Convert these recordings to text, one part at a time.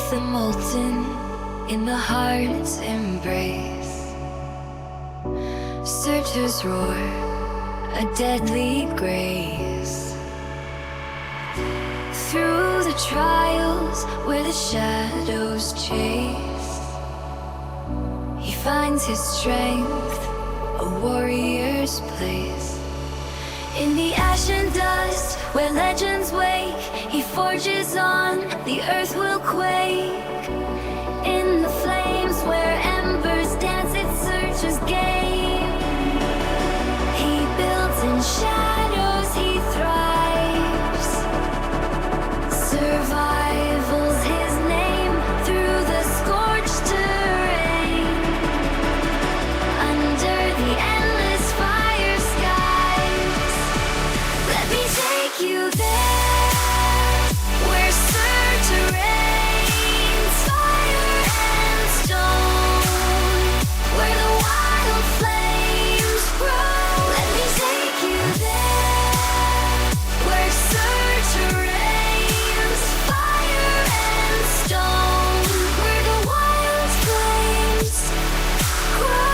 faith molten in the heart's embrace. Searchers roar, a deadly grace. Through the trials where the shadows chase, he finds his strength, a warrior's place. In the ash and dust where legends wake, he forges on, the earth will quake. In the flames where embers dance, it searches game. He builds in shadows, he thrives. Survival's his name through the scorched terrain. Under the endless fire skies, let me take you there, where surge reigns, fire and stone, where the wild flames grow. Let me take you there, where surge reigns, fire and stone, where the wild flames grow.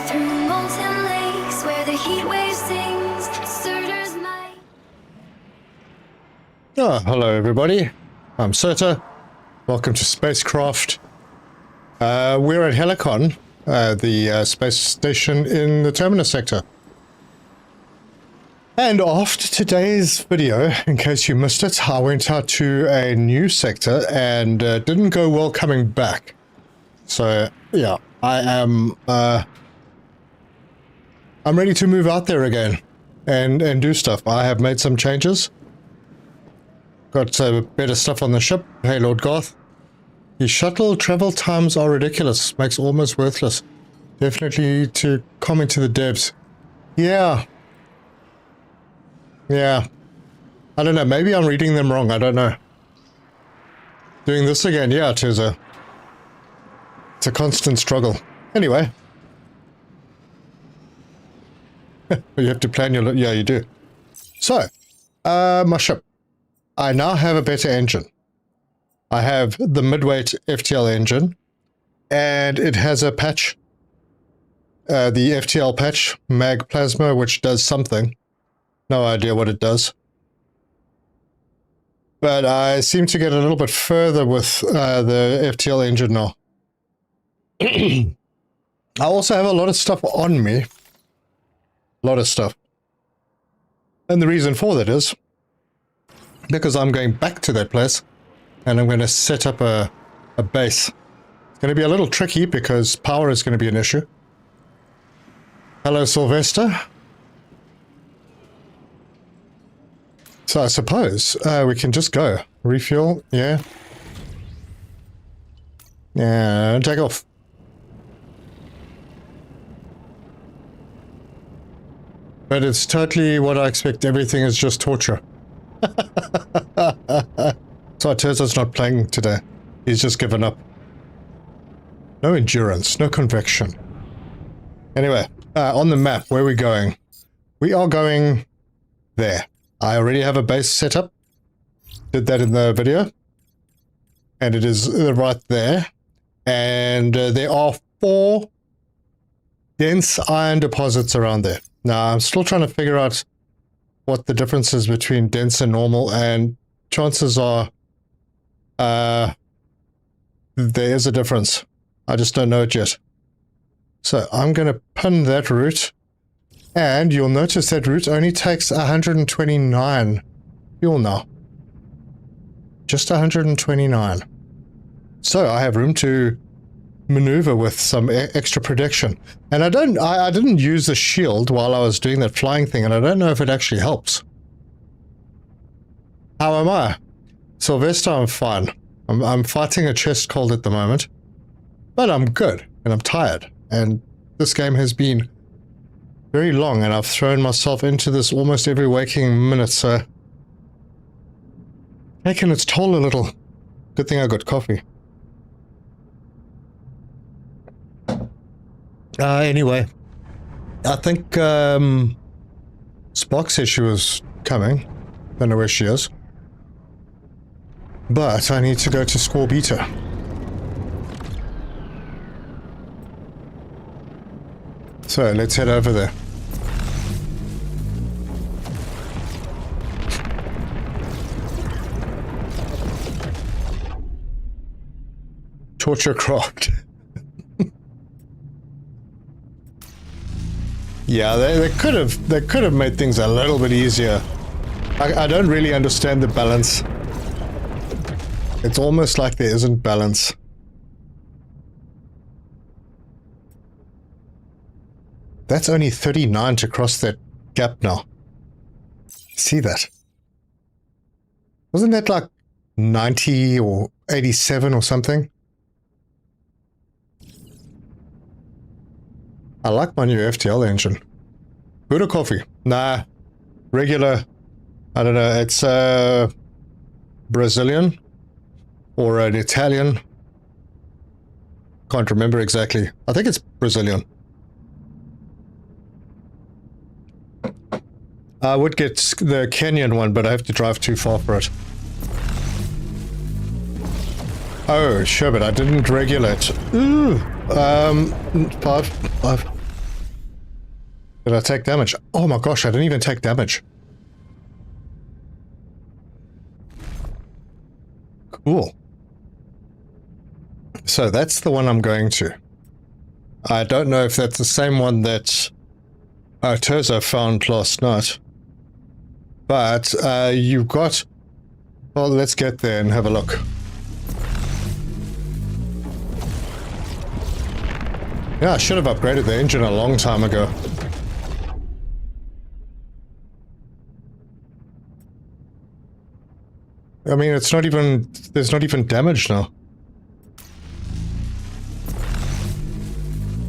Through molten lakes where the heat wave sings, Surtur's might. Oh, hello everybody. I'm Surtur. Welcome to SpaceCraft. We're at Helicon, the space station in the Terminus sector. And after today's video, in case you missed it, I went out to a new sector and didn't go well coming back. So yeah, I'm ready to move out there again and do stuff. I have made some changes. Got better stuff on the ship. Hey, Lord Garth. The shuttle travel times are ridiculous. Makes almost worthless. Definitely to comment to the devs. Yeah. Yeah. I don't know. Maybe I'm reading them wrong. I don't know. Doing this again. Yeah, it's a constant struggle. Anyway. You have to plan your... Yeah, you do. So, my ship. I now have a better engine. I have the mid-weight FTL engine, and it has a patch, the FTL patch, mag plasma, which does something. No idea what it does. But I seem to get a little bit further with the FTL engine now. I also have a lot of stuff on me. A lot of stuff. And the reason for that is because I'm going back to that place and I'm going to set up a base. It's going to be a little tricky because power is going to be an issue. Hello, Sylvester. So I suppose we can just go. Refuel, yeah. Yeah, take off. But it's totally what I expect. Everything is just torture. So Tesla's not playing today. He's just given up. No endurance, no convection. Anyway, on the map, where are we going? We are going there. I already have a base set up. Did that in the video. And it is right there. And there are 4 dense iron deposits around there. Now, I'm still trying to figure out what the difference is between dense and normal, and chances are there is a difference. I just don't know it yet. So I'm going to pin that route, and you'll notice that route only takes 129 fuel now. Just 129. So I have room to maneuver with some extra protection. And I didn't use the shield while I was doing that flying thing, and I don't know if it actually helps. How am I? Sylvester, I'm fine. I'm fighting a chest cold at the moment, but I'm good and I'm tired, and this game has been very long and I've thrown myself into this almost every waking minute, so taken its toll a little. Good thing I got coffee. Anyway, I think Spock said she was coming. Don't know where she is. But I need to go to Score Beta. So let's head over there. Torture craft. Yeah, they could have made things a little bit easier. I don't really understand the balance. It's almost like there isn't balance. That's only 39 to cross that gap now. See that? Wasn't that like 90 or 87 or something? I like my new FTL engine. Good or coffee? Nah. Regular. I don't know. It's Brazilian. Or an Italian. Can't remember exactly. I think it's Brazilian. I would get the Kenyan one, but I have to drive too far for it. Oh, sure, but I didn't regulate. Ooh. 5. Did I take damage? Oh my gosh, I didn't even take damage. Cool. So that's the one I'm going to. I don't know if that's the same one that Terza found last night. But you've got... Well, let's get there and have a look. Yeah, I should have upgraded the engine a long time ago. I mean, it's not even... There's not even damage now.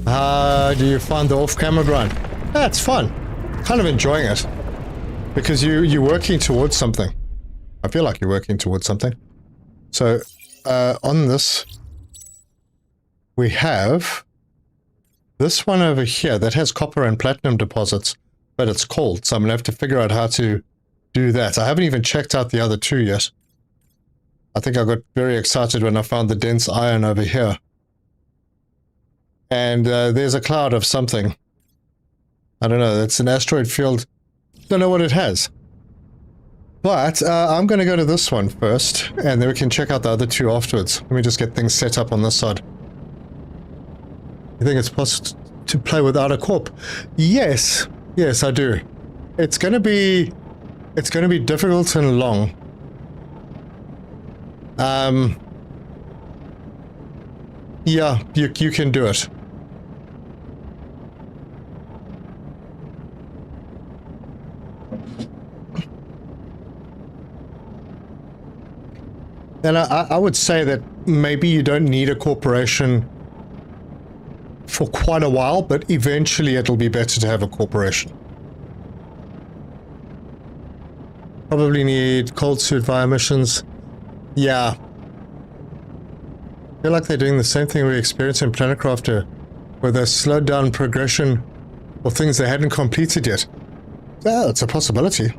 How do you find the off-camera grind? Yeah, it's fun. Kind of enjoying it. Because you're working towards something. I feel like you're working towards something. So, on this, we have this one over here that has copper and platinum deposits, but it's cold, so I'm going to have to figure out how to do that. I haven't even checked out the other two yet. I think I got very excited when I found the dense iron over here. And there's a cloud of something. I don't know, it's an asteroid field. Don't know what it has. But I'm going to go to this one first, and then we can check out the other two afterwards. Let me just get things set up on this side. You think it's possible to play without a corp? Yes. Yes, I do. It's going to be difficult and long. Yeah, you can do it. And I would say that maybe you don't need a corporation for quite a while, but eventually it'll be better to have a corporation. Probably need cold suit via missions. Yeah. I feel like they're doing the same thing we experienced in PlanetCraft, where they slowed down progression or things they hadn't completed yet. Well, it's a possibility.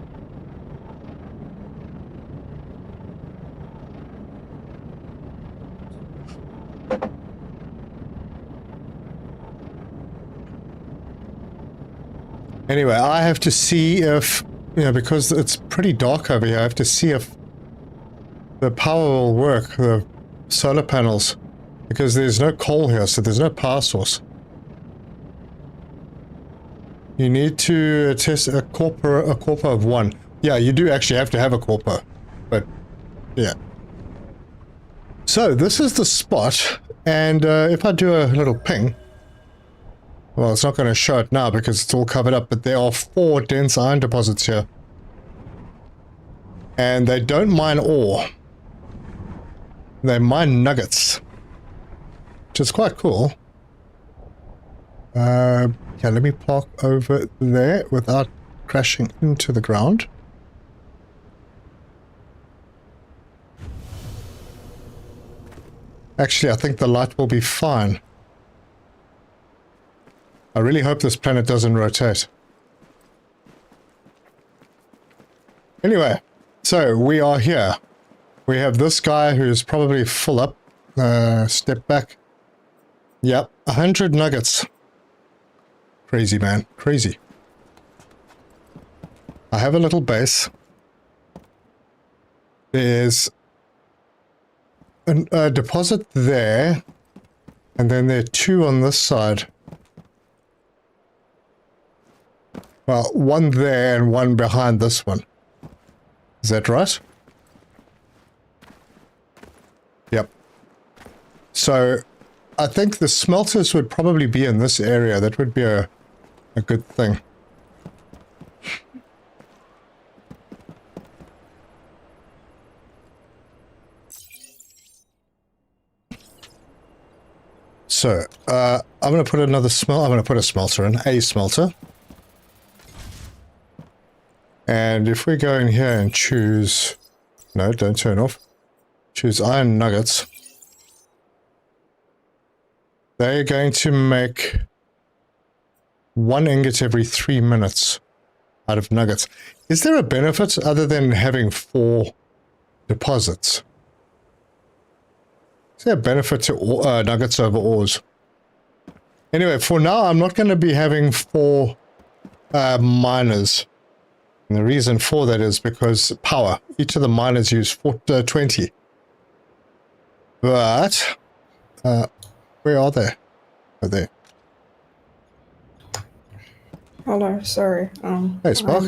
Anyway, I have to see if, you know, because it's pretty dark over here, I have to see if the power will work, the solar panels, because there's no coal here, so there's no power source. You need to test a corpo of 1. Yeah, you do actually have to have a corpo, but yeah. So this is the spot, and if I do a little ping, well, it's not going to show it now because it's all covered up, but there are 4 dense iron deposits here. And they don't mine ore. They mine nuggets. Which is quite cool. Okay, let me park over there without crashing into the ground. Actually, I think the light will be fine. I really hope this planet doesn't rotate. Anyway, so we are here. We have this guy who's probably full up. Step back. Yep, 100 nuggets. Crazy, man. Crazy. I have a little base. There's a deposit there, and then there are two on this side. Well, one there and one behind this one. Is that right? Yep. So, I think the smelters would probably be in this area. That would be a good thing. So, I'm going to put another I'm going to put a smelter in, a smelter. And if we go in here and choose... No, don't turn off. Choose iron nuggets. They're going to make 1 ingot every 3 minutes out of nuggets. Is there a benefit other than having 4 deposits? Is there a benefit to nuggets over ores? Anyway, for now, I'm not going to be having 4 miners. And the reason for that is because power. Each of the miners use 20. But, where are they? Oh, there. Hello, sorry. Hey, Spark.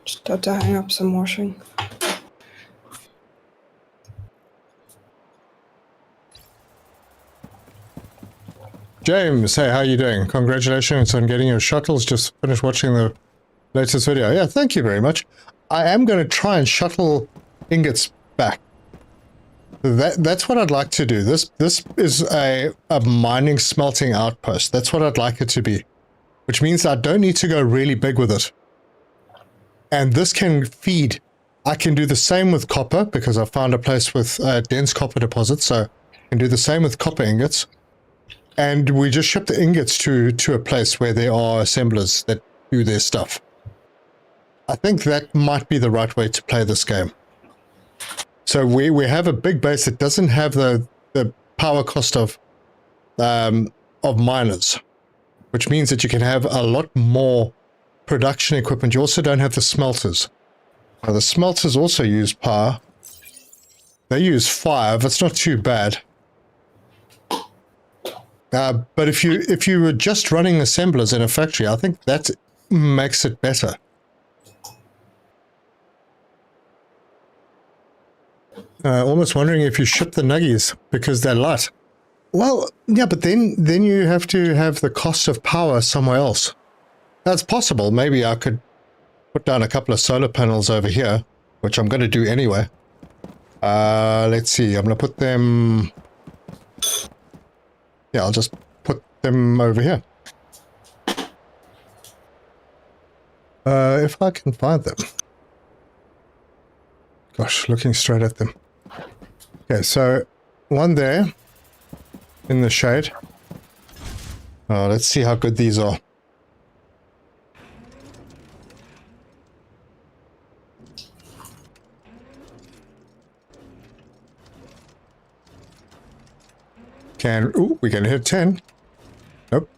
Just had to hang up some washing. James, hey, how you doing? Congratulations on getting your shuttles. Just finished watching the latest video. Yeah, thank you very much. I am going to try and shuttle ingots back. That's what I'd like to do. This is a mining smelting outpost. That's what I'd like it to be. Which means I don't need to go really big with it. And this can feed. I can do the same with copper because I found a place with dense copper deposits. So I can do the same with copper ingots. And we just ship the ingots to a place where there are assemblers that do their stuff. I think that might be the right way to play this game. So we have a big base that doesn't have the power cost of miners, which means that you can have a lot more production equipment. You also don't have the smelters. Now the smelters also use power. They use 5. It's not too bad. But if you were just running assemblers in a factory, I think that makes it better. Almost wondering if you ship the nuggies because they're light. Well, yeah, but then you have to have the cost of power somewhere else. That's possible. Maybe I could put down a couple of solar panels over here, which I'm going to do anyway. Let's see. I'm going to put them... Yeah, I'll just put them over here. If I can find them. Gosh, looking straight at them. Okay, so one there in the shade. Let's see how good these are. Ooh, we can hit 10. Nope.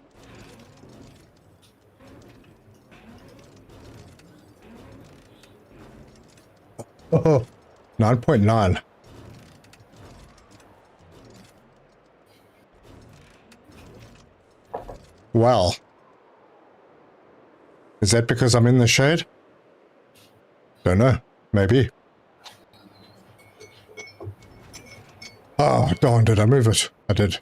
Oh, 9.9. Well. Is that because I'm in the shade? Don't know. Maybe. Oh, darn, did I move it? I did.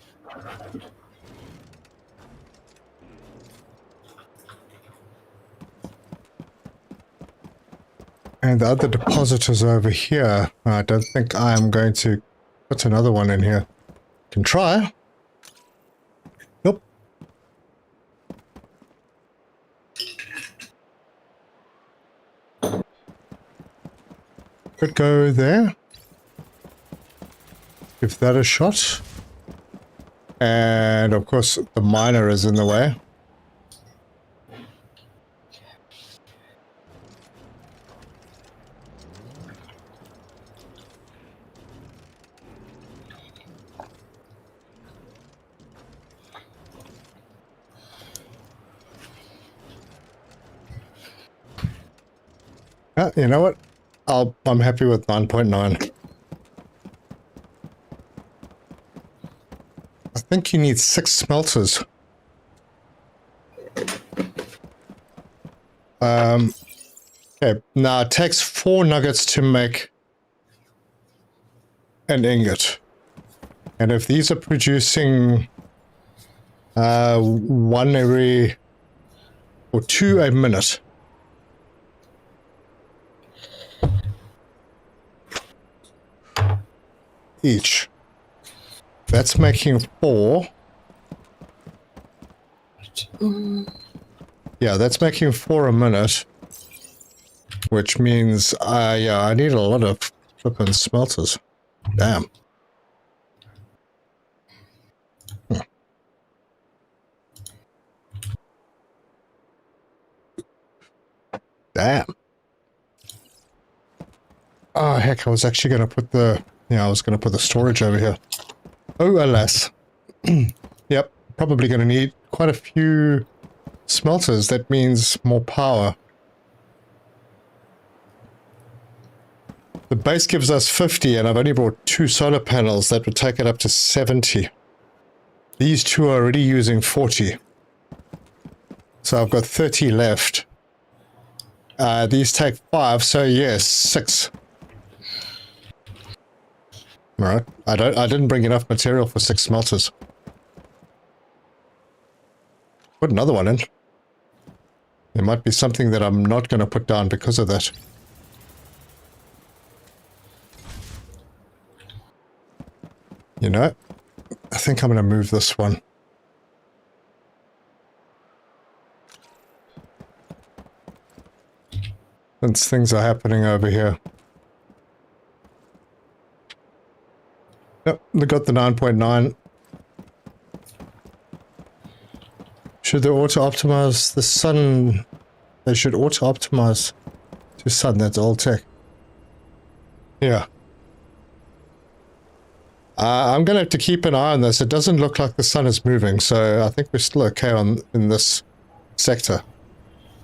And the other depositors over here. I don't think I am going to put another one in here. Can try. Nope. Could go there. give that a shot. And of course, the miner is in the way. You know what? I'm happy with 9.9. I think you need 6 smelters. Okay, now it takes 4 nuggets to make an ingot. And if these are producing 1 every or 2 a minute, each, that's making 4. Yeah, that's making 4 a minute, which means yeah, I need a lot of flippin' smelters. Damn. Damn. Oh, heck, I was actually going to put the... Yeah, I was going to put the storage over here. Oh, alas. Yep, probably going to need quite a few smelters. That means more power. The base gives us 50, and I've only brought 2 solar panels. That would take it up to 70. These 2 are already using 40. So I've got 30 left. These take 5, so yes, 6. Alright, I didn't bring enough material for 6 smelters. Put another one in. There might be something that I'm not going to put down because of that. You know, I think I'm going to move this one. Since things are happening over here. Yep, they got the 9.9. Should they auto-optimize the sun? They should auto-optimize to sun, that's all tech. Yeah. I'm going to have to keep an eye on this. It doesn't look like the sun is moving, so I think we're still okay in this sector.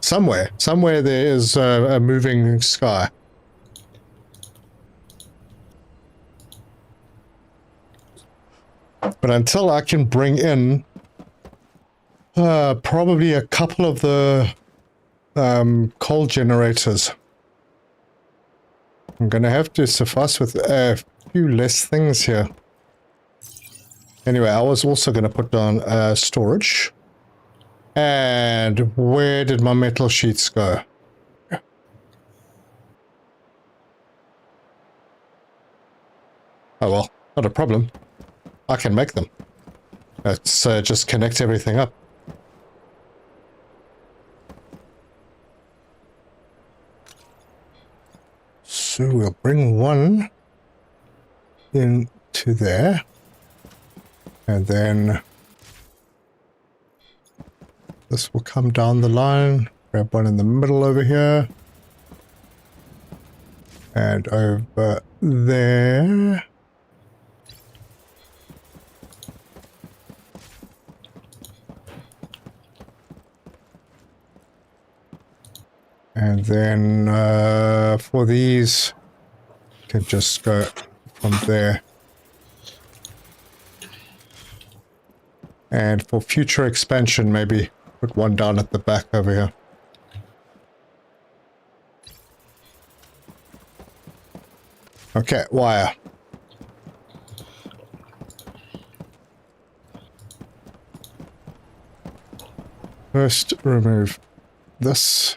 Somewhere there is a moving sky. But until I can bring in probably a couple of the coal generators, I'm going to have to suffice with a few less things here. Anyway, I was also going to put down storage. And where did my metal sheets go? Oh well, not a problem. I can make them. Let's just connect everything up. So we'll bring one into there. And then this will come down the line. Grab one in the middle over here. And over there. And then for these, you can just go from there. And for future expansion, maybe put one down at the back over here. Okay, wire. First, remove this.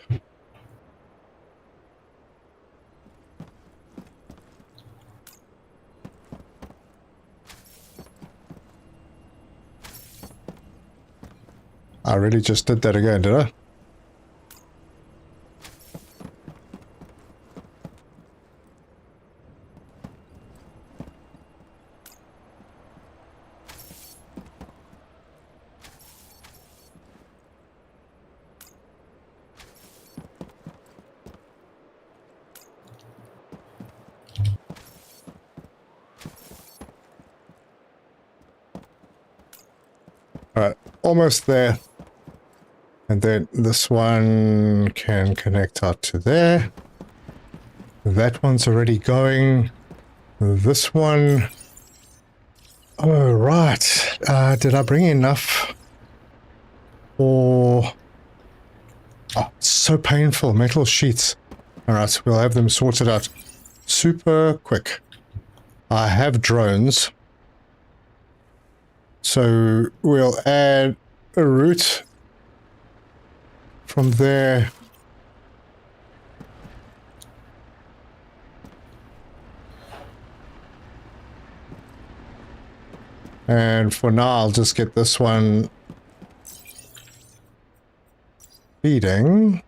I really just did that again, did I? almost there. And then this one can connect out to there. That one's already going. This one... Oh, right. Did I bring enough? Or... Oh, it's so painful. Metal sheets. Alright, we'll have them sorted out super quick. I have drones. So we'll add a route from there. And for now, I'll just get this one feeding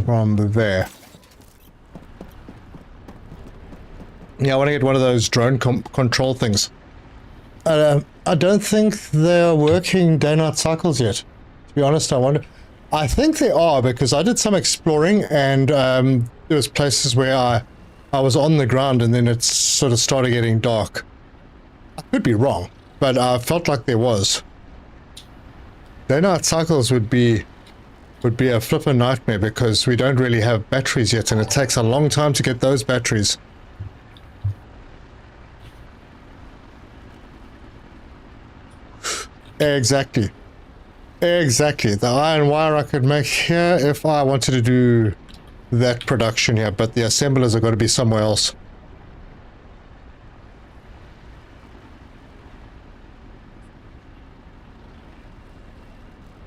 from there. Yeah, I want to get one of those drone control things. I don't think they're working day-night cycles yet. To be honest, I wonder. I think they are, because I did some exploring and there was places where I was on the ground and then it sort of started getting dark. I could be wrong, but I felt like there was. Day-night cycles would be a flippin' nightmare because we don't really have batteries yet and it takes a long time to get those batteries. Exactly. Exactly. The iron wire I could make here if I wanted to do that production here, but the assemblers have got to be somewhere else.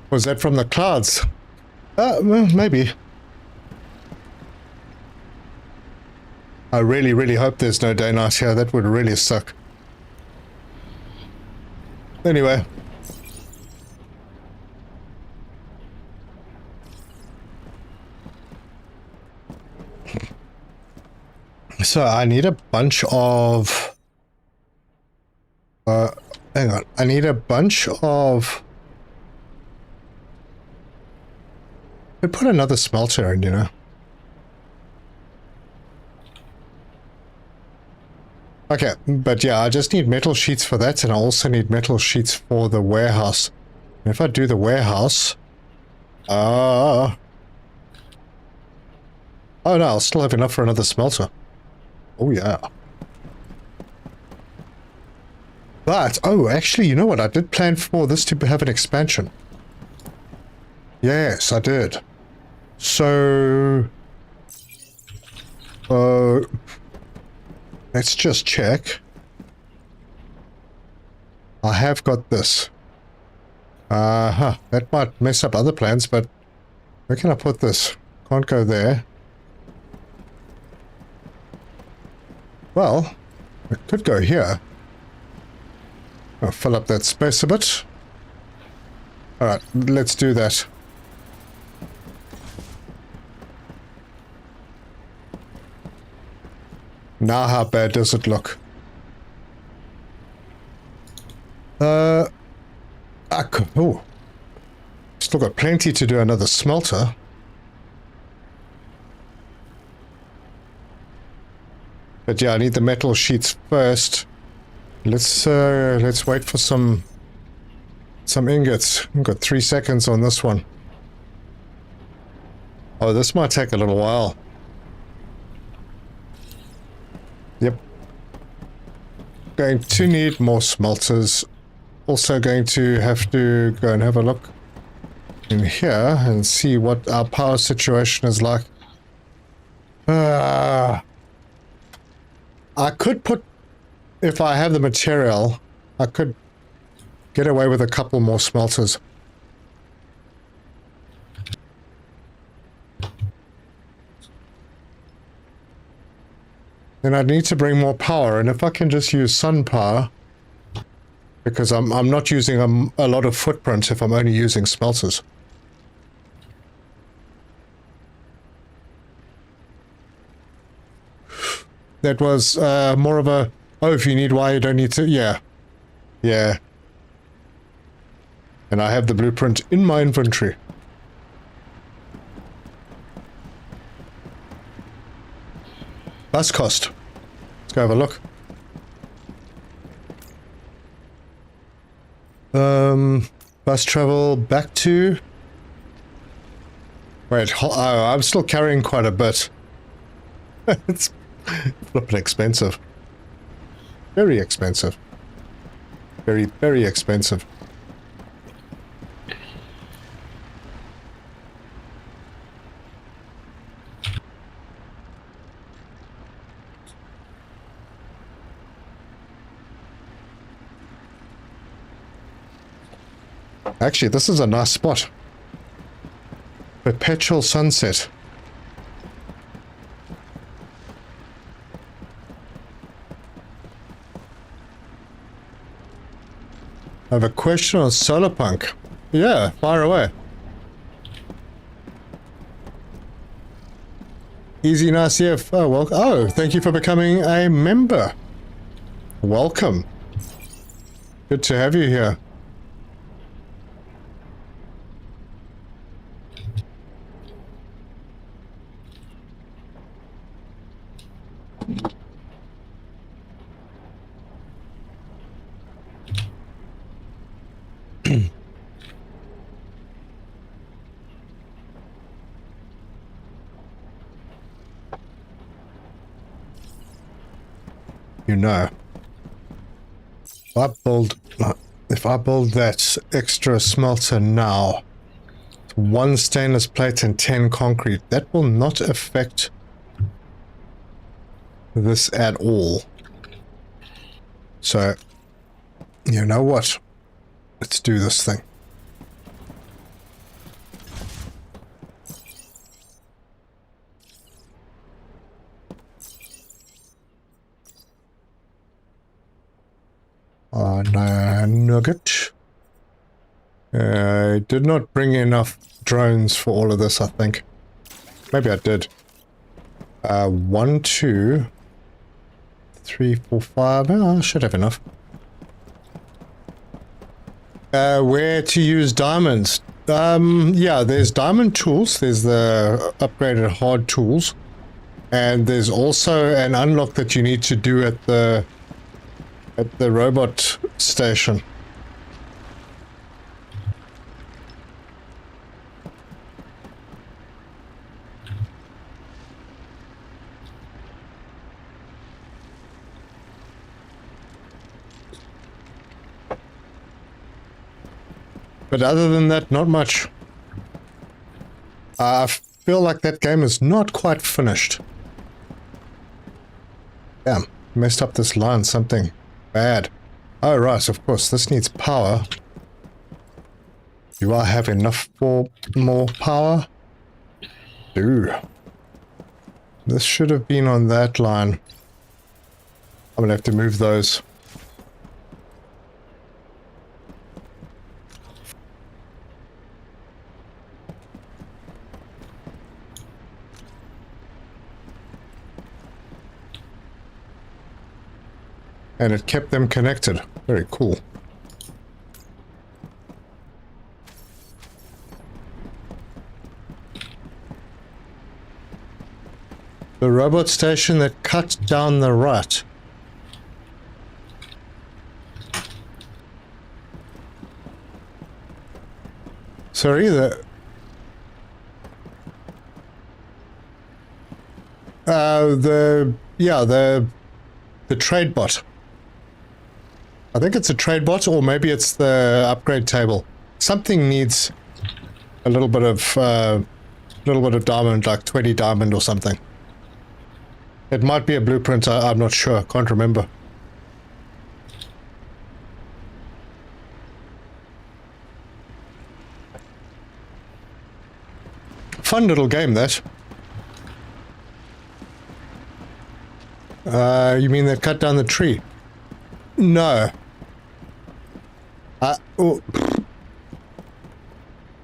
Was that from the clouds? Well, maybe. I really, really hope there's no day-night here. That would really suck. Anyway. So I need a bunch of... hang on. I need a bunch of... I'd put another smelter in, you know. Okay, but yeah, I just need metal sheets for that, and I also need metal sheets for the warehouse. And if I do the warehouse... Oh no, I'll still have enough for another smelter. Oh yeah. But, oh, actually, you know what? I did plan for this to have an expansion. Yes, I did. So... let's just check. I have got this. That might mess up other plans, but where can I put this? Can't go there. Well, it could go here. I'll fill up that space a bit. Alright, let's do that. Now how bad does it look? Oh. Still got plenty to do another smelter. But yeah, I need the metal sheets first. Let's wait for some ingots. We've got 3 seconds on this one. Oh, this might take a little while. Yep. Going to need more smelters. Also going to have to go and have a look in here and see what our power situation is like. I could put, if I have the material, I could get away with a couple more smelters. Then I'd need to bring more power, and if I can just use sun power, because I'm not using a lot of footprint if I'm only using smelters. That was more of a, oh, if you need wire, you don't need to, yeah. Yeah. And I have the blueprint in my inventory. Bus cost. Let's go have a look. Bus travel back to... Wait, oh, I'm still carrying quite a bit. It's flippin' expensive. Very expensive. Very, very expensive. Actually, this is a nice spot. Perpetual sunset. I have a question on Solarpunk. Yeah, fire away. Easy, nice, yeah. Oh, well, oh, thank you for becoming a member. Welcome. Good to have you here. You know, if I build that extra smelter now, 1 stainless plate and 10 concrete, that will not affect this at all. So, you know what? Let's do this thing. Nugget. I did not bring enough drones for all of this, I think. Maybe I did. 1, 2, 3, 4, 5. Oh, I should have enough. Where to use diamonds? Yeah, there's diamond tools. There's the upgraded hard tools. And there's also an unlock that you need to do at the robot station. But other than that, not much. I feel like that game is not quite finished. Damn, messed up this line, something bad. Oh, right, of course, this needs power. Do I have enough for more power? Do. This should have been on that line. I'm gonna have to move those. And it kept them connected. Very cool. The robot station that cut down the right. Sorry, the trade bot. I think it's a trade bot, or maybe it's the upgrade table. Something needs a little bit of diamond, like 20 diamond or something. It might be a blueprint. I'm not sure. Can't remember. Fun little game, that. You mean they cut down the tree? No.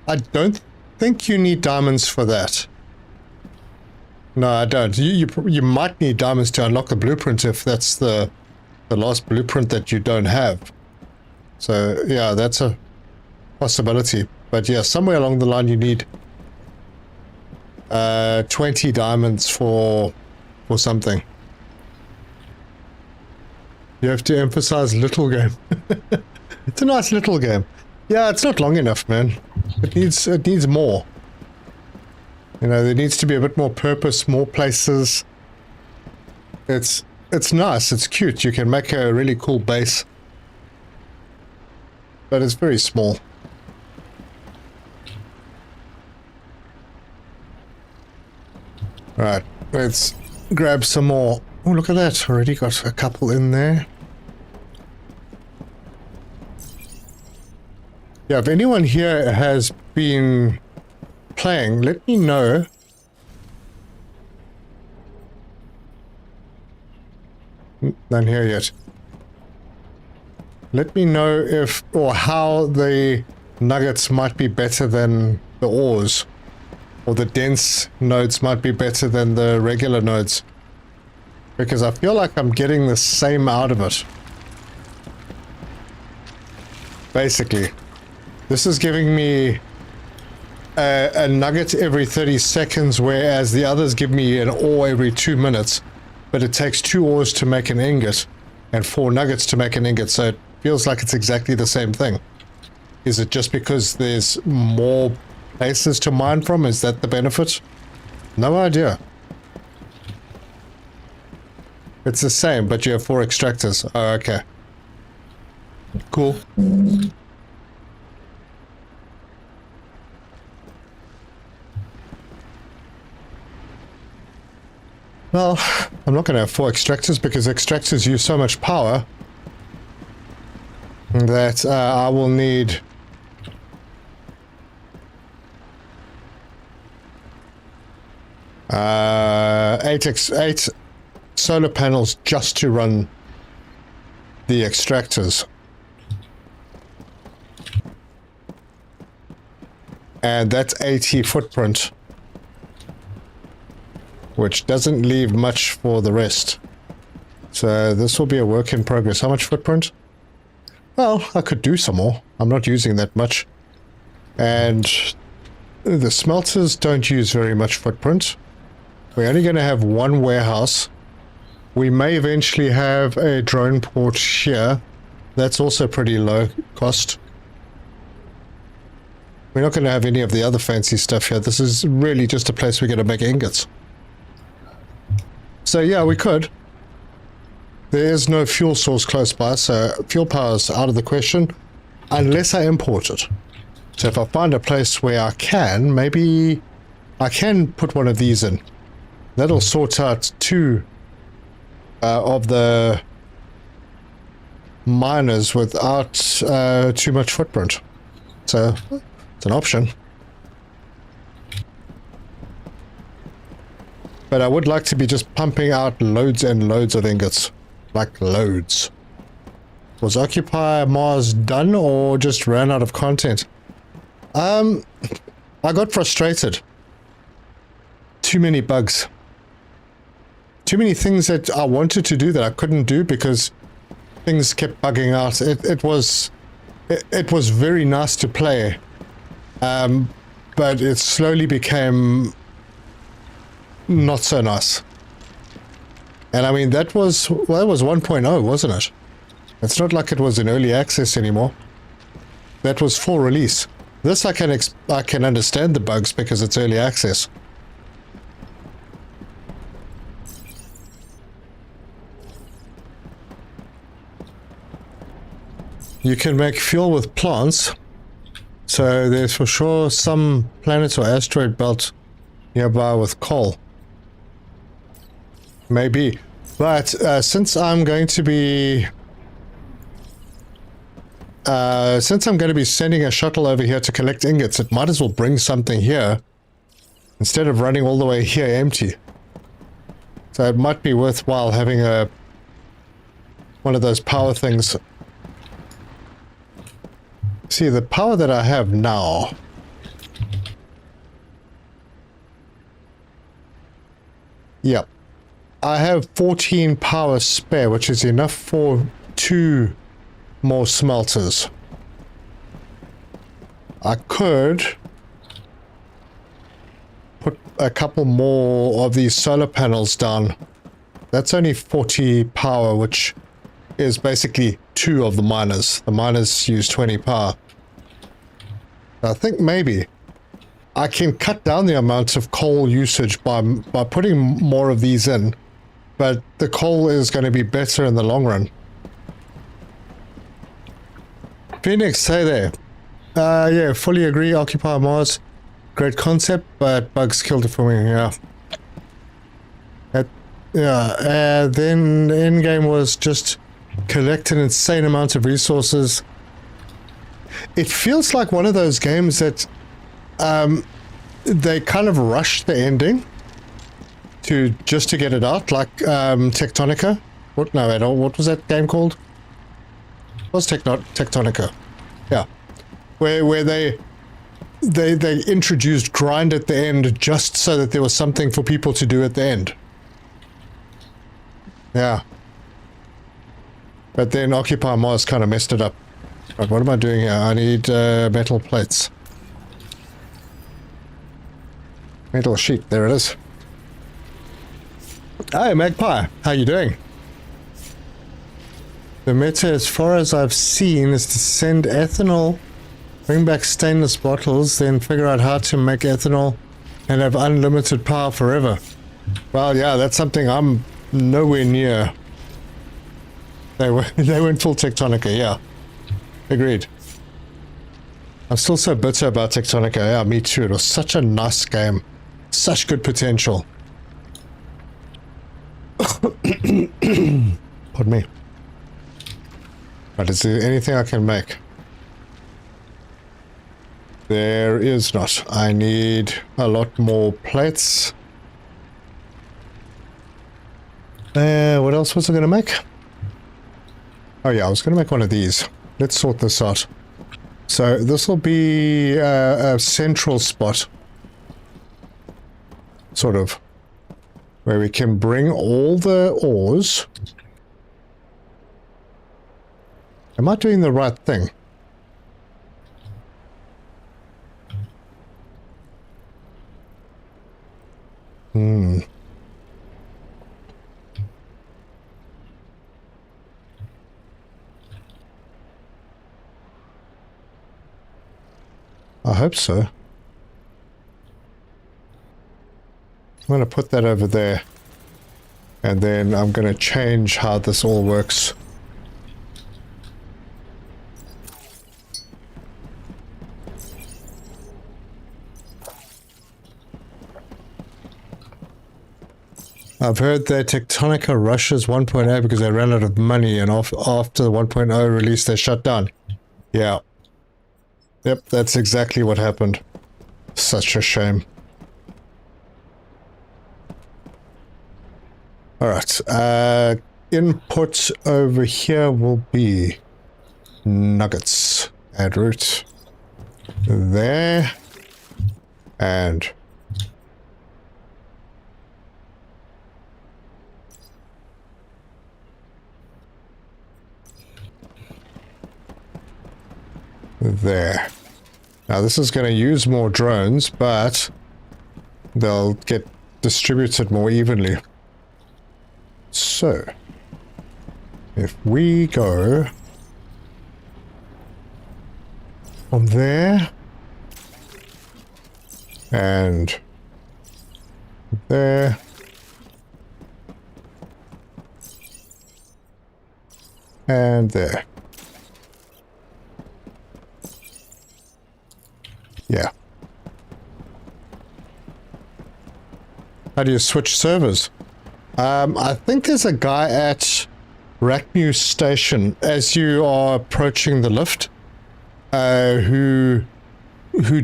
I don't think you need diamonds for that. No, I don't. You might need diamonds to unlock the blueprint if that's the last blueprint that you don't have. So yeah, that's a possibility. But yeah, somewhere along the line you need 20 diamonds for something. You have to emphasize little game. It's a nice little game. Yeah, it's not long enough, man. It needs more. You know, there needs to be a bit more purpose, more places. It's nice, it's cute. You can make a really cool base. But it's very small. Right, let's grab some more. Oh, look at that. Already got a couple in there. Yeah, if anyone here has been playing, let me know. None here yet. Let me know if or how the nuggets might be better than the ores, or the dense nodes might be better than the regular nodes, because I feel like I'm getting the same out of it. Basically, this is giving me a nugget every 30 seconds, whereas the others give me an ore every 2 minutes. But it takes 2 ores to make an ingot, and 4 nuggets to make an ingot, so it feels like it's exactly the same thing. Is it just because there's more places to mine from? Is that the benefit? No idea. It's the same, but you have 4 extractors. Oh, okay. Cool. Well, I'm not going to have 4 extractors because extractors use so much power that I will need eight solar panels just to run the extractors. And that's 80 footprint, which doesn't leave much for the rest. So this will be a work in progress. How much footprint? Well, I could do some more. I'm not using that much. And the smelters don't use very much footprint. We're only going to have 1 warehouse. We may eventually have a drone port here. That's also pretty low cost. We're not going to have any of the other fancy stuff here. This is really just a place we're going to make ingots. So yeah, we could. There is no fuel source close by, so fuel power is out of the question, unless I import it. So if I find a place where I can, maybe I can put one of these in. That'll sort out 2 of the miners without too much footprint. So it's an option. But I would like to be just pumping out loads and loads of ingots. Like loads. Was Occupy Mars done or just ran out of content? I got frustrated. Too many bugs. Too many things that I wanted to do that I couldn't do because things kept bugging out. It was very nice to play. But it slowly became not so nice. And I mean, that was 1.0, wasn't it? It's not like it was in early access anymore. That was full release. This I can understand the bugs because it's early access. You can make fuel with plants. So there's for sure some planet or asteroid belt nearby with coal. Maybe. But since I'm going to be sending a shuttle over here to collect ingots, it might as well bring something here instead of running all the way here empty. So it might be worthwhile having one of those power things. See, the power that I have now, yep, I have 14 power spare, which is enough for 2 more smelters. I could put a couple more of these solar panels down. That's only 40 power, which is basically 2 of the miners. The miners use 20 power. I think maybe I can cut down the amount of coal usage by putting more of these in, but the coal is going to be better in the long run. Phoenix, say there. Yeah, fully agree. Occupy Mars. Great concept, but bugs killed it for me, yeah. Then the end game was just collect an insane amount of resources. It feels like one of those games that they kind of rush the ending just to get it out, like Tectonica. What was that game called? It was Tectonica. Yeah. Where they introduced grind at the end just so that there was something for people to do at the end. Yeah. But then Occupy Mars kind of messed it up. Right, what am I doing here? I need metal plates. Metal sheet, there it is. Hi, Magpie. How you doing? The meta, as far as I've seen, is to send ethanol, bring back stainless bottles, then figure out how to make ethanol and have unlimited power forever. Well, yeah, that's something I'm nowhere near. They went full Tectonica, yeah. Agreed. I'm still so bitter about Tectonica. Yeah, me too. It was such a nice game. Such good potential. Pardon me. But is there anything I can make? There is not. I need a lot more plates. What else was I going to make? Oh yeah, I was going to make one of these. Let's sort this out. So this will be a central spot. Sort of. Where we can bring all the ores. Am I doing the right thing? I hope so. I'm going to put that over there. And then I'm going to change how this all works. I've heard that Tectonica rushes 1.0 because they ran out of money, and after the 1.0 release they shut down. Yeah. Yep, that's exactly what happened. Such a shame. Alright, input over here will be nuggets. Add root. There. And there. Now this is going to use more drones, but they'll get distributed more evenly. So, if we go from there and there and there. Yeah. How do you switch servers? I think there's a guy at Rackmew Station as you are approaching the lift, who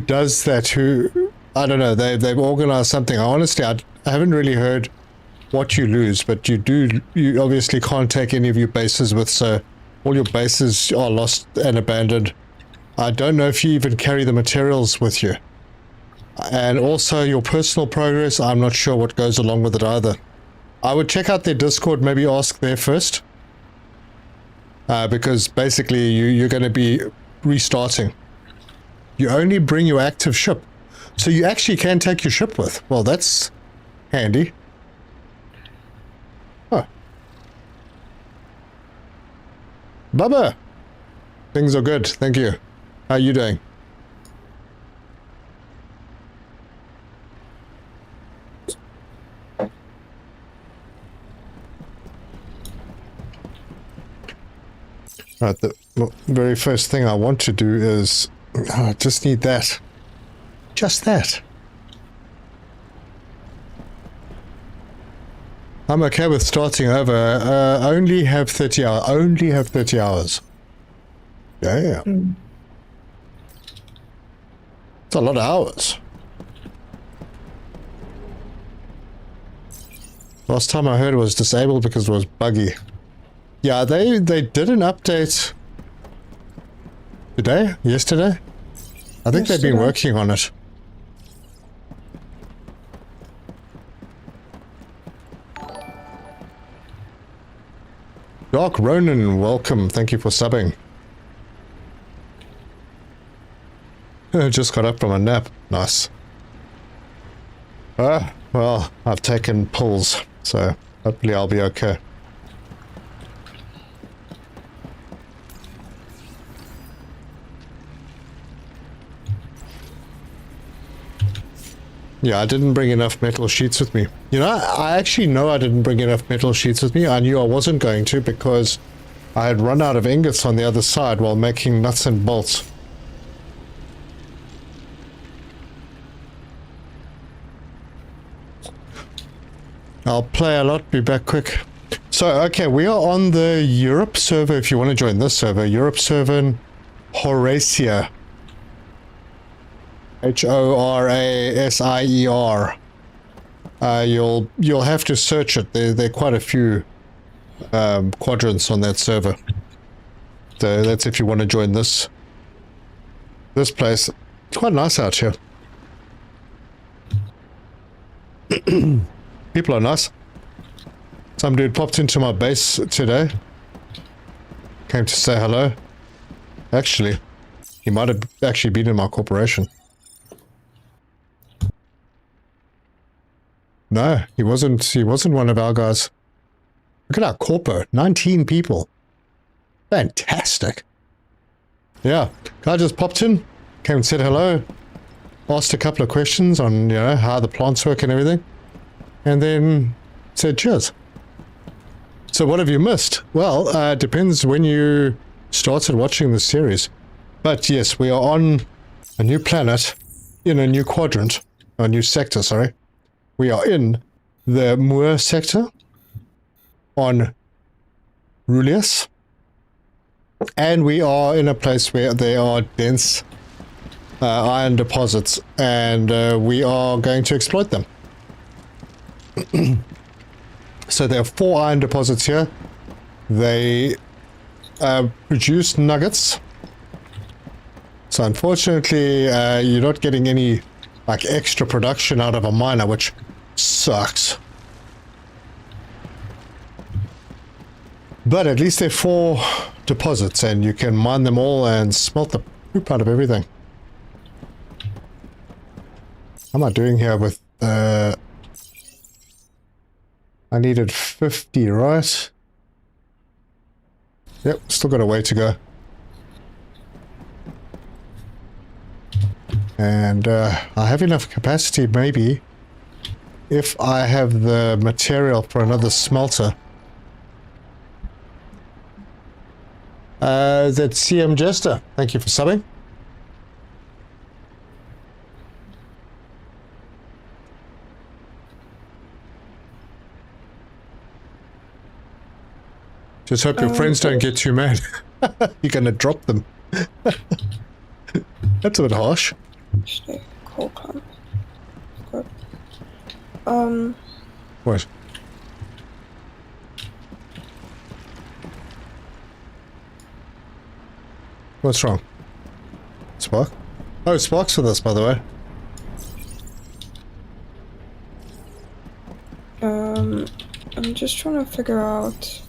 does that. Who, I don't know. They've organized something. Honestly, I haven't really heard what you lose, but you obviously can't take any of your bases with, so all your bases are lost and abandoned. I don't know if you even carry the materials with you. And also your personal progress, I'm not sure what goes along with it either. I would check out their Discord, maybe ask there first. Because basically you're going to be restarting. You only bring your active ship. So you actually can take your ship with. Well, that's handy. Oh. Bubba! Things are good, thank you. How are you doing? Right, the very first thing I want to do is... I just need that. Just that. I'm okay with starting over. I only have 30 hours. Only have 30 hours. Yeah. It's a lot of hours. Last time I heard it was disabled because it was buggy. Yeah, they did an update today? Yesterday? I think they've been working on it. Dark Ronin, welcome. Thank you for subbing. Just got up from a nap. Nice. Well, I've taken pills, so hopefully I'll be okay. Yeah, I didn't bring enough metal sheets with me. You know, I actually know I didn't bring enough metal sheets with me. I knew I wasn't going to because I had run out of ingots on the other side while making nuts and bolts. I'll play a lot, be back quick. So, okay, we are on the Europe server if you want to join this server. Europe server Horacia. Horasier. You'll have to search it. There are quite a few quadrants on that server. So that's if you want to join this place. It's quite nice out here. People are nice. Some dude popped into my base today. Came to say hello. Actually, he might have actually been in my corporation. No, he wasn't one of our guys. Look at our corpo, 19 people. Fantastic. Yeah, guy just popped in, came and said hello, asked a couple of questions on, you know, how the plants work and everything, and then said cheers. So what have you missed? Well, it depends when you started watching the series. But yes, we are on a new planet, in a new quadrant, a new sector, sorry. We are in the Moor sector on Rulius, and we are in a place where there are dense iron deposits, and we are going to exploit them. So there are 4 iron deposits here. They produce nuggets. So unfortunately, you're not getting any like extra production out of a miner, which sucks. But at least they're 4 deposits and you can mine them all and smelt the poop out of everything. How am I doing here with I needed 50, right? Yep, still got a way to go. And I have enough capacity, maybe, if I have the material for another smelter. That's CM Jester. Thank you for subbing. Just hope your friends don't get too mad. You're gonna drop them. That's a bit harsh. Coal clamp. Good. What? What's wrong? Spark? Oh, Spark's with us, by the way. I'm just trying to figure out.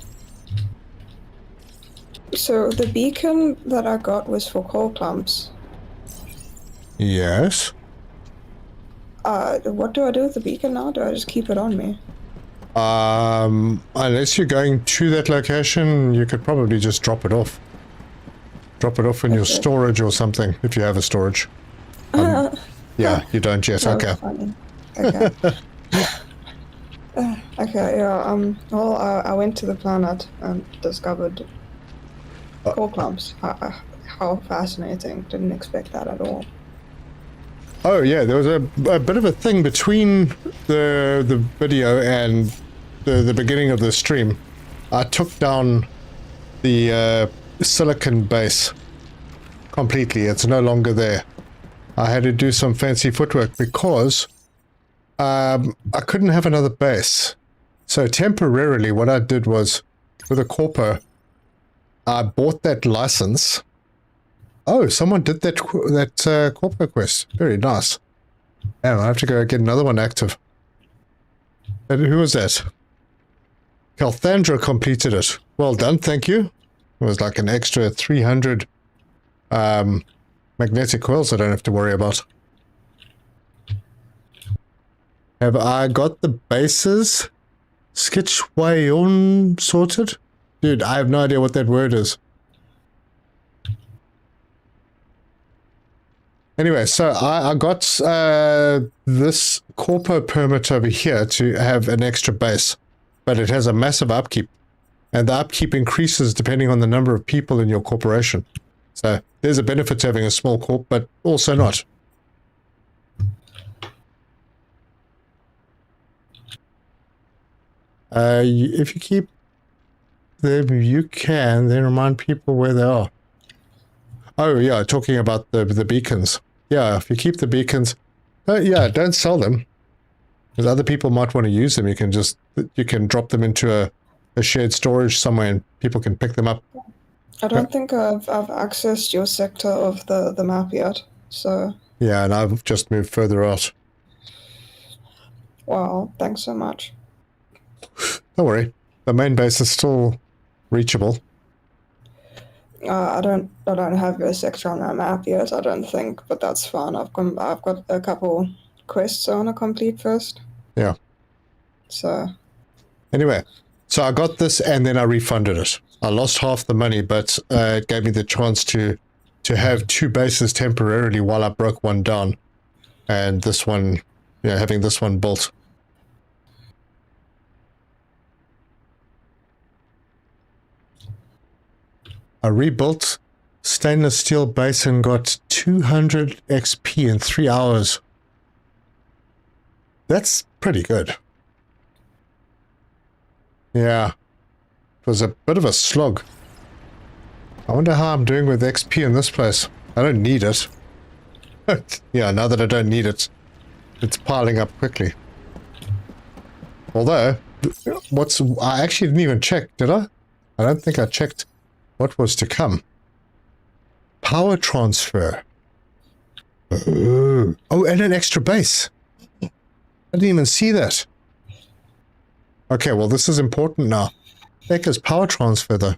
So the beacon that I got was for coal clamps. Yes. What do I do with the beacon now? Do I just keep it on me? Unless you're going to that location, you could probably just drop it off. Drop it off in your storage or something, if you have a storage. Yeah, you don't yet. That was Okay. funny. Okay. Okay, yeah, well, I went to the planet and discovered core clumps. How fascinating. Didn't expect that at all. Oh yeah, there was a bit of a thing between the video and the beginning of the stream. I took down the silicon base completely. It's no longer there. I had to do some fancy footwork because I couldn't have another base. So temporarily what I did was, with a corpo, I bought that license. Oh, someone did that corpo quest. Very nice. Damn, I have to go get another one active. And who was that? Calthandra completed it. Well done, thank you. It was like an extra 300 magnetic coils I don't have to worry about. Have I got the bases Skitchwayon sorted? Dude, I have no idea what that word is. Anyway, so I got this corpo permit over here to have an extra base, but it has a massive upkeep, and the upkeep increases depending on the number of people in your corporation. So there's a benefit to having a small corp, but also not. If you keep them, you can then remind people where they are. Oh yeah, talking about the beacons. Yeah, if you keep the beacons, yeah, don't sell them, because other people might want to use them. You can drop them into a shared storage somewhere, and people can pick them up. I don't think I've accessed your sector of the map yet, so... Yeah, and I've just moved further out. Wow, thanks so much. Don't worry, the main base is still reachable. I don't have your sector on my map yet, I don't think, but that's fine. I've got a couple quests I want to complete first. Yeah. So... Anyway, so I got this and then I refunded it. I lost half the money, but it gave me the chance to have two bases temporarily while I broke one down. And this one, having this one built. I rebuilt stainless steel base and got 200 XP in 3 hours. That's pretty good. Yeah. It was a bit of a slog. I wonder how I'm doing with XP in this place. I don't need it. Yeah, now that I don't need it, it's piling up quickly. Although, I actually didn't even check, did I? I don't think I checked what was to come. Power transfer. Oh, and an extra base. I didn't even see that. Okay, well, this is important now. Heck is power transfer, though.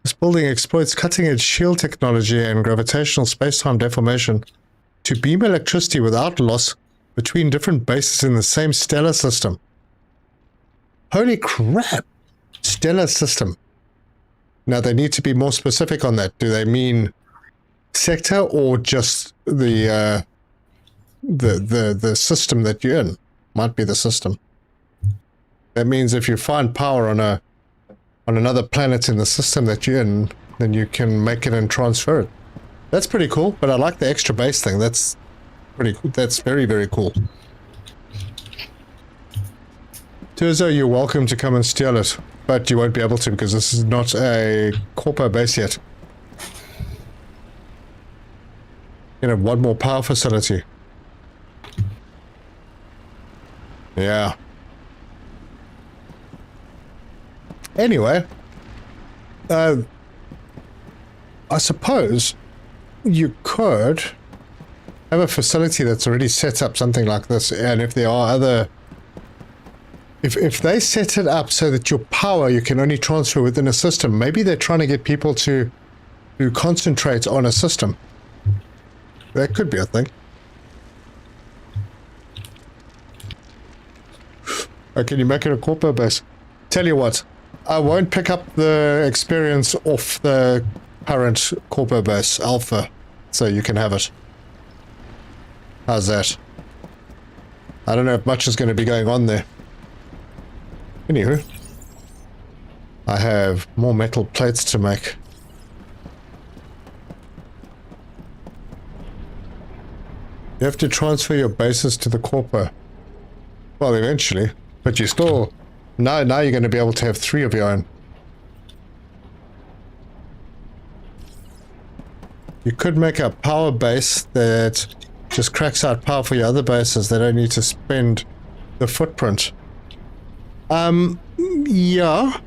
This building exploits cutting-edge shield technology and gravitational space-time deformation to beam electricity without loss between different bases in the same stellar system. Holy crap! Stellar system. Now, they need to be more specific on that. Do they mean sector or just the system that you're in? Might be the system. That means if you find power on another planet in the system that you're in, then you can make it and transfer it. That's pretty cool, but I like the extra base thing. That's pretty cool. That's very, very cool. Turzo, you're welcome to come and steal it, but you won't be able to because this is not a corpo base yet. One more power facility. Yeah. Anyway, I suppose you could have a facility that's already set up something like this, and if there are other... If they set it up so that your power you can only transfer within a system, maybe they're trying to get people to concentrate on a system. That could be a thing. Oh, can you make it a corpo base? Tell you what, I won't pick up the experience off the current corpo base alpha, so you can have it. How's that? I don't know if much is going to be going on there. Anywho, I have more metal plates to make. You have to transfer your bases to the corpo. Well, eventually, but you still... Now you're going to be able to have 3 of your own. You could make a power base that just cracks out power for your other bases. They don't need to spend the footprint. Yeah.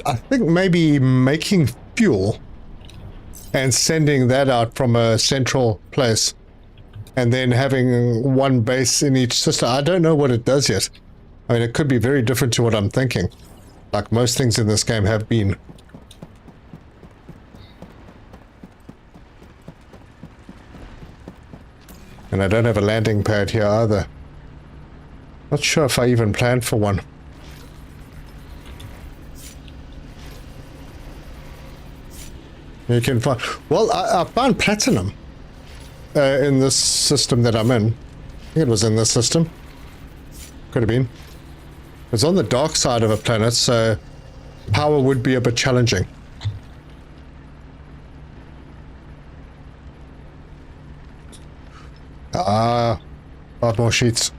I think maybe making fuel and sending that out from a central place and then having one base in each system. I don't know what it does yet. I mean, it could be very different to what I'm thinking, like most things in this game have been. And I don't have a landing pad here either. Not sure if I even planned for one. You can find... Well, I found platinum in this system that I'm in. I think it was in this system. Could have been. It's on the dark side of a planet, so power would be a bit challenging. Ah, 5 more sheets.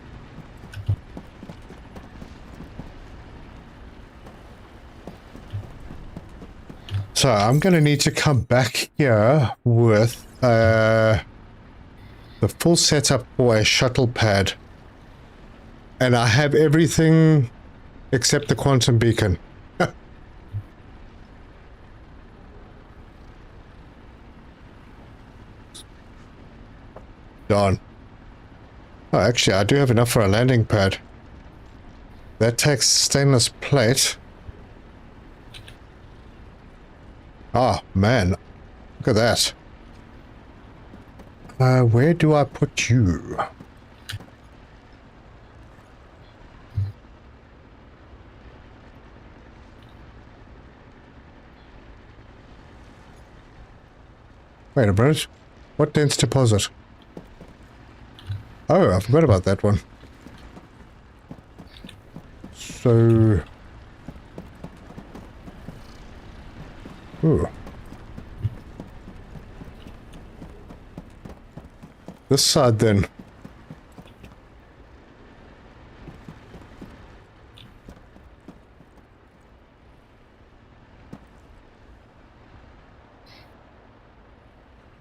So I'm going to need to come back here with the full setup for a shuttle pad. And I have everything except the quantum beacon. Darn. Oh, actually, I do have enough for a landing pad. That takes stainless plate. Oh, man. Look at that. Where do I put you? Wait a minute. What dense deposit? Oh, I forgot about that one. So... Ooh. This side then.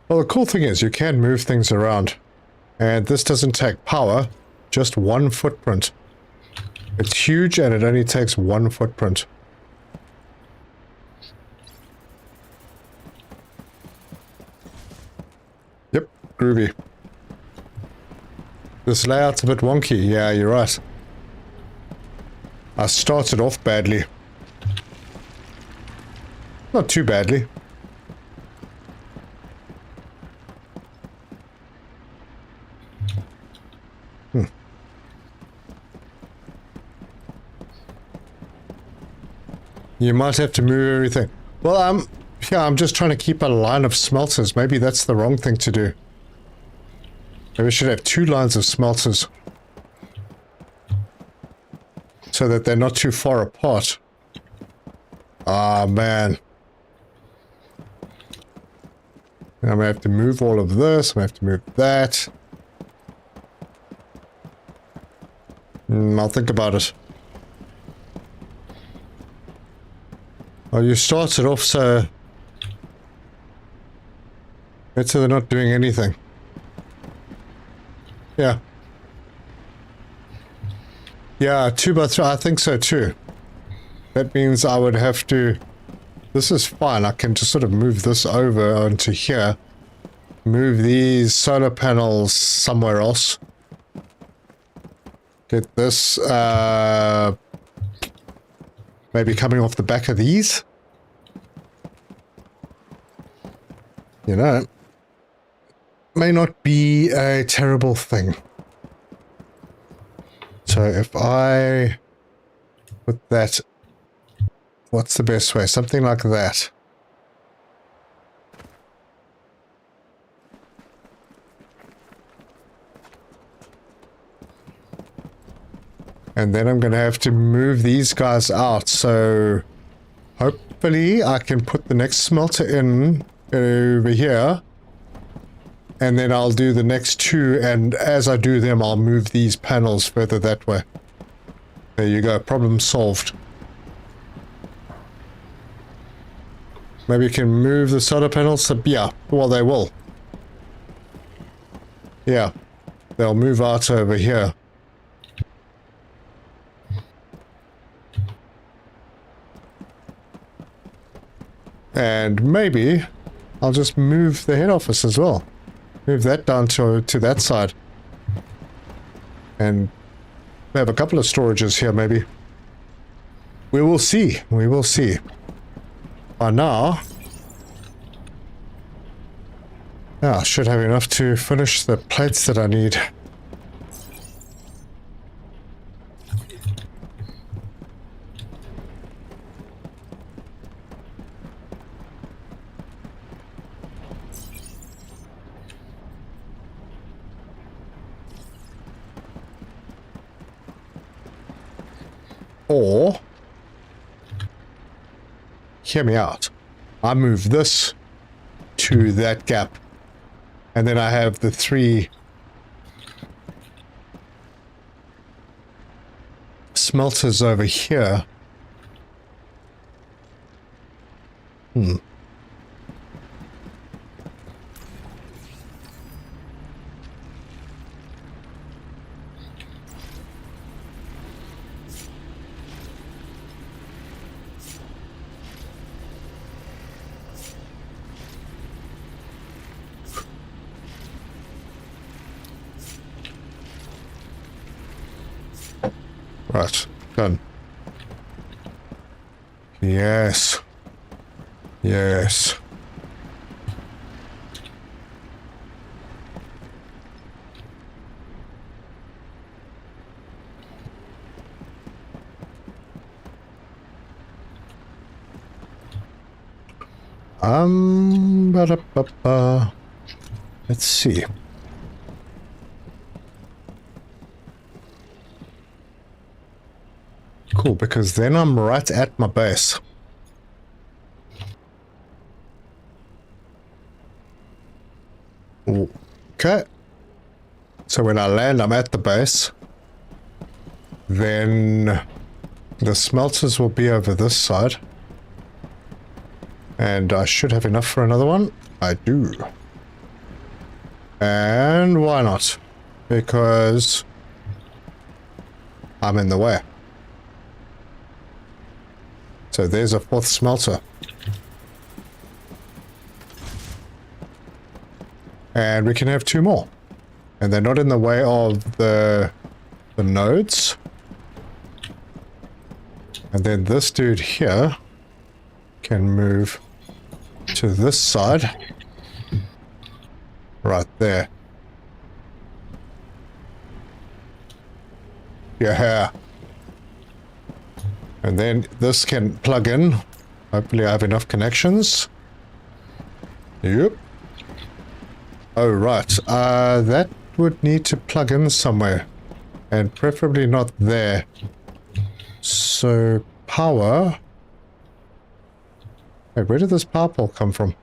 Well, the cool thing is you can move things around. And this doesn't take power, just one footprint. It's huge and it only takes one footprint. Yep, groovy. This layout's a bit wonky, yeah, you're right. I started off badly. Not too badly. You might have to move everything. Well, yeah, I'm just trying to keep a line of smelters. Maybe that's the wrong thing to do. Maybe we should have 2 lines of smelters. So that they're not too far apart. Ah, man. I'm gonna have to move all of this. I'm gonna have to move that. I'll think about it. Oh, you started off so... Better than not doing anything. Yeah. Yeah, 2x3, I think so too. That means I would have to... This is fine, I can just sort of move this over onto here. Move these solar panels somewhere else. Get this, maybe coming off the back of these? You know. may not be a terrible thing. So if I put that, what's the best way? Something like that. And then I'm going to have to move these guys out. So hopefully I can put the next smelter in over here. And then I'll do the next two. And as I do them, I'll move these panels further that way. There you go. Problem solved. Maybe you can move the solar panels. Yeah, well, they will. Yeah, they'll move out over here. And maybe I'll just move the head office as well. Move that down to that side. And we have a couple of storages here, maybe. We will see. We will see. By now, I should have enough to finish the plates that I need. Or, hear me out. I move this to that gap. And then I have the 3 smelters over here. Right, done. Yes. Yes. Ba-da-ba-ba. Let's see. Cool, because then I'm right at my base. Okay. So when I land, I'm at the base. Then the smelters will be over this side. And I should have enough for another one. I do. And why not? Because I'm in the way. So there's a 4th smelter. And we can have 2 more. And they're not in the way of the nodes. And then this dude here can move to this side. Right there. Yeah. And then this can plug in. Hopefully I have enough connections. Yep. Oh, right. That would need to plug in somewhere. And preferably not there. So, power. Hey, where did this power pole come from?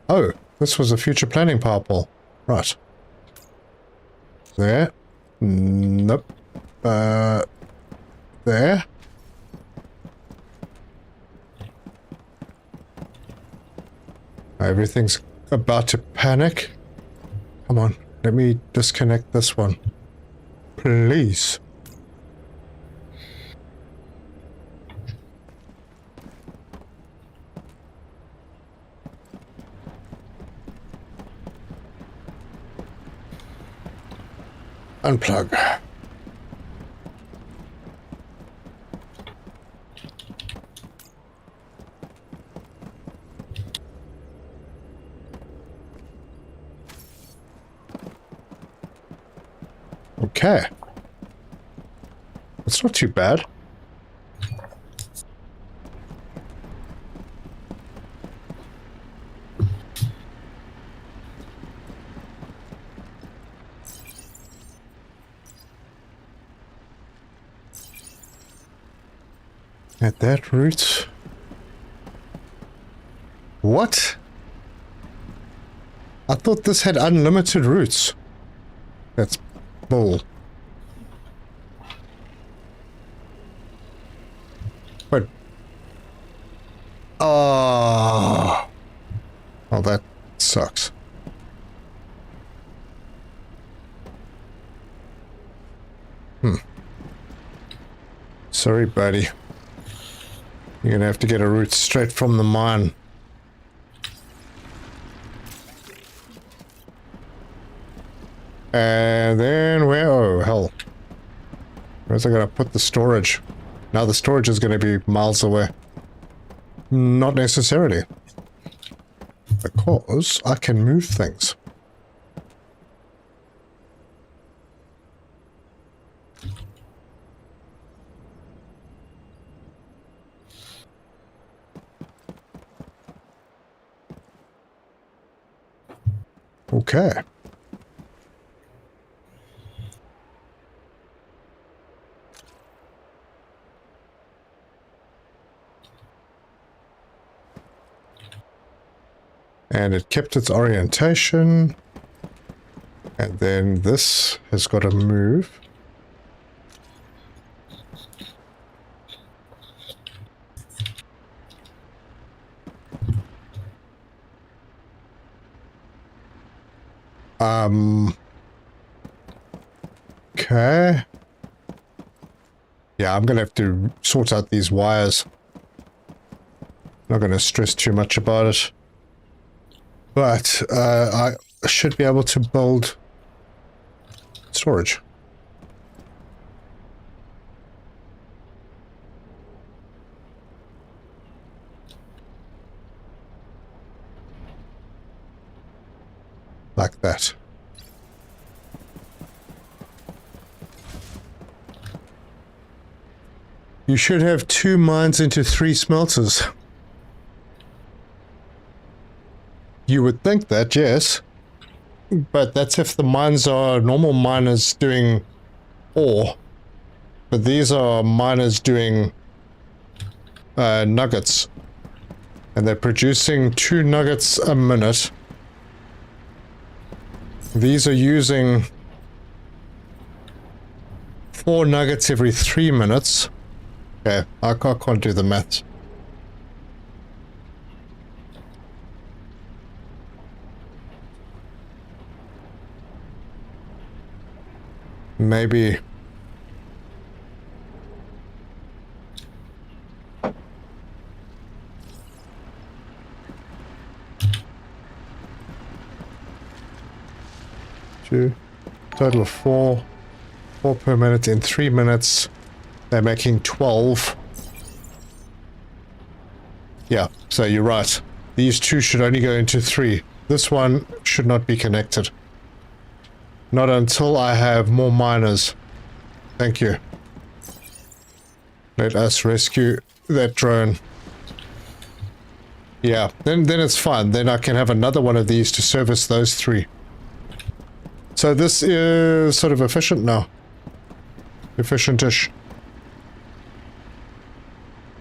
Oh, this was a future planning power pole. Right. There. Nope. There. Everything's about to panic. Come on, let me disconnect this one. Please. Unplug. Okay. It's not too bad. At that route. What? I thought this had unlimited routes. That's bull. But oh, well, that sucks. Sorry, buddy. You're gonna have to get a route straight from the mine. And then where? Oh, hell. Where's I gonna put the storage? Now the storage is gonna be miles away. Not necessarily. Because I can move things. Okay. And it kept its orientation. And then this has got to move. Okay. Yeah, I'm going to have to sort out these wires. Not going to stress too much about it. But I should be able to build storage. Like that. You should have 2 mines into 3 smelters. You would think that, yes. But that's if the mines are normal miners doing ore. But these are miners doing nuggets. And they're producing 2 nuggets a minute. These are using 4 nuggets every 3 minutes. Okay, I can't do the maths. Maybe. Two. Total of 4. 4 per minute in 3 minutes. They're making 12. Yeah, so you're right. These 2 should only go into 3. This one should not be connected. Not until I have more miners. Thank you. Let us rescue that drone. Yeah, then it's fine. Then I can have another one of these to service those 3. So this is sort of efficient now. Efficient-ish.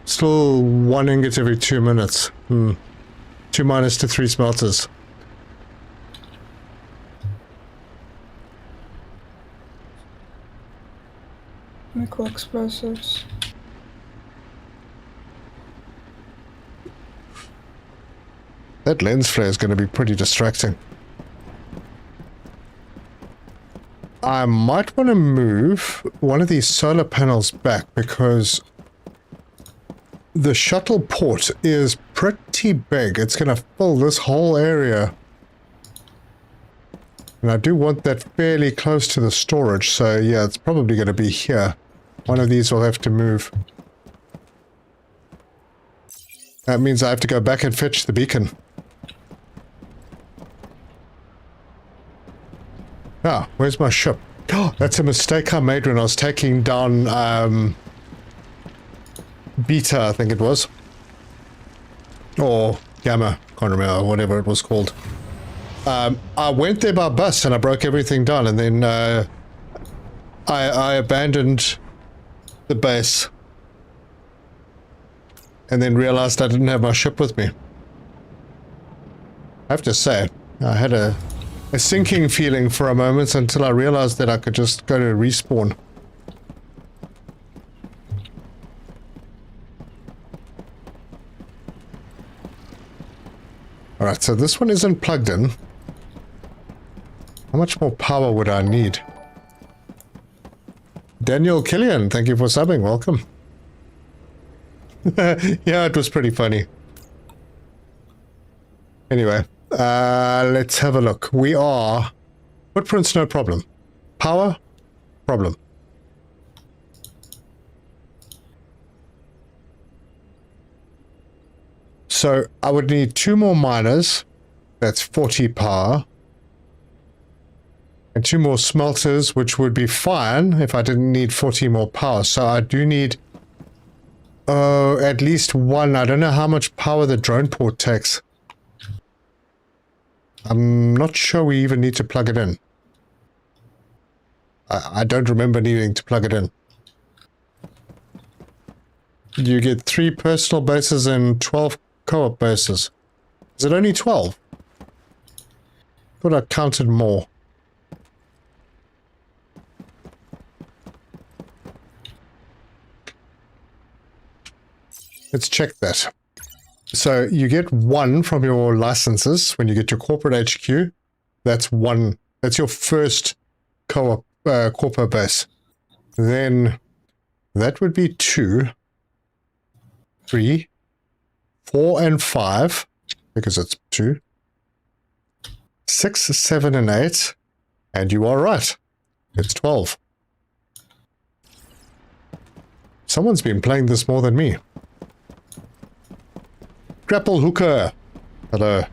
Still 1 ingot every 2 minutes. 2 miners to 3 smelters. Micro explosives. That lens flare is going to be pretty distracting. I might want to move one of these solar panels back because the shuttle port is pretty big. It's going to fill this whole area. And I do want that fairly close to the storage, so yeah, it's probably going to be here. One of these will have to move. That means I have to go back and fetch the beacon. Ah, where's my ship? Oh, that's a mistake I made when I was taking down Beta, I think it was. Or Gamma, can't remember, whatever it was called. I went there by bus and I broke everything down, and then I abandoned the base and then realized I didn't have my ship with me. I have to say, I had a sinking feeling for a moment until I realized that I could just go to respawn. Alright, so this one isn't plugged in. How much more power would I need? Daniel Killian, thank you for subbing, welcome. Yeah, it was pretty funny. Anyway, let's have a look. We are... Footprints, no problem. Power, problem. So I would need 2 more miners. That's 40 power. And 2 more smelters, which would be fine if I didn't need 40 more power. So I do need... at least 1. I don't know how much power the drone port takes. I'm not sure we even need to plug it in. I don't remember needing to plug it in. You get 3 personal bases and 12 co-op bases. Is it only 12? I thought I counted more. Let's check that. So you get 1 from your licenses when you get your corporate HQ. That's 1. That's your first co-op corpo base. Then that would be 2, 3, 4 and 5, because it's 2, 6, 7 and 8, and you are right. It's 12. Someone's been playing this more than me. Grapple Hooker. Hello.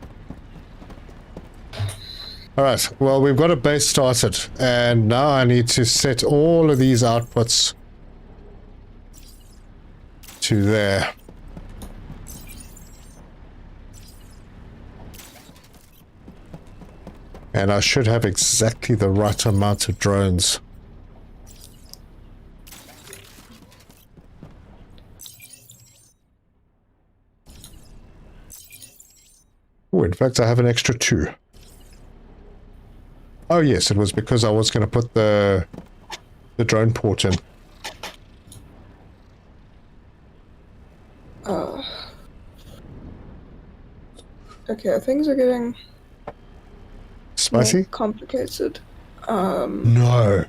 Alright, well, we've got a base started, and now I need to set all of these outputs to there. And I should have exactly the right amount of drones. Oh, in fact, I have an extra 2. Oh, yes, it was because I was going to put the drone port in. Okay, things are getting... Spicy? more complicated. No.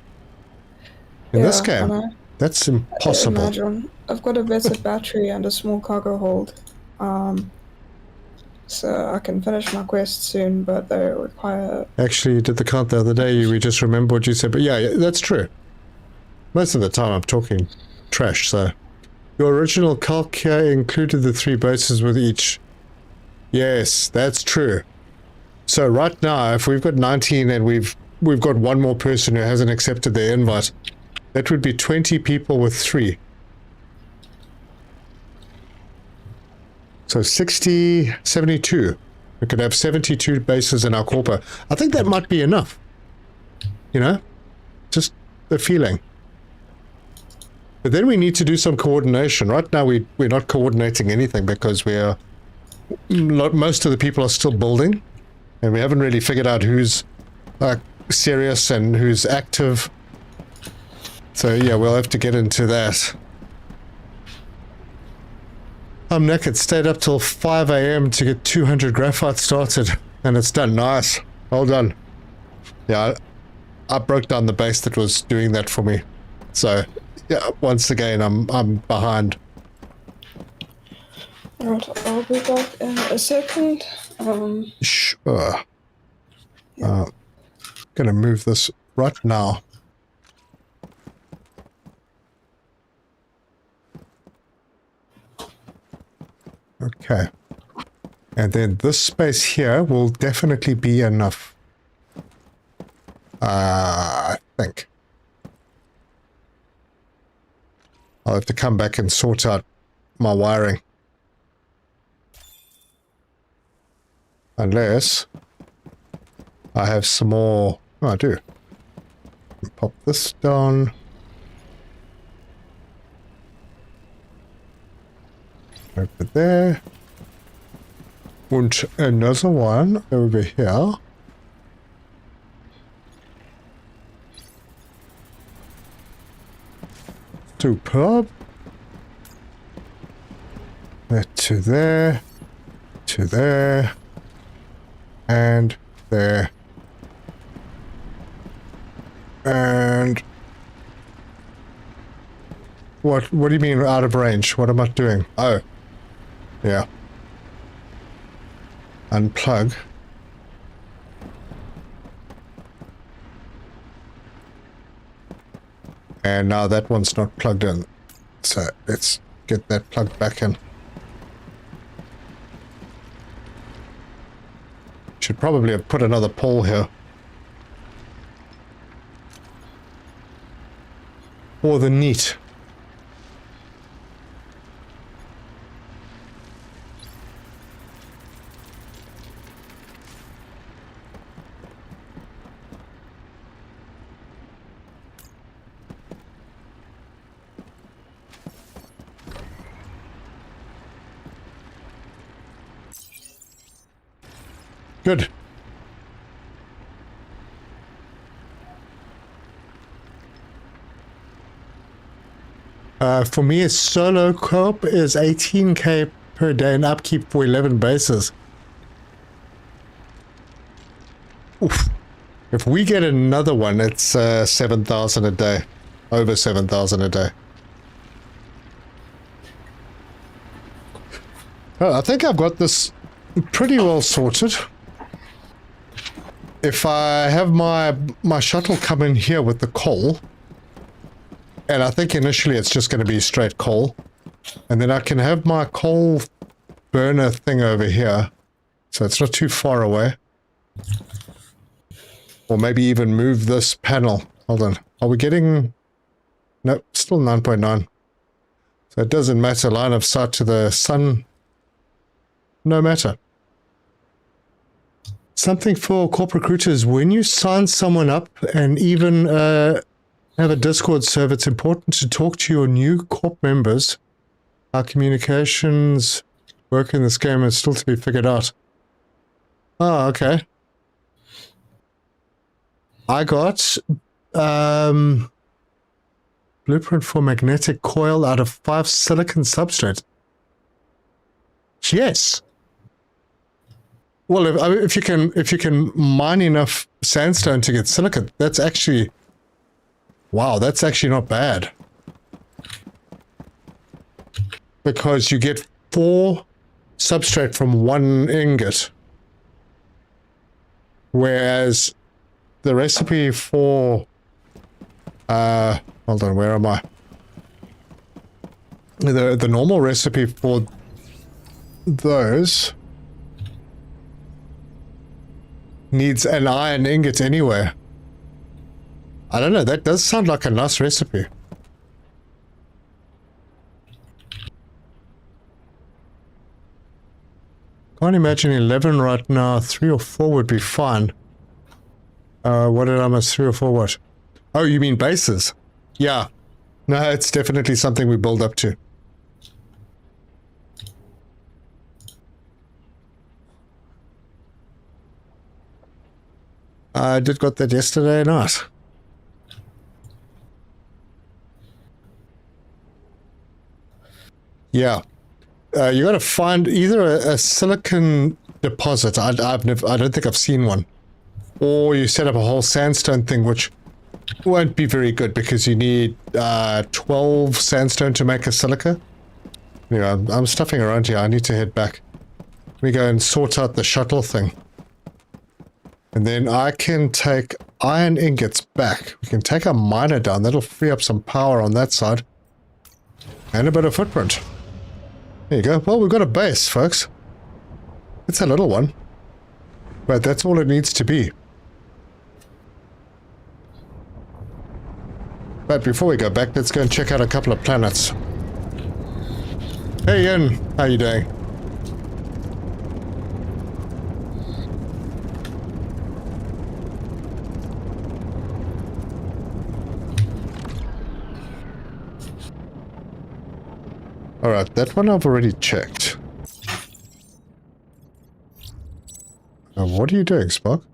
In this game? That's impossible. Imagine. I've got a vetted battery and a small cargo hold. So I can finish my quest soon, but they require... Actually, you did the count the other day. We just remember what you said. But yeah, that's true. Most of the time I'm talking trash, so... Your original calc here included the 3 bases with each. Yes, that's true. So right now, if we've got 19 and we've got 1 more person who hasn't accepted their invite, that would be 20 people with 3. So 60, 72. We could have 72 bases in our corpo. I think that might be enough. You know? Just the feeling. But then we need to do some coordination. Right now we're not coordinating anything because most of the people are still building. And we haven't really figured out who's serious and who's active. So yeah, we'll have to get into that. I'm knackered. Stayed up till 5 AM to get 200 graphite started. And it's done. Nice. Well done. Yeah, I broke down the base that was doing that for me. So, yeah, once again, I'm behind. Alright, I'll be back in a second. Sure. Gonna move this right now. Okay. And then this space here will definitely be enough. I think. I'll have to come back and sort out my wiring. Unless I have some more... Oh, I do. Pop this down. Over there. And another one over here. Superb. That to there. To there. And there. And... What do you mean out of range? What am I doing? Oh. Yeah. Unplug. And now that one's not plugged in. So let's get that plugged back in. Should probably have put another pole here. For the neat. Good. For me, a solo co-op is 18k per day and upkeep for 11 bases. Oof. If we get another one, it's 7,000 a day. Over 7,000 a day. Oh, I think I've got this pretty well sorted. If I have my shuttle come in here with the coal, and I think initially it's just going to be straight coal, and then I can have my coal burner thing over here, so it's not too far away. Or maybe even move this panel. Hold on. Are we getting... Nope, still 9.9. So it doesn't matter. Line of sight to the sun. No matter. Something for corp recruiters. When you sign someone up and even have a Discord server, it's important to talk to your new corp members. How communications work in this game is still to be figured out. Oh, okay. I got blueprint for magnetic coil out of 5 silicon substrate. Yes. Well, if you can mine enough sandstone to get silicon, that's actually, wow, that's actually not bad. Because you get 4 substrate from 1 ingot. Whereas the recipe for, hold on, where am I? The normal recipe for those needs an iron ingot anyway. I don't know, that does sound like a nice recipe. Can't imagine 11 right now. 3 or 4 would be fine. What did I miss? 3 or 4 what? Oh, you mean bases? Yeah. No, it's definitely something we build up to. I did got that yesterday night. Yeah. You got to find either a silicon deposit. I don't think I've seen one. Or you set up a whole sandstone thing, which won't be very good because you need 12 sandstone to make a silica. Anyway, I'm stuffing around here. I need to head back. Let me go and sort out the shuttle thing. And then I can take iron ingots back. We can take our miner down. That'll free up some power on that side. And a bit of footprint. There you go. Well, we've got a base, folks. It's a little one. But that's all it needs to be. But before we go back, let's go and check out a couple of planets. Hey Ian, how you doing? Alright, that one I've already checked. What are you doing, Spock?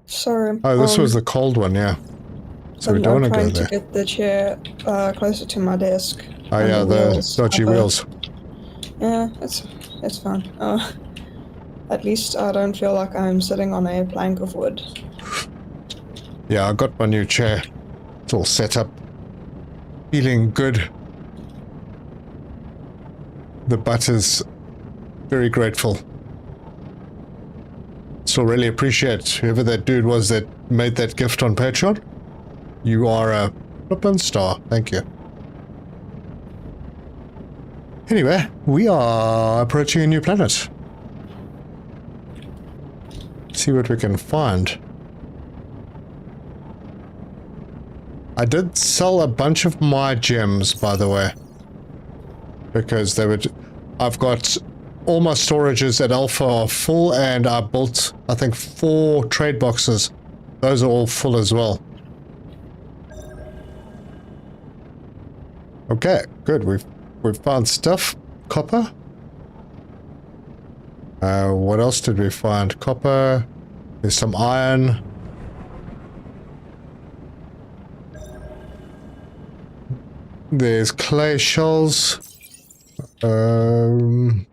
Sorry. Oh, this was the cold one, yeah. So we don't want to go there. I'm trying to get the chair closer to my desk. Oh yeah, the dodgy wheels. Yeah, it's fine. At least I don't feel like I'm sitting on a plank of wood. Yeah, I got my new chair. It's all set up. Feeling good. The butt is very grateful. Still really appreciate whoever that dude was that made that gift on Patreon. You are a flippin' star. Thank you. Anyway, we are approaching a new planet. See what we can find. I did sell a bunch of my gems, by the way. Because they would... I've got... all my storages at Alpha are full, and I built, I think, 4 trade boxes. Those are all full as well. Okay, good. We've found stuff. Copper. What else did we find? Copper. There's some iron. There's clay shells. A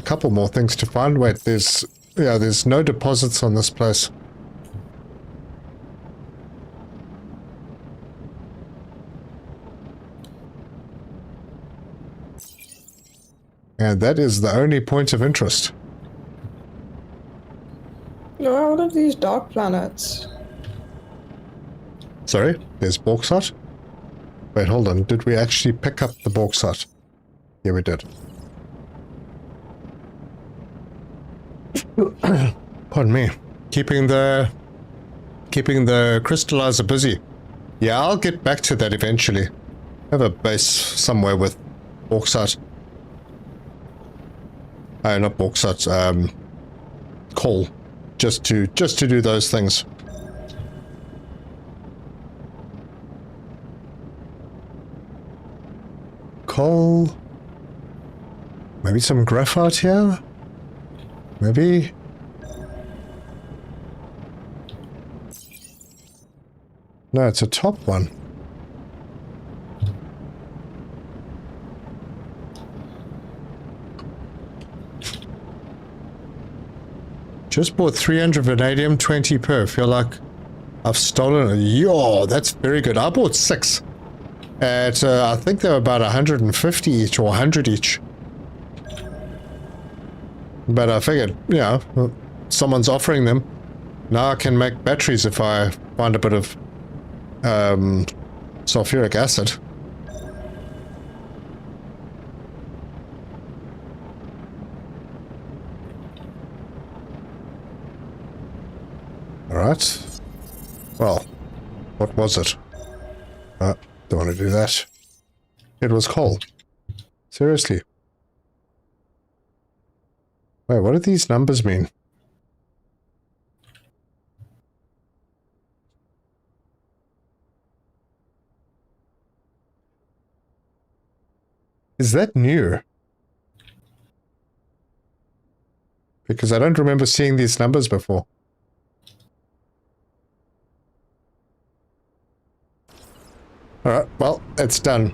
couple more things to find. Wait, there's no deposits on this place. And that is the only point of interest. There are all of these dark planets. Sorry, there's bauxite? Wait, hold on. Did we actually pick up the bauxite? Yeah, we did. Pardon me. Keeping the crystallizer busy. Yeah, I'll get back to that eventually. Have a base somewhere with bauxite. Not bauxite, coal. Just to do those things. Coal. Maybe some graphite here? Maybe. No, it's a top one. Just bought 300 vanadium, 20 per. Feel like I've stolen it. Yo, that's very good. I bought 6. At, I think they were about 150 each or 100 each. But I figured, you know, someone's offering them. Now I can make batteries if I find a bit of sulfuric acid. Alright. Well, what was it? Don't want to do that. It was coal. Seriously. Wait, what do these numbers mean? Is that new? Because I don't remember seeing these numbers before. Alright, well, it's done.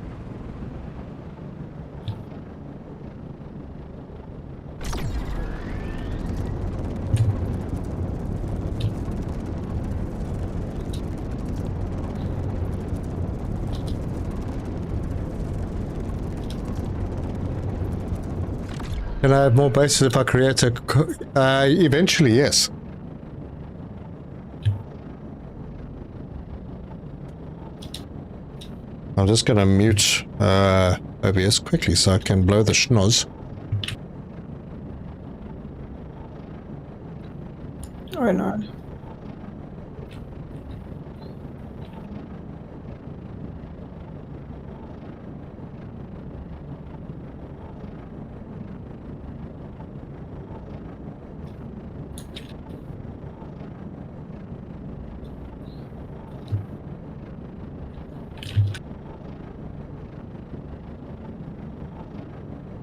Can I have more bases if I create a... eventually, yes. I'm just gonna mute OBS quickly so I can blow the schnoz. Oh no.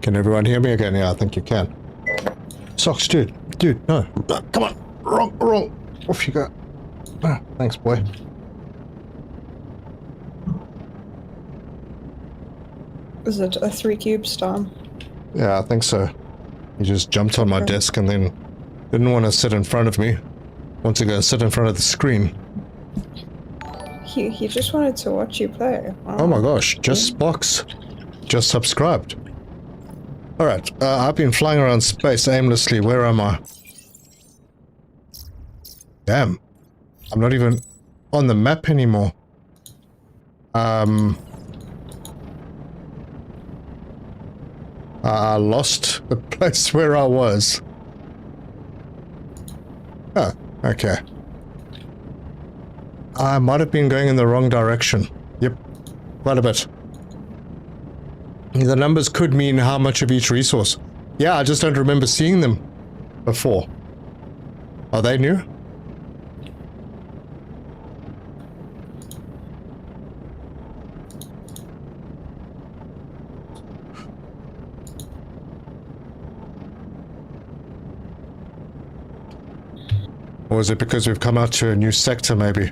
Can everyone hear me again? Yeah, I think you can. Socks, dude. Dude, no. Come on. Wrong. Off you go. Ah, thanks, boy. Is it a 3 cubes time? Yeah, I think so. He just jumped on my desk and then didn't want to sit in front of me. Want to go sit in front of the screen. He just wanted to watch you play. Wow. Oh my gosh, just Box. Just subscribed. Alright, I've been flying around space aimlessly. Where am I? Damn. I'm not even on the map anymore. I lost the place where I was. Oh, okay. I might have been going in the wrong direction. Yep, quite a bit. The numbers could mean how much of each resource. Yeah, I just don't remember seeing them before. Are they new? Or is it because we've come out to a new sector, maybe?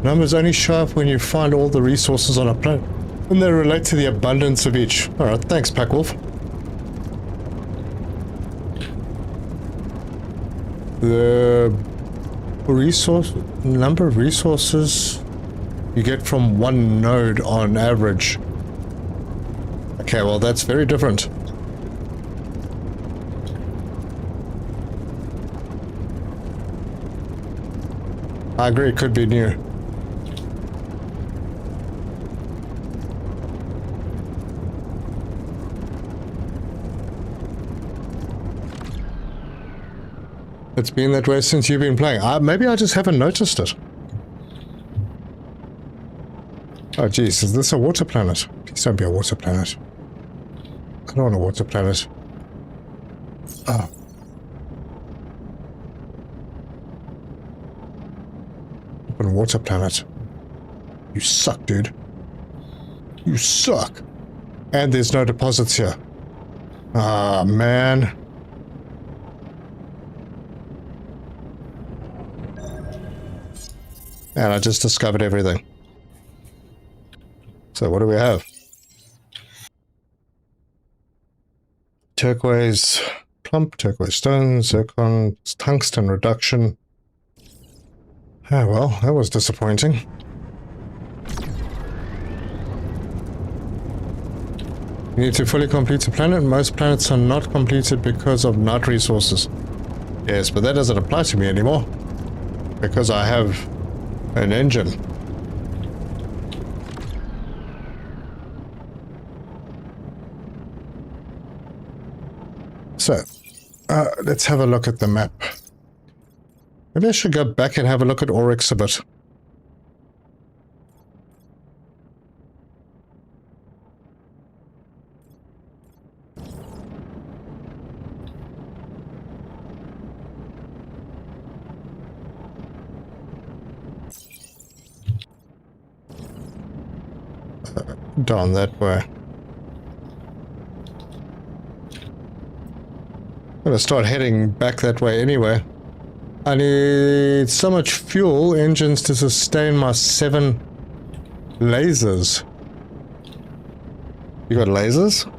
Numbers only show up when you find all the resources on a planet. And they relate to the abundance of each. Alright, thanks, Packwolf. The number of resources you get from one node on average. Okay, well that's very different. I agree, it could be new. It's been that way since you've been playing. Maybe I just haven't noticed it. Oh geez, is this a water planet? Please don't be a water planet. I don't want a water planet. Oh. Open water planet. You suck, dude. You suck. And there's no deposits here. Ah, man. And I just discovered everything. So what do we have? Turquoise clump, turquoise stone, zircon, tungsten reduction. Ah, well, that was disappointing. You need to fully complete a planet. Most planets are not completed because of night resources. Yes, but that doesn't apply to me anymore. Because I have an engine. So, let's have a look at the map. Maybe I should go back and have a look at Oryx a bit. Down that way. I'm gonna start heading back that way anyway. I need so much fuel engines to sustain my 7 lasers. You got lasers?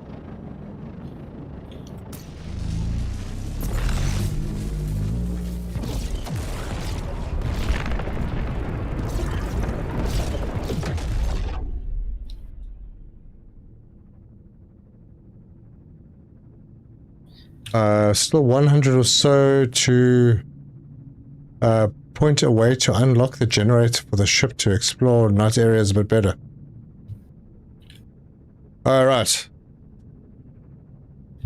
Still 100 or so to point away to unlock the generator for the ship to explore night areas a bit better. Alright.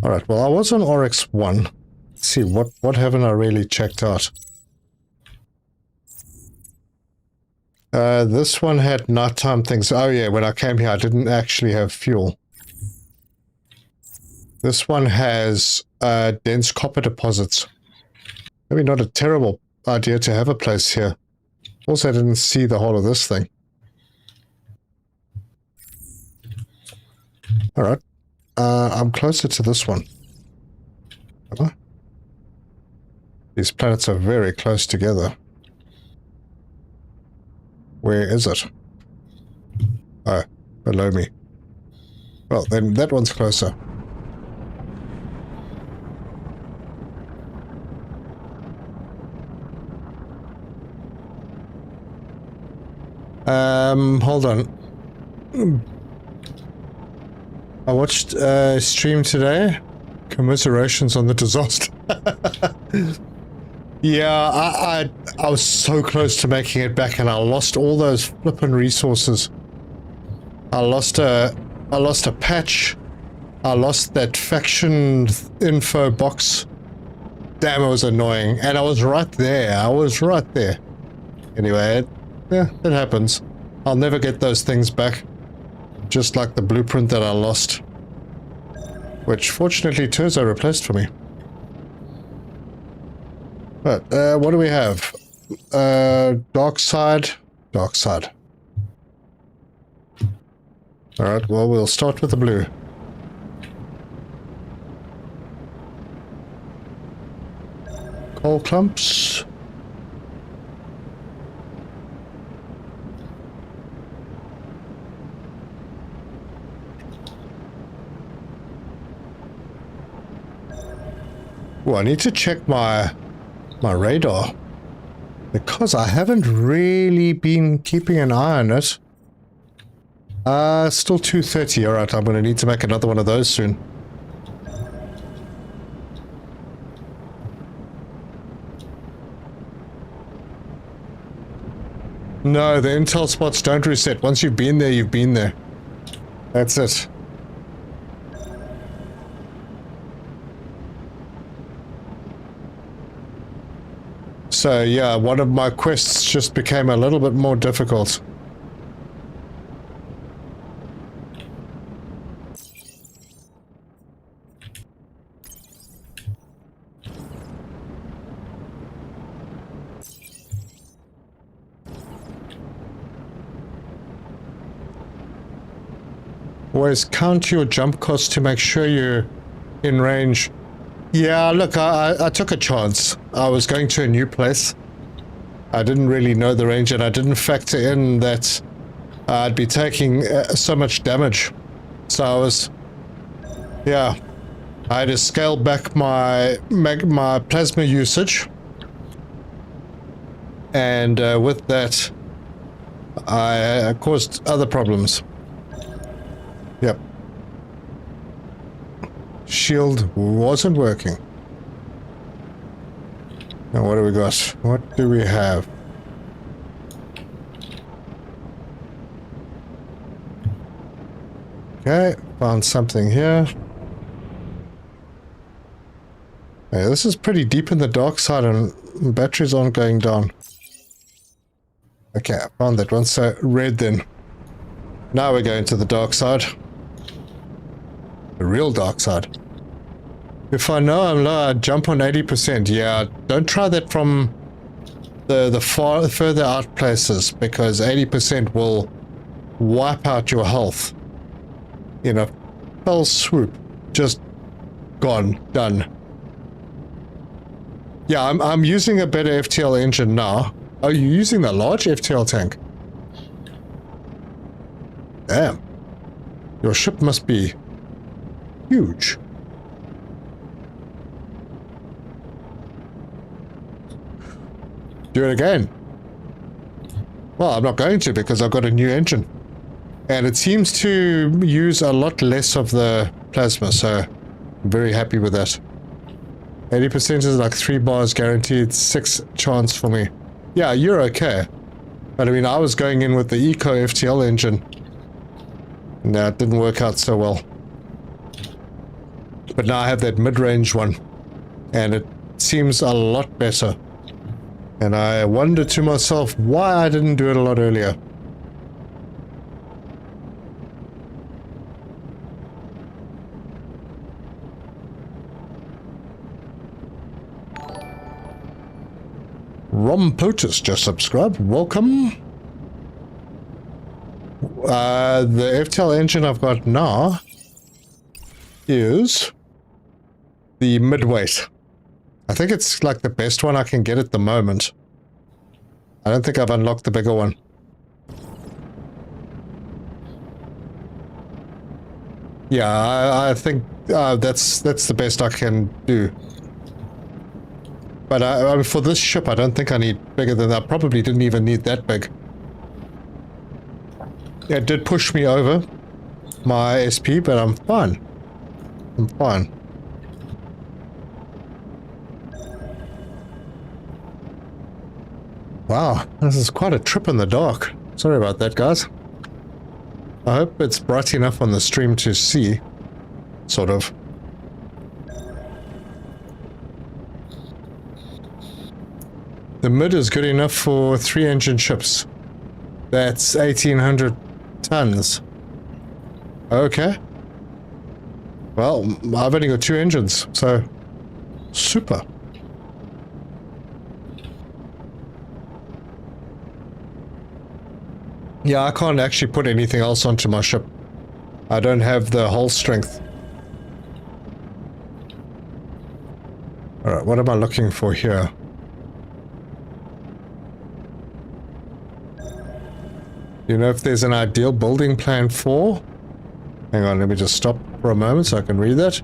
Alright, well I was on Oryx 1. Let's see, what haven't I really checked out? This one had nighttime things. Oh yeah, when I came here I didn't actually have fuel. This one has dense copper deposits. Maybe not a terrible idea to have a place here. Also, I didn't see the whole of this thing. Alright. I'm closer to this one. Am I? These planets are very close together. Where is it? Oh, below me. Well, then that one's closer. Hold on. I watched a stream today. Commiserations on the disaster. Yeah, I was so close to making it back and I lost all those flippin' resources. I lost a patch. I lost that faction info box. Damn, it was annoying. And I was right there. Anyway, yeah, it happens. I'll never get those things back. Just like the blueprint that I lost. Which fortunately Turzo replaced for me. But, what do we have? Dark side. Dark side. Alright, well, we'll start with the blue. Coal clumps. Oh, I need to check my radar. Because I haven't really been keeping an eye on it. Still 2:30. Alright, I'm going to need to make another one of those soon. No, the intel spots don't reset. Once you've been there, you've been there. That's it. So yeah, one of my quests just became a little bit more difficult. Always count your jump cost to make sure you're in range. Yeah, look, I took a chance. I was going to a new place. I didn't really know the range and I didn't factor in that I'd be taking so much damage. So I was... yeah. I had to scale back my plasma usage. And with that, I caused other problems. Yep. Shield wasn't working. Now what do we got? What do we have? Okay, found something here. Hey, this is pretty deep in the dark side and batteries aren't going down. Okay, I found that one. So red then. Now we're going to the dark side. The real dark side. If I know I'm low, I'd jump on 80%. Yeah, don't try that from the further out places, because 80% will wipe out your health. In a fell swoop. Just gone. Done. Yeah, I'm using a better FTL engine now. Are you using the large FTL tank? Damn. Your ship must be huge. Do it again. Well, I'm not going to because I've got a new engine. And it seems to use a lot less of the plasma, so I'm very happy with that. 80% is like 3 bars guaranteed, 6 chance for me. Yeah, you're okay. But I mean, I was going in with the Eco FTL engine. No, it didn't work out so well. But now I have that mid-range one. And it seems a lot better. And I wondered to myself why I didn't do it a lot earlier. Rompotus just subscribed. Welcome. The FTL engine I've got now is the midweight. I think it's like the best one I can get at the moment. I don't think I've unlocked the bigger one. Yeah, I think that's the best I can do. But for this ship, I don't think I need bigger than that. I probably didn't even need that big. It did push me over my SP, but I'm fine. I'm fine. Wow, this is quite a trip in the dark. Sorry about that, guys. I hope it's bright enough on the stream to see. Sort of. The mid is good enough for 3-engine ships. That's 1,800 tons. Okay. Well, I've only got 2 engines, so super. Yeah, I can't actually put anything else onto my ship. I don't have the hull strength. Alright, what am I looking for here? Do you know if there's an ideal building plan for? Hang on, let me just stop for a moment so I can read that.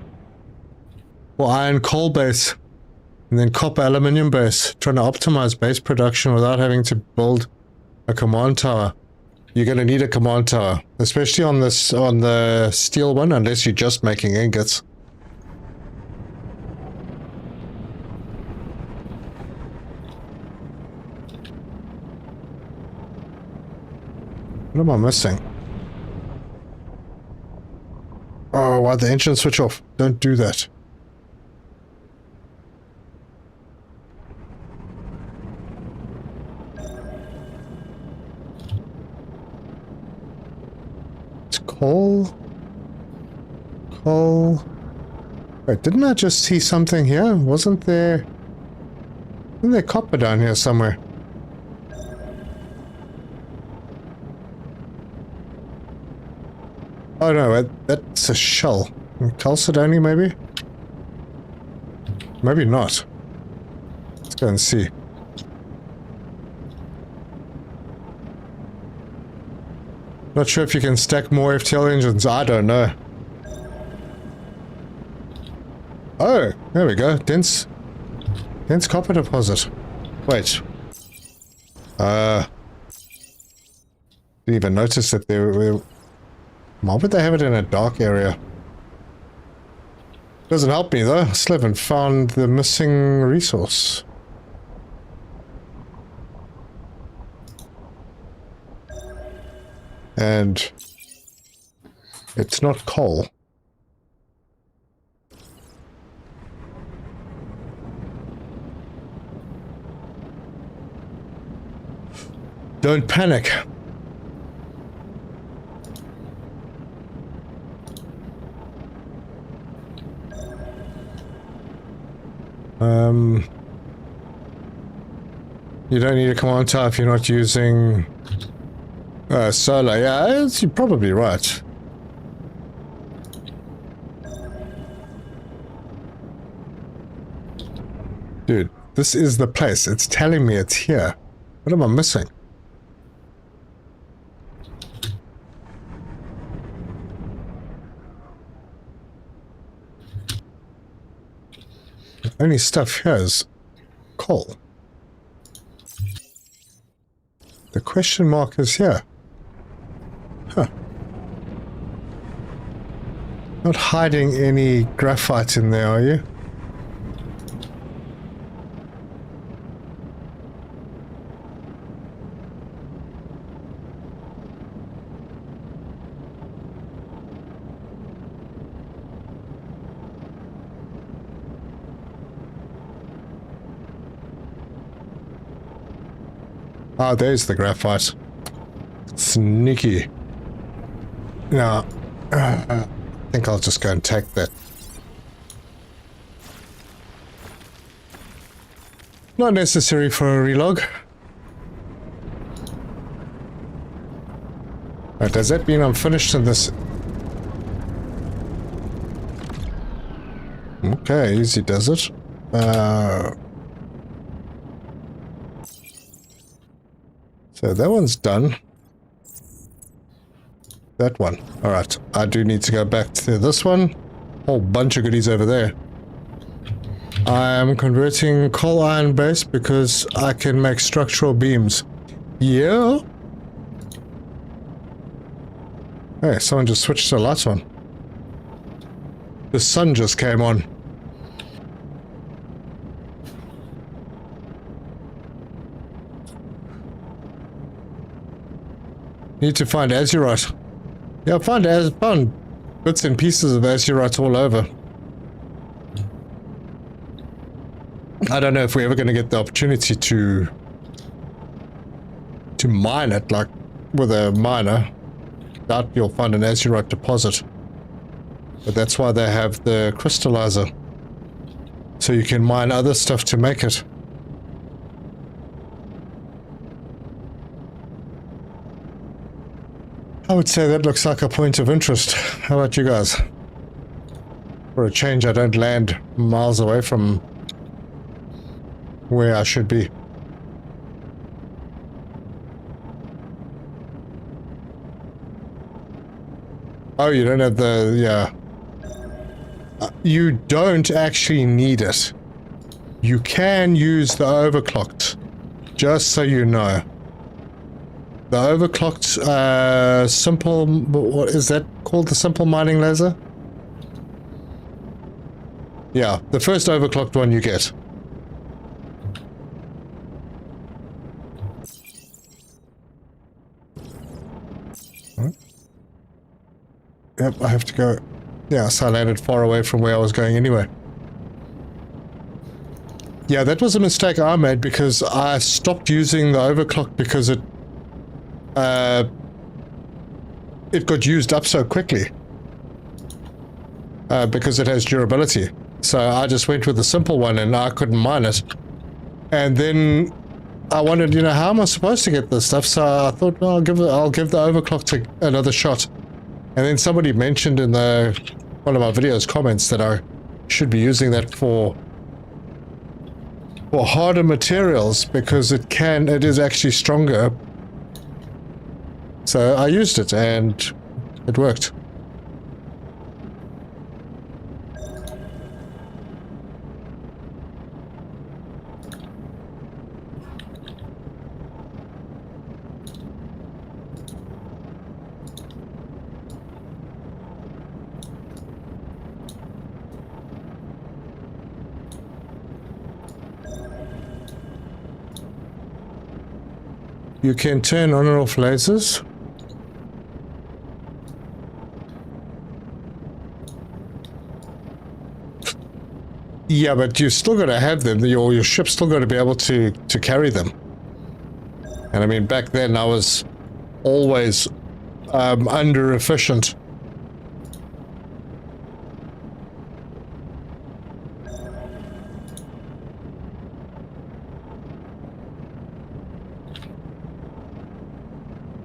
Well, iron coal base. And then copper aluminium base. Trying to optimize base production without having to build a command tower. You're going to need a command tower, especially on the steel one, unless you're just making ingots. What am I missing? Oh, why'd the engine switch off? Don't do that. Coal. Wait, didn't I just see something here? Wasn't there copper down here somewhere? Oh no, that's a shell. Chalcedony maybe? Maybe not. Let's go and see. Not sure if you can stack more FTL engines. I don't know. Oh, there we go. Dense copper deposit. Wait. Didn't even notice that they were... Why would they have it in a dark area? Doesn't help me though. I still haven't found the missing resource. And it's not coal. Don't panic. You don't need a command tower if you're not using solar. Yeah, you're probably right. Dude, this is the place. It's telling me it's here. What am I missing? The only stuff here is coal. The question mark is here. Huh. Not hiding any graphite in there, are you? Ah, there's the graphite. Sneaky. Now, I think I'll just go and take that. Not necessary for a relog. Right, does that mean I'm finished in this? Okay, easy does it. So that one's done. That one. Alright, I do need to go back to this one. Whole bunch of goodies over there. I am converting coal iron base because I can make structural beams. Yeah. Hey, someone just switched the lights on. The sun just came on. Need to find azurite. Yeah, I found bits and pieces of azurite all over. I don't know if we're ever going to get the opportunity to mine it, like with a miner. Doubt you'll find an azurite deposit. But that's why they have the crystallizer. So you can mine other stuff to make it. I would say that looks like a point of interest. How about you guys? For a change, I don't land miles away from where I should be. Oh, you don't have the... yeah. You don't actually need it. You can use the overclocked, just so you know. The overclocked, simple... what is that called? The simple mining laser? Yeah, the first overclocked one you get. Yep, I have to go... yeah, so I landed far away from where I was going anyway. Yeah, that was a mistake I made because I stopped using the overclock because it got used up so quickly. Because it has durability. So I just went with the simple one and I couldn't mine it. And then I wondered, you know, how am I supposed to get this stuff? So I thought, well, I'll give the overclock another shot. And then somebody mentioned in one of my videos comments that I should be using that for harder materials because it is actually stronger. So I used it and it worked. You can turn on and off lasers. Yeah, but you still got to have them. Your ship's still got to be able to carry them. And I mean, back then I was always under efficient.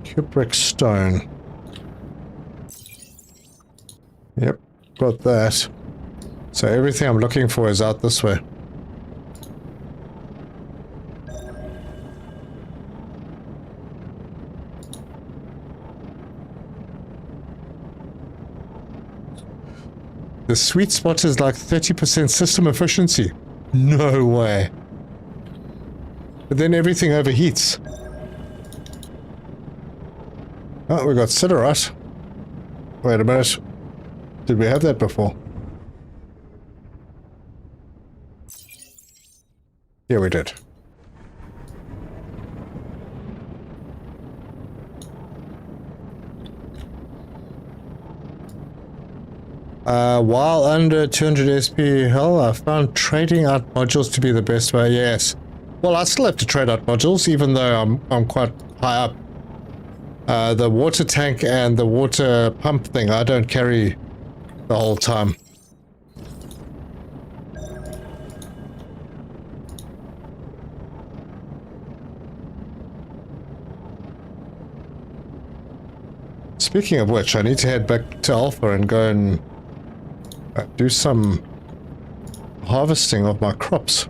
Cupric stone. Yep, got that. So everything I'm looking for is out this way. The sweet spot is like 30% system efficiency. No way. But then everything overheats. Oh, we got siderite. Wait a minute. Did we have that before? Yeah, we did. While under 200 SP, hell, I found trading out modules to be the best way. Yes. Well, I still have to trade out modules, even though I'm quite high up. The water tank and the water pump thing, I don't carry the whole time. Speaking of which, I need to head back to Alpha and go and do some harvesting of my crops.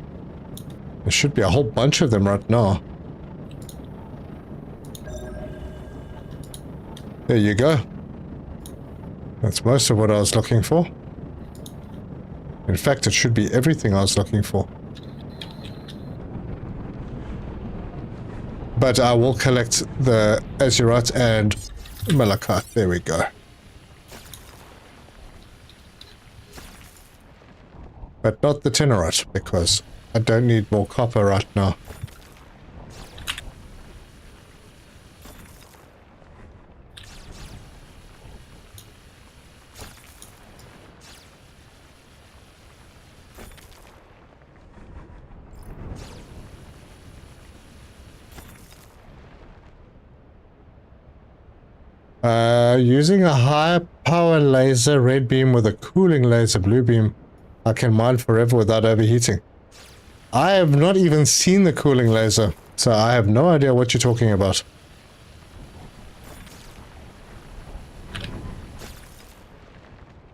There should be a whole bunch of them right now. There you go. That's most of what I was looking for. In fact, it should be everything I was looking for. But I will collect the azurite and malachite. There we go. But not the tenorite, because I don't need more copper right now. Using a high power laser red beam with a cooling laser blue beam, I can mine forever without overheating. I have not even seen the cooling laser, so I have no idea what you're talking about.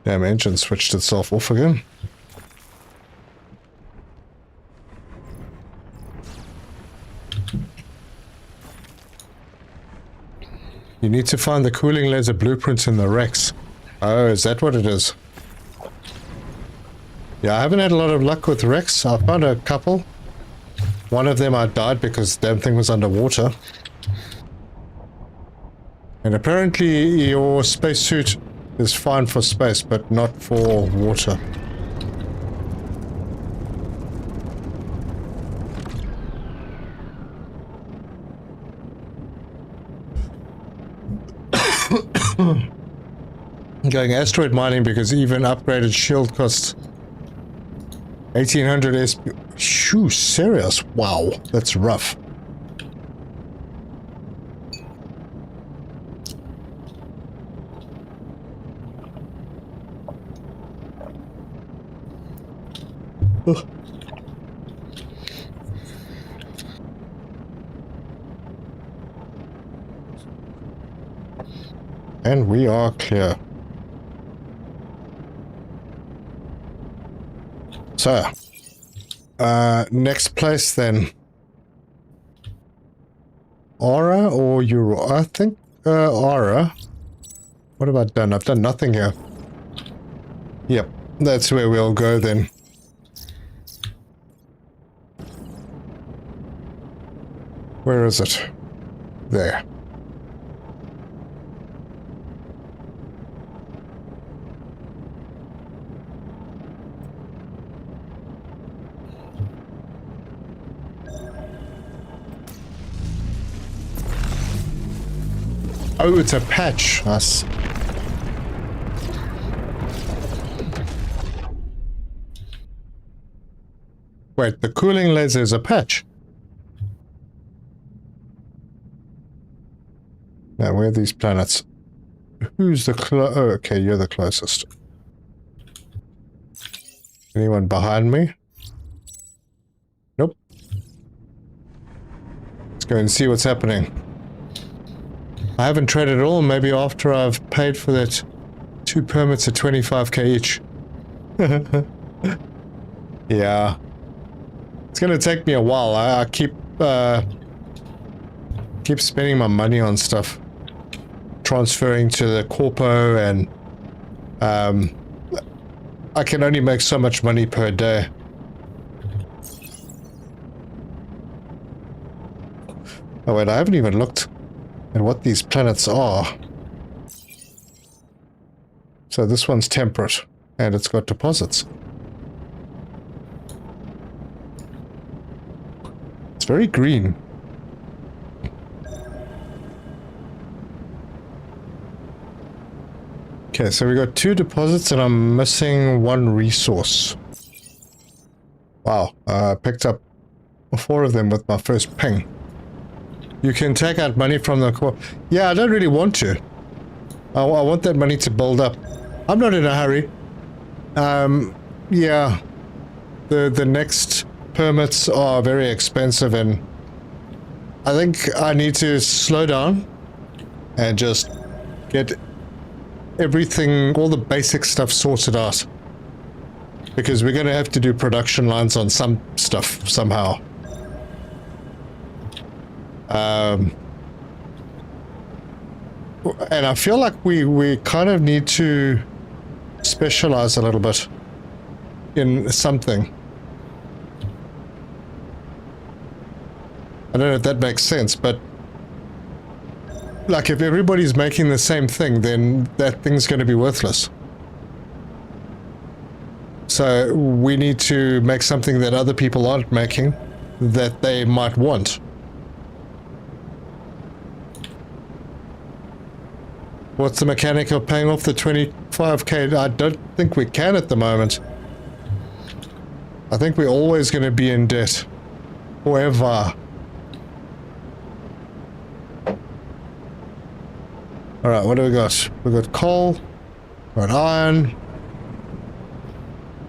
Damn, engine switched itself off again. You need to find the cooling laser blueprints in the Rex. Oh, is that what it is? Yeah, I haven't had a lot of luck with Rex. I found a couple. One of them I died because the damn thing was underwater. And apparently your spacesuit is fine for space, but not for water. Going asteroid mining because even upgraded shield costs 1800 SP. Shoo, serious? Wow, that's rough. Ugh. And we are clear. So, next place then. Aura or Euro? I think, Aura. What have I done? I've done nothing here. Yep, that's where we'll go then. Where is it? There. Oh, it's a patch. Us. Wait, the cooling laser is a patch. Now, where are these planets? Who's the oh, okay, you're the closest. Anyone behind me? Nope. Let's go and see what's happening. I haven't traded at all, maybe after I've paid for that 2 permits at 25k each. Yeah. It's gonna take me a while. I keep spending my money on stuff. Transferring to the corpo and I can only make so much money per day. Oh wait, I haven't even looked at what these planets are. So this one's temperate, and it's got deposits. It's very green. Okay, so we got 2 deposits and I'm missing 1 resource. Wow, I picked up or 4 of them with my first ping. You can take out money from the core. Yeah, I don't really want to. I want that money to build up. I'm not in a hurry. Yeah. The next permits are very expensive, and I think I need to slow down and just get everything, all the basic stuff sorted out. Because we're going to have to do production lines on some stuff somehow. And I feel like we kind of need to specialize a little bit in something. I don't know if that makes sense, but like if everybody's making the same thing, then that thing's going to be worthless. So we need to make something that other people aren't making that they might want. What's the mechanic of paying off the 25k? I don't think we can at the moment. I think we're always going to be in debt. Forever. Alright, what do we got? We got coal. We got iron.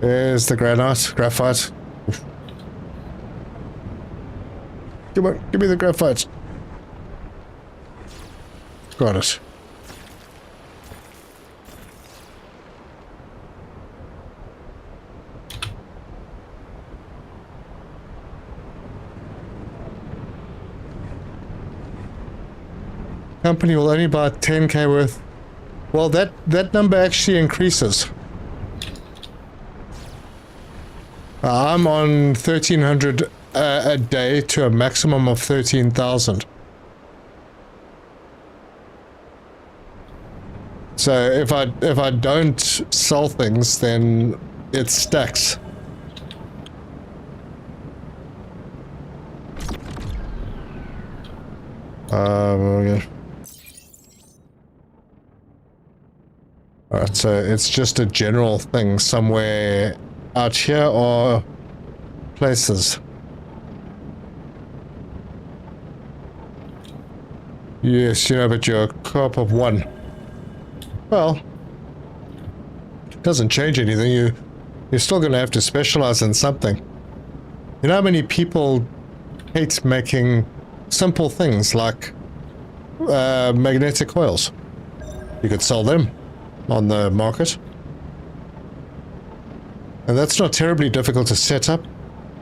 There's the graphite. Come on, give me the graphite. Got it. Company will only buy 10k worth. Well, that number actually increases. I'm on 1,300 a day to a maximum of 13,000. So if I don't sell things, then it stacks. Okay. Alright, so it's just a general thing somewhere out here or places. Yes, you know, but you're a co-op of 1. Well, it doesn't change anything. You're still going to have to specialize in something. You know how many people hate making simple things like magnetic coils? You could sell them on the market. And that's not terribly difficult to set up.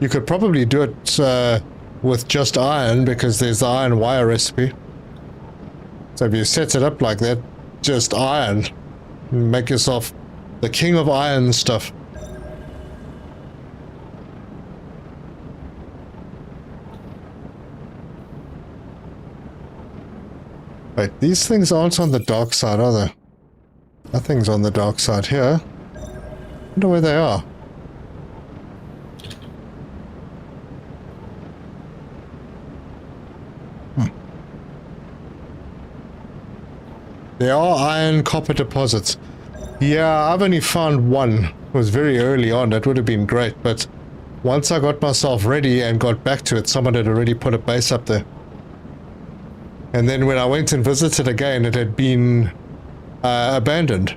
You could probably do it with just iron, because there's the iron wire recipe. So if you set it up like that, just iron, make yourself the king of iron stuff. Wait, these things aren't on the dark side, are they? Nothing's on the dark side here. Wonder where they are. There are iron copper deposits. Yeah, I've only found one. It was very early on. That would have been great, but once I got myself ready and got back to it, someone had already put a base up there. And then when I went and visited again, it had been abandoned.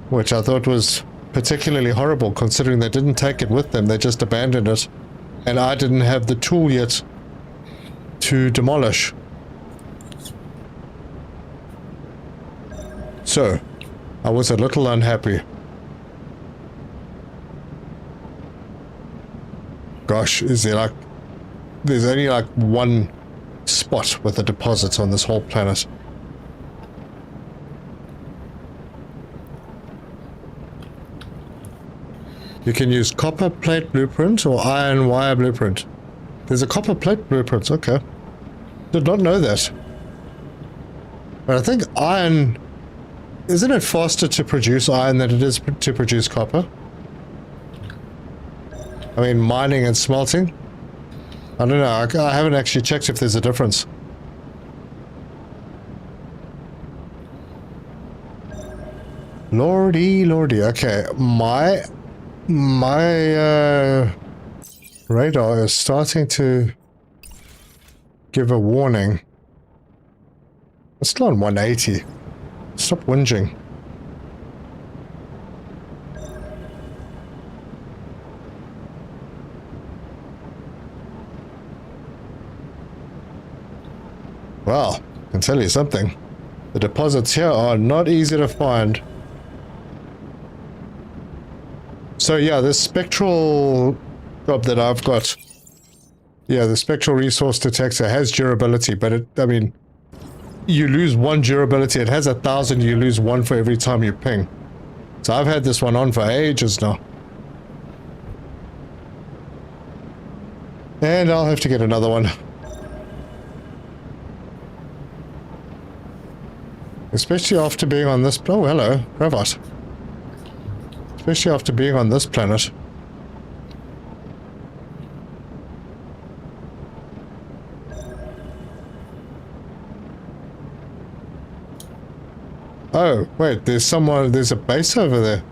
Which I thought was particularly horrible, considering they didn't take it with them. They just abandoned it. And I didn't have the tool yet to demolish. So, I was a little unhappy. Gosh, is there like... There's only like one spot with a deposit on this whole planet. You can use copper plate blueprint or iron wire blueprint. There's a copper plate blueprint, okay. Did not know that. But I think iron... Isn't it faster to produce iron than it is to produce copper? I mean, mining and smelting? I don't know, I haven't actually checked if there's a difference. Lordy, okay, my Radar is starting to give a warning. It's still on 180. Stop whinging. Well, I can tell you something. The deposits here are not easy to find. So yeah, this spectral job that I've got, yeah, the spectral resource detector has durability, but it, I mean, you lose 1 durability. It has 1,000, you lose 1 for every time you ping. So I've had this one on for ages now. And I'll have to get another one. Especially after being on this... Oh, hello, Cravat. Especially after being on this planet. Oh, wait, there's a base over there.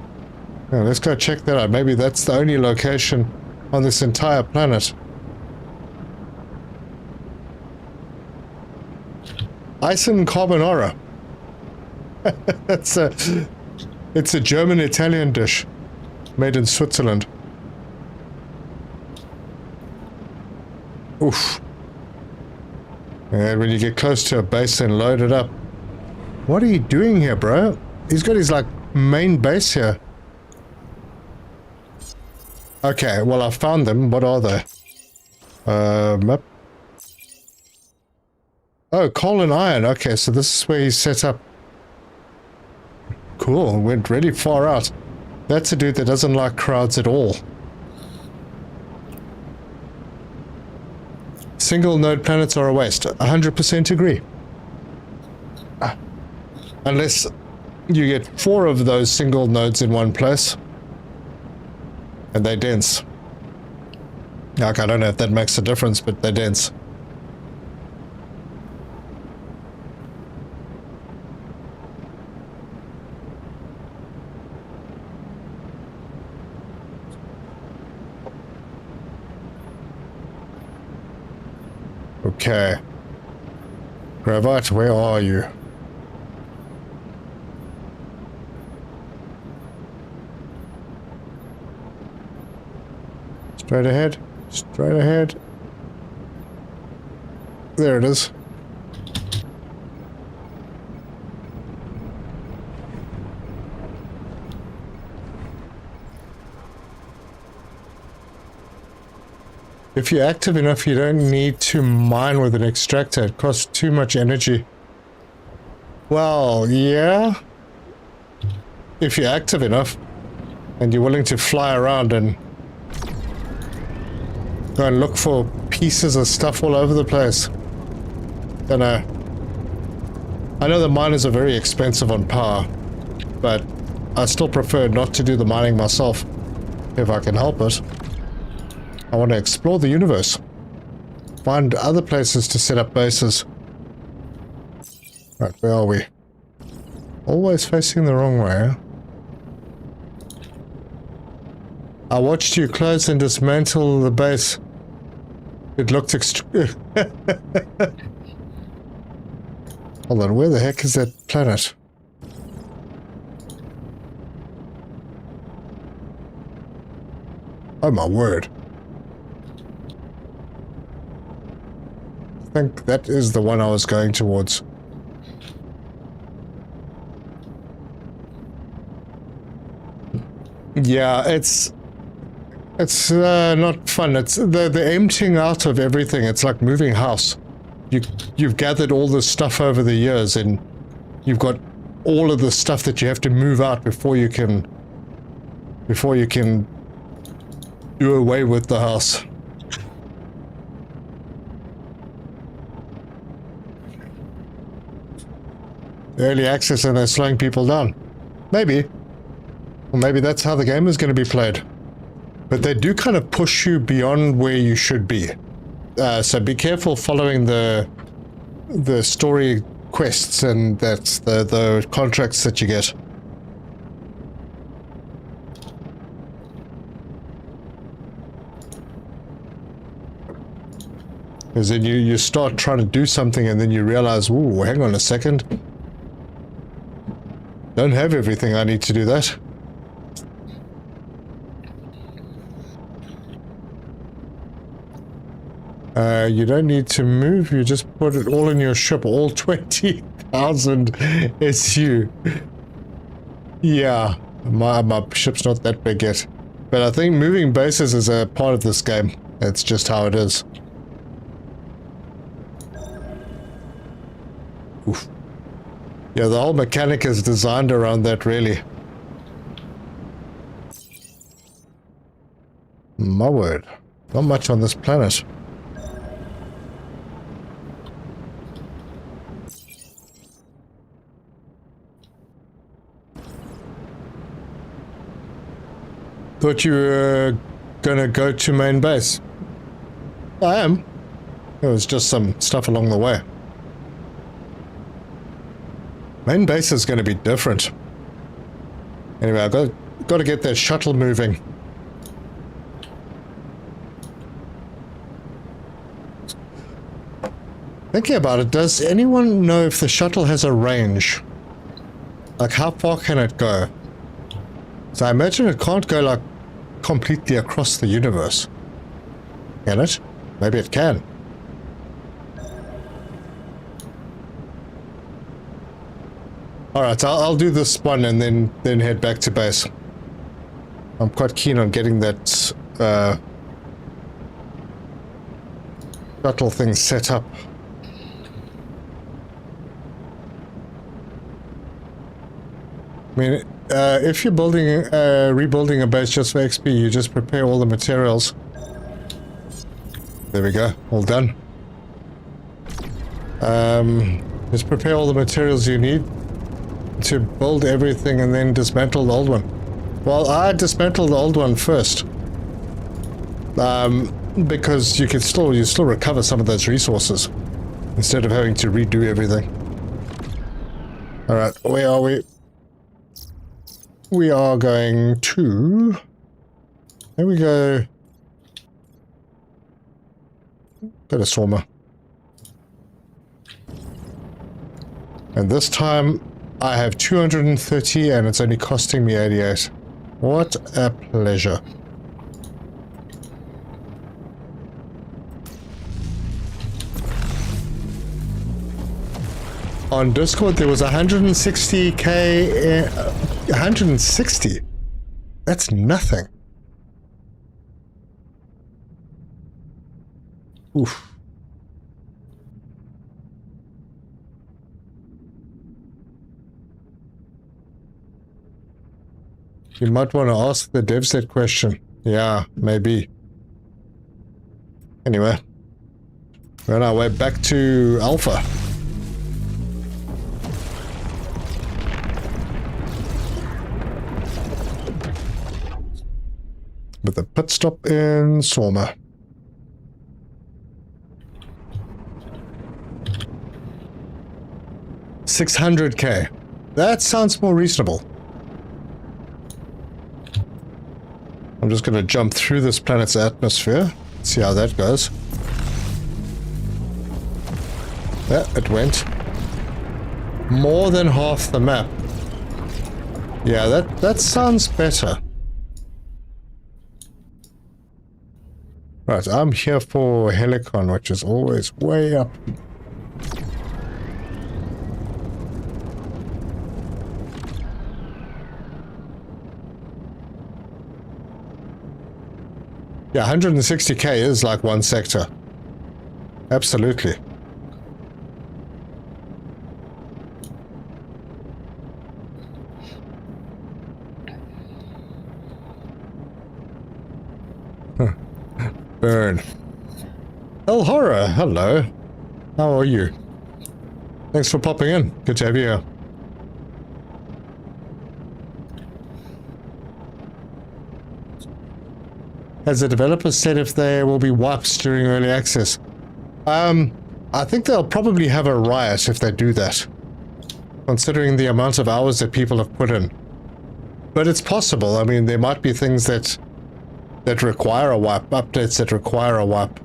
Yeah, let's go check that out. Maybe that's the only location on this entire planet. Icen carbonara. It's a German-Italian dish made in Switzerland. Oof. And when you get close to a base and load it up. What are you doing here, bro? He's got his, like, main base here. Okay, well, I found them. What are they? Map. Oh, coal and iron. Okay, so this is where he's set up. Cool, went really far out. That's a dude that doesn't like crowds at all. Single node planets are a waste. 100% agree. Unless you get 4 of those single nodes in one place. And they're dense. Like, I don't know if that makes a difference, but they're dense. Okay. Cravat, where are you? Straight ahead. Straight ahead. There it is. If you're active enough, you don't need to mine with an extractor. It costs too much energy. Well, yeah. If you're active enough, and you're willing to fly around and go and look for pieces of stuff all over the place. Don't know. I know the miners are very expensive on power, but I still prefer not to do the mining myself, if I can help it. I want to explore the universe. Find other places to set up bases. Right, where are we? Always facing the wrong way. I watched you close and dismantle the base. It looked Hold on, where the heck is that planet? Oh my word. I think that is the one I was going towards. Yeah, it's not fun. It's the emptying out of everything. It's like moving house. You've gathered all this stuff over the years, and you've got all of the stuff that you have to move out before you can do away with the house. Early access and they're slowing people down. Maybe. Or maybe that's how the game is going to be played. But they do kind of push you beyond where you should be. So be careful following the story quests and that's the contracts that you get. Because then you start trying to do something and then you realize, ooh, hang on a second. Don't have everything I need to do that. You don't need to move, you just put it all in your ship, all 20,000 SU. Yeah, my ship's not that big yet. But I think moving bases is a part of this game. It's just how it is. Oof. Yeah, the whole mechanic is designed around that, really. My word. Not much on this planet. Thought you were gonna go to main base. I am. It was just some stuff along the way. Main base is going to be different. Anyway, I've got to get that shuttle moving. Thinking about it, does anyone know if the shuttle has a range? Like, how far can it go? So I imagine it can't go, like, completely across the universe. Can it? Maybe it can. Alright, I'll do this one and then head back to base. I'm quite keen on getting that shuttle thing set up. I mean, if you're rebuilding a base just for XP, you just prepare all the materials. There we go, all done. Just prepare all the materials you need to build everything and then dismantle the old one. Well, I dismantled the old one first. Because you still recover some of those resources instead of having to redo everything. Alright, where are we? We are going to... There we go. Go to Swarmer. And this time I have 230 and it's only costing me 88. What a pleasure. On Discord there was 160k, 160? That's nothing. Oof. You might want to ask the devs that question. Yeah, maybe. Anyway. We're on our way back to Alpha. With a pit stop in Swarmer. $600k. That sounds more reasonable. I'm just going to jump through this planet's atmosphere. See how that goes. Yeah, it went. More than half the map. Yeah, that sounds better. Right, I'm here for Helicon, which is always way up. Yeah, 160k is like one sector. Absolutely. Burn. El Horror, hello. How are you? Thanks for popping in. Good to have you here. Has the developers said if there will be wipes during early access? I think they'll probably have a riot if they do that, considering the amount of hours that people have put in. But it's possible. I mean, there might be things that require a wipe, updates that require a wipe.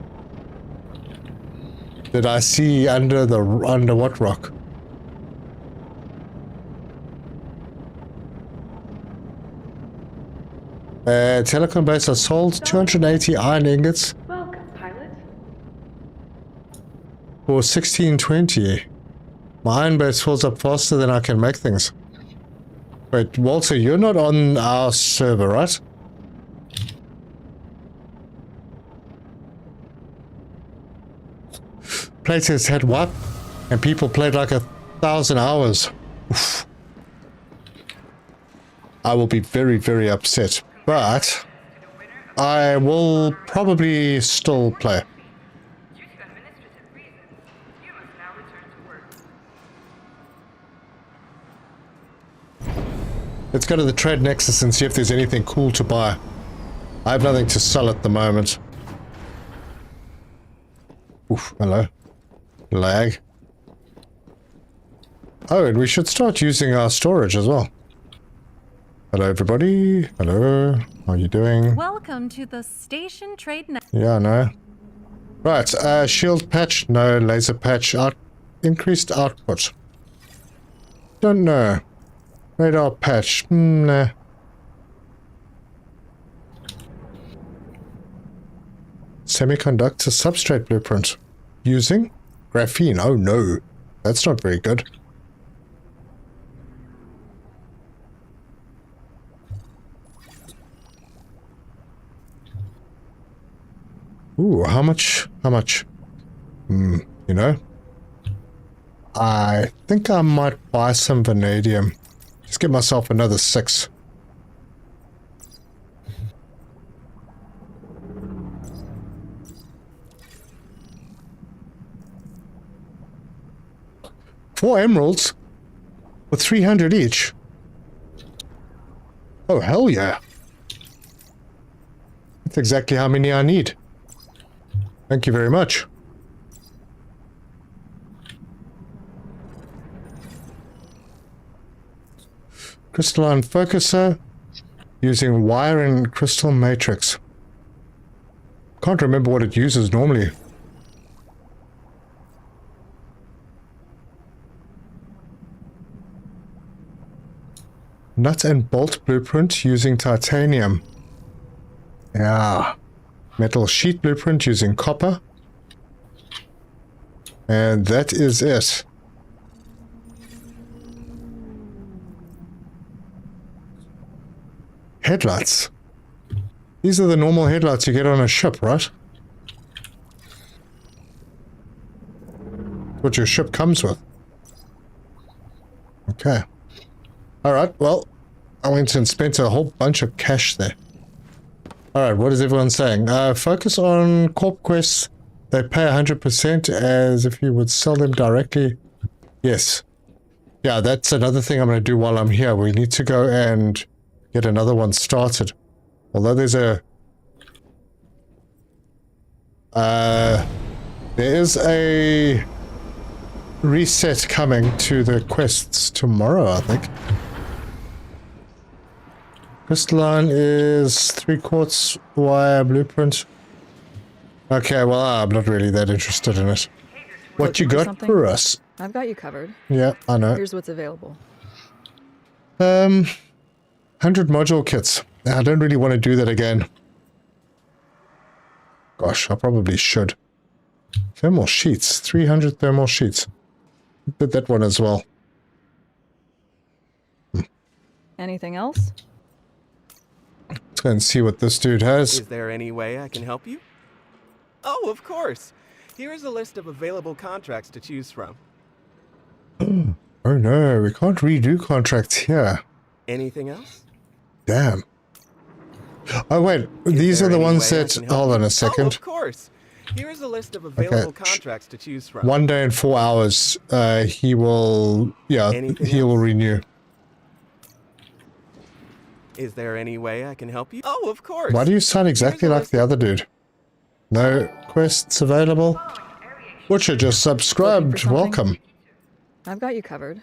did I see under what rock? Telecom base are sold 280 iron ingots. Welcome, pilot. For 1620. My iron base fills up faster than I can make things. Wait, Walter, you're not on our server, right? Playtest had what? And people played like 1,000 hours. Oof. I will be very, very upset. But I will probably still play. Due to administrative reasons, you must now return to work. Let's go to the trade nexus and see if there's anything cool to buy. I have nothing to sell at the moment. Oof, hello. Lag. Oh, and we should start using our storage as well. Hello, everybody. Hello. How are you doing? Welcome to the station trade net. Yeah, I know. Right, shield patch, no. Laser patch, increased output. Don't know. Radar patch, nah. Semiconductor substrate blueprint. Using graphene. Oh no, that's not very good. Ooh, how much? How much? You know? I think I might buy some vanadium. Just get myself another 6. Four emeralds? With 300 each? Oh, hell yeah. That's exactly how many I need. Thank you very much. Crystalline focuser using wire and crystal matrix. Can't remember what it uses normally. Nut and bolt blueprint using titanium. Yeah. Metal sheet blueprint using copper. And that is it. Headlights. These are the normal headlights you get on a ship, right? What your ship comes with. Okay. Alright, well, I went and spent a whole bunch of cash there. Alright, what is everyone saying? Focus on corp quests. They pay 100% as if you would sell them directly. Yes. Yeah, that's another thing I'm going to do while I'm here. We need to go and get another one started. Although there's a... there is a reset coming to the quests tomorrow, I think. Crystalline is 3 quartz wire blueprint. Okay, well, I'm not really that interested in it. What you got for us? I've got you covered. Yeah, I know. Here's what's available. 100 module kits. I don't really want to do that again. Gosh, I probably should. Thermal sheets. 300 thermal sheets. Did that one as well. Anything else? Let's go and see what this dude has. Is there any way I can help you? Oh, of course. Here is a list of available contracts to choose from. Oh no, we can't redo contracts here. Anything else? Damn. Oh wait, these are the ones that... Hold on a second. Oh, of course. Here is a list of available contracts to choose from. 1 day and 4 hours, he will... Yeah, he will renew. Is there any way I can help you? Oh, of course. Why do you sound exactly like the other dude? No quests available? Butcher just subscribed. Welcome. I've got you covered.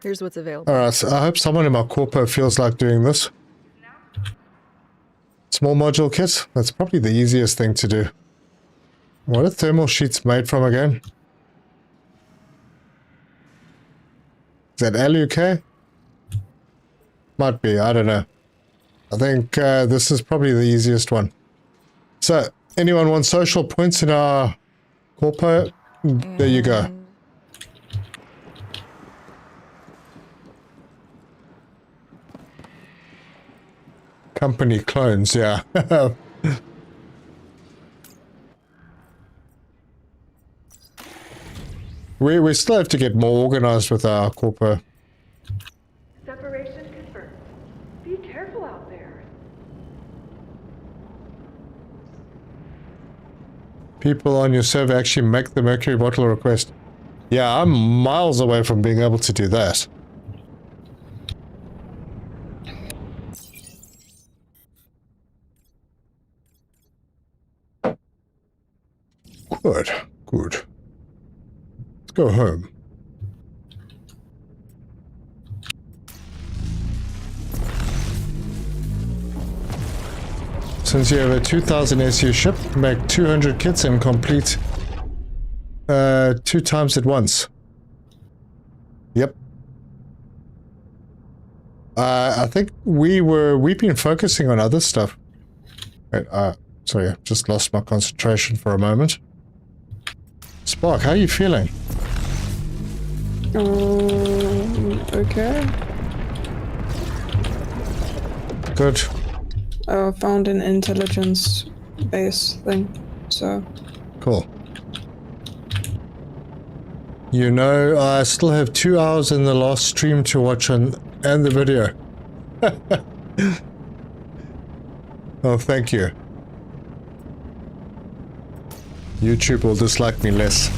Here's what's available. Alright, so I hope someone in my corpo feels like doing this. Small module kit? That's probably the easiest thing to do. What are thermal sheets made from again? Is that LUK? Might be, I don't know. I think this is probably the easiest one. So, anyone want social points in our corpo? There you go. Company clones, yeah. We still have to get more organized with our corpo. Separation confirmed. Be careful out there. People on your server actually make the Mercury bottle request. Yeah, I'm miles away from being able to do that. Good, good. Let's go home. Since you have a 2000 SU ship, make 200 kits and complete 2 times at once. Yep. I think we've been focusing on other stuff. Wait, sorry, I just lost my concentration for a moment. Spark, how are you feeling? Okay. Good. Found an intelligence base thing, so. Cool. You know, I still have 2 hours in the last stream to watch and the video. Oh, thank you. YouTube will dislike me less.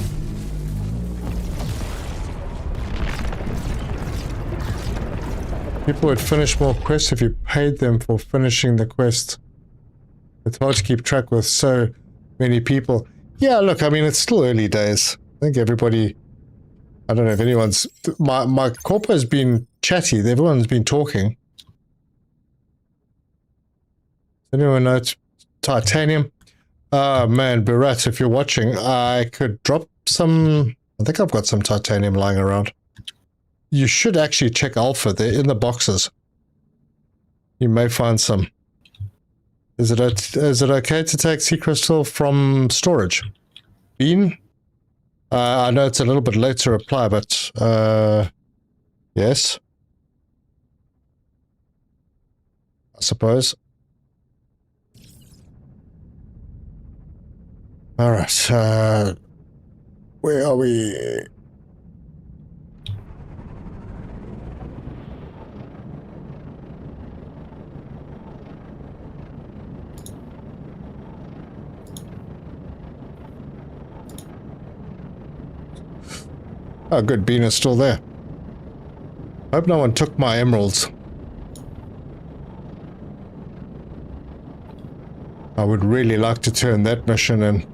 People would finish more quests if you paid them for finishing the quest. It's hard to keep track with so many people. Yeah, look, I mean, it's still early days. I think everybody... I don't know if anyone's... My corpo has been chatty. Everyone's been talking. Anyone know titanium? Ah, man, Barat, if you're watching, I could drop some... I think I've got some titanium lying around. You should actually check Alpha. They're in the boxes. You may find some. Is it okay to take sea crystal from storage? Bean? I know it's a little bit late to reply, but yes. I suppose. All right. Where are we? Oh, good. Bean is still there. Hope no one took my emeralds. I would really like to turn that mission in.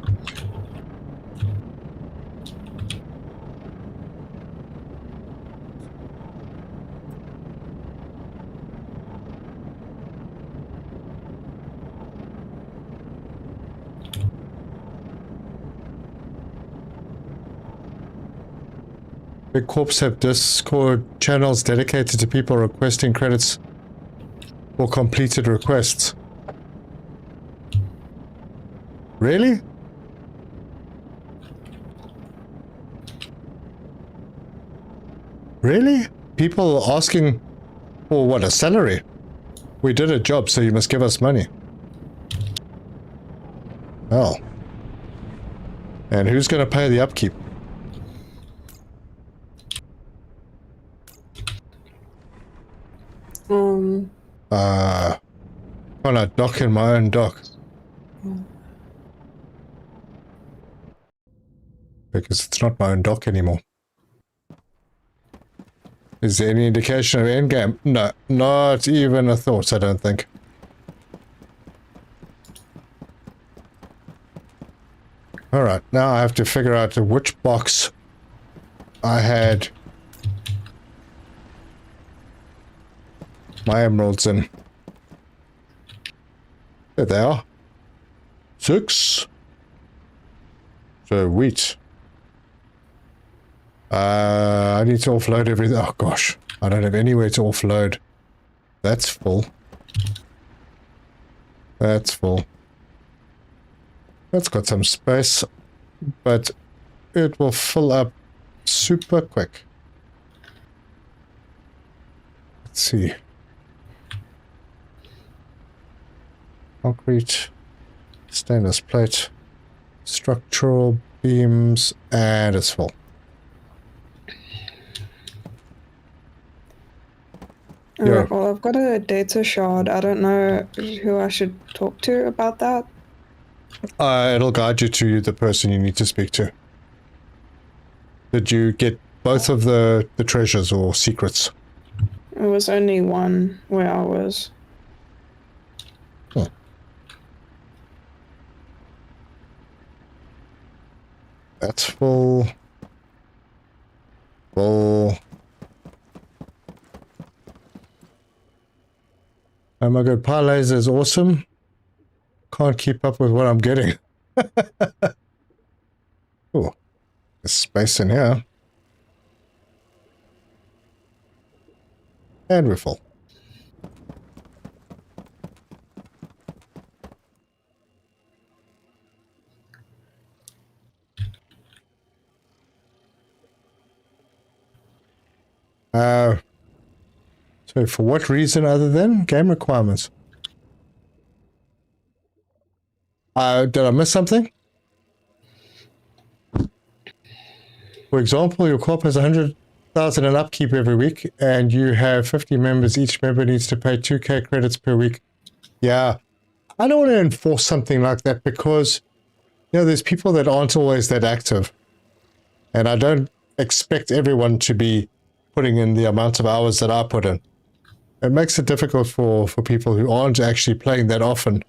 Big Corps have Discord channels dedicated to people requesting credits for completed requests. Really? Really? People asking for what, a salary? We did a job, so you must give us money. Oh. And who's going to pay the upkeep? On a dock in my own dock. Because it's not my own dock anymore. Is there any indication of endgame? No, not even a thought, I don't think. Alright, now I have to figure out which box I had my emeralds in. There they are. 6. So wheat. I need to offload everything. Oh gosh, I don't have anywhere to offload. That's full. That's full. That's got some space, but it will fill up super quick. Let's see. Concrete, stainless plate, structural beams, and it's full. Alright, well, I've got a data shard. I don't know who I should talk to about that. It'll guide you to the person you need to speak to. Did you get both of the treasures or secrets? It was only one where I was. Hmm. That's full. Full. Oh my god, Pi Laser is awesome. Can't keep up with what I'm getting. Oh, there's space in here. And we're full. So for what reason other than game requirements? Did I miss something? For example, your corp has 100,000 in upkeep every week, and you have 50 members. Each member needs to pay 2k credits per week. Yeah, I don't want to enforce something like that because, you know, there's people that aren't always that active. And I don't expect everyone to be putting in the amount of hours that I put in. It makes it difficult for people who aren't actually playing that often.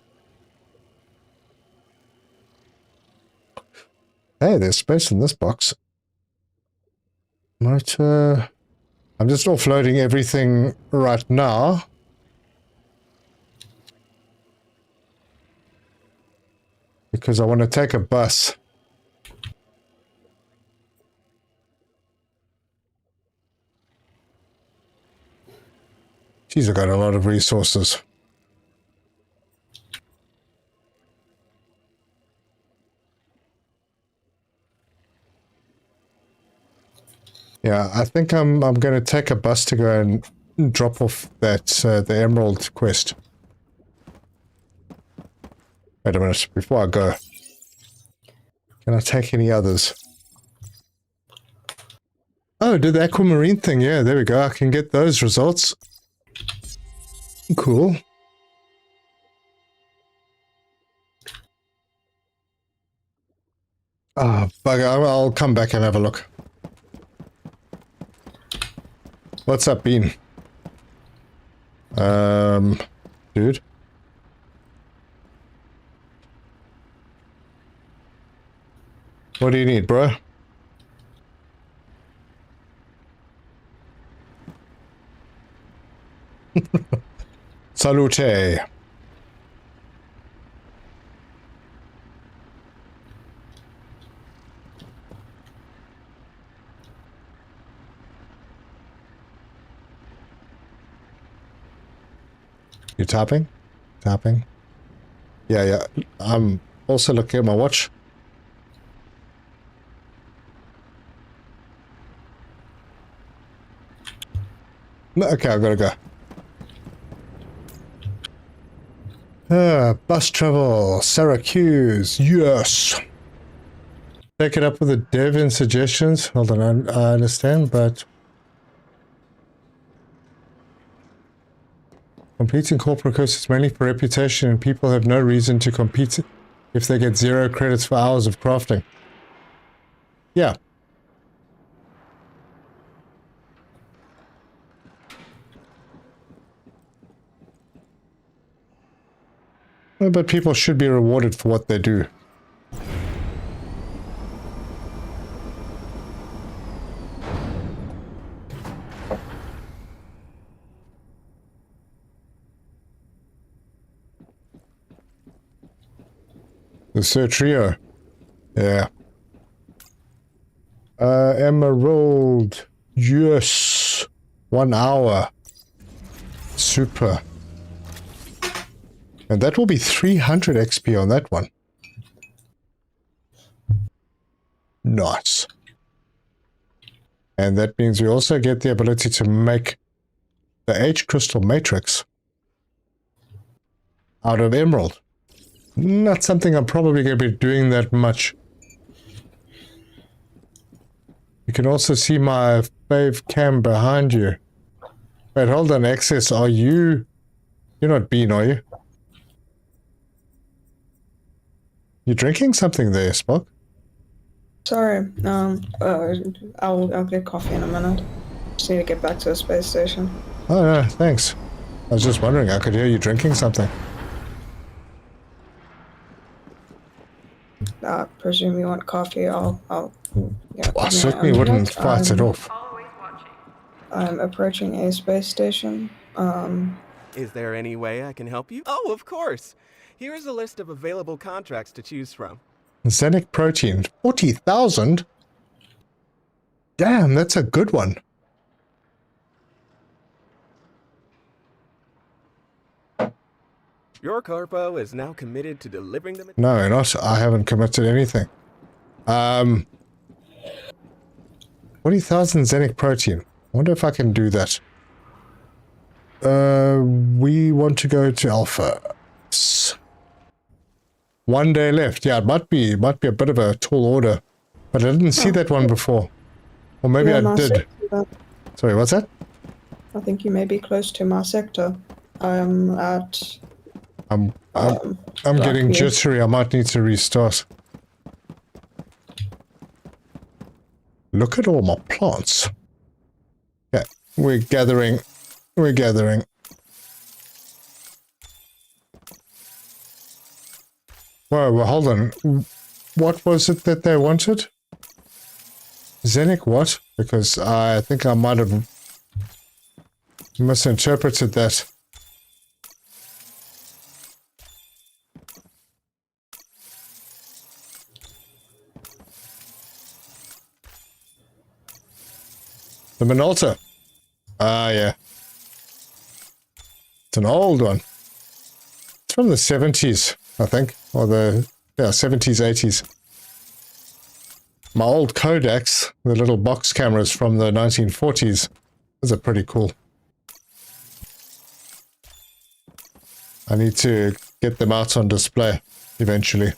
Hey, there's space in this box. Motor. I'm just offloading everything right now. Because I want to take a bus. Jeez, I've got a lot of resources. Yeah, I think I'm going to take a bus to go and drop off that the Emerald quest. Wait a minute, before I go. Can I take any others? Oh, did the aquamarine thing. Yeah, there we go. I can get those results. Cool. Ah, bugger. I'll come back and have a look. What's up, Bean? Dude. What do you need, bro? Salute. You tapping? Tapping? Yeah, yeah. I'm also looking at my watch. No, okay, I've got to go. Bus travel, Syracuse, yes. Take it up with the dev and suggestions. Hold on, I understand, but competing corporate courses mainly for reputation, and people have no reason to compete if they get 0 credits for hours of crafting. Yeah. But people should be rewarded for what they do. The Sir Trio. Yeah. Emerald. Yes. 1 hour. Super. And that will be 300 XP on that one. Nice. And that means we also get the ability to make the H crystal matrix out of emerald. Not something I'm probably going to be doing that much. You can also see my fave cam behind you. Wait, hold on, Access, are you... You're not Bean, are you? You drinking something there, Spock? Sorry, I'll get coffee in a minute. Just need to get back to the space station. Oh, no, thanks. I was just wondering, I could hear you drinking something. I presume you want coffee. I'll yeah, I give me certainly a wouldn't minute. fight it off. Always watching. I'm approaching a space station. Is there any way I can help you? Oh, of course. Here is a list of available contracts to choose from. Xenic protein, 40,000? Damn, that's a good one. Your corpo is now committed to delivering them. No, not. I haven't committed anything. 40,000 Xenic protein. I wonder if I can do that. We want to go to Alpha. 1 day left. Yeah, it might be a bit of a tall order. But I didn't see that one before. Or maybe I did. Sorry, what's that? I think you may be close to my sector. I'm at... I'm getting jittery. I might need to restart. Look at all my plants. Yeah, we're gathering. We're gathering. Whoa, well, hold on. What was it that they wanted? Xenic what? Because I think I might have misinterpreted that. The Minolta. Ah, yeah. It's an old one. It's from the 70s, I think. Or the, yeah, 70s, 80s. My old Kodaks, the little box cameras from the 1940s. Those are pretty cool. I need to get them out on display eventually.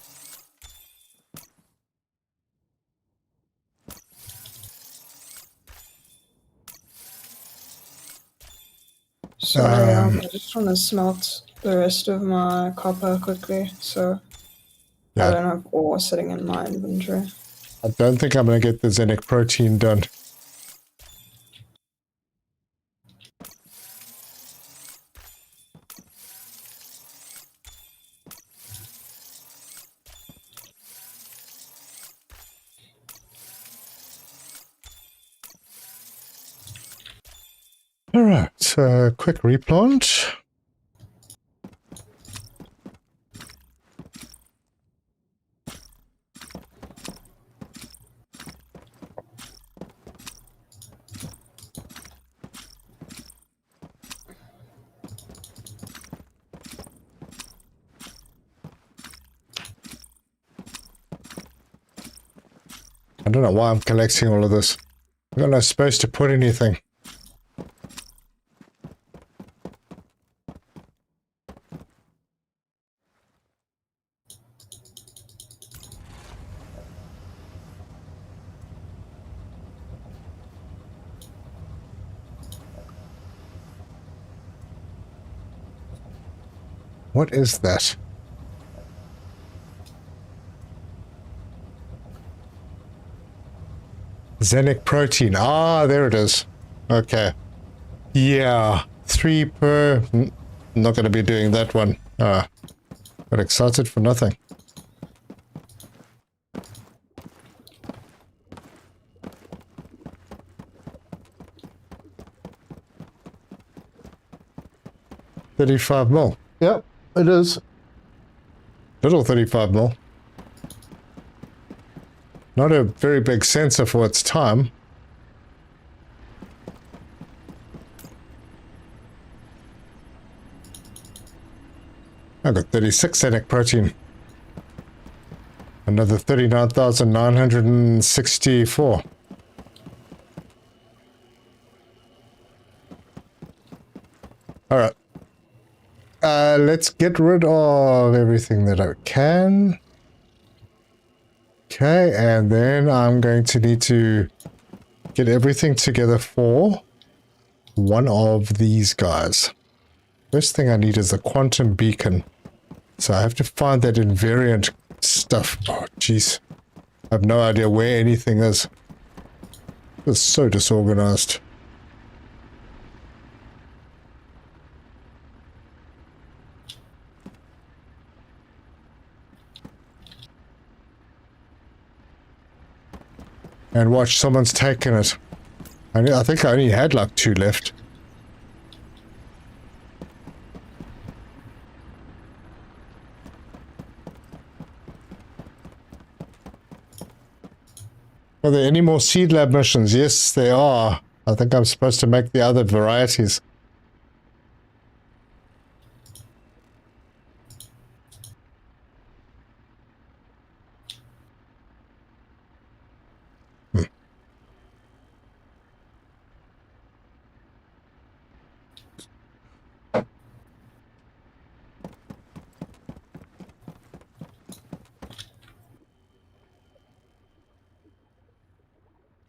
Sorry, I just want to smelt the rest of my copper quickly, so Yeah. I don't have ore sitting in my inventory. I don't think I'm going to get the Xenic protein done. Alright, quick replant. I don't know why I'm collecting all of this. I've got no space to put anything. What is that? Xenic protein. Ah, there it is. Okay. Yeah. 3 per... Not going to be doing that one. Ah. Got excited for nothing. $35 mil. Yep, it is. Little 35 mil. Not a very big sensor for its time. I got 36 static protein. Another 39,964. Alright. Let's get rid of everything that I can. Okay, and then I'm going to need to get everything together for one of these guys. First thing I need is the quantum beacon. So I have to find that invariant stuff. Oh, jeez. I have no idea where anything is. It's so disorganized. And watch, someone's taken it. I think I only had like 2 left. Are there any more seed lab missions? Yes, there are. I think I'm supposed to make the other varieties.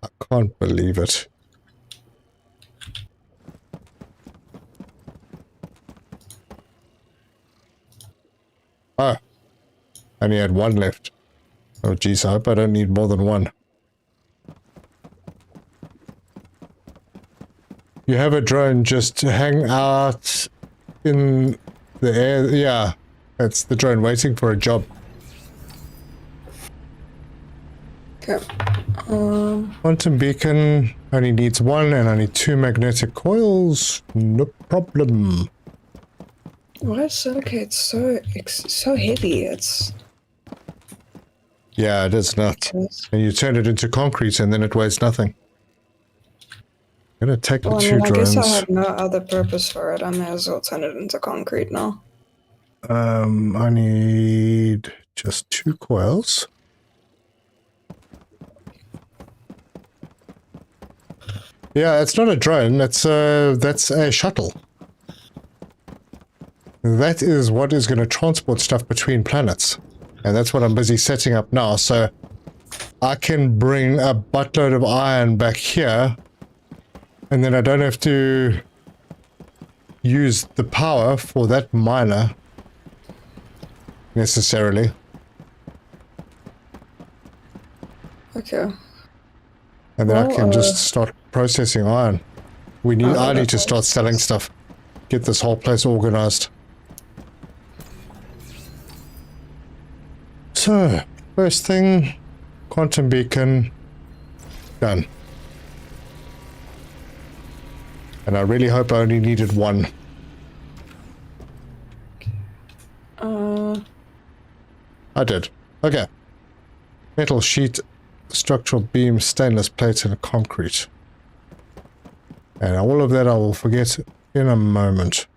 I can't believe it. Oh, I only had 1 left. Oh geez, I hope I don't need more than 1. You have a drone just hang out in the air. Yeah, that's the drone waiting for a job. Okay. Quantum beacon only needs 1 and I need 2 magnetic coils. No problem. Why is silicate so heavy? It's... Yeah, it is nuts. And you turn it into concrete and then it weighs nothing. I'm gonna take the 2 I drones. guess I have no other purpose for it. I may as well turn it into concrete now. I need just 2 coils. Yeah, it's not a drone, that's a shuttle. That is what is going to transport stuff between planets. And that's what I'm busy setting up now, so I can bring a buttload of iron back here, and then I don't have to use the power for that miner necessarily. Okay. And then I can just start processing iron. I need to start selling stuff. Get this whole place organized. So, first thing, quantum beacon, done. And I really hope I only needed 1. I did. Okay. Metal sheet, structural beam, stainless plates, and concrete. And all of that I will forget in a moment.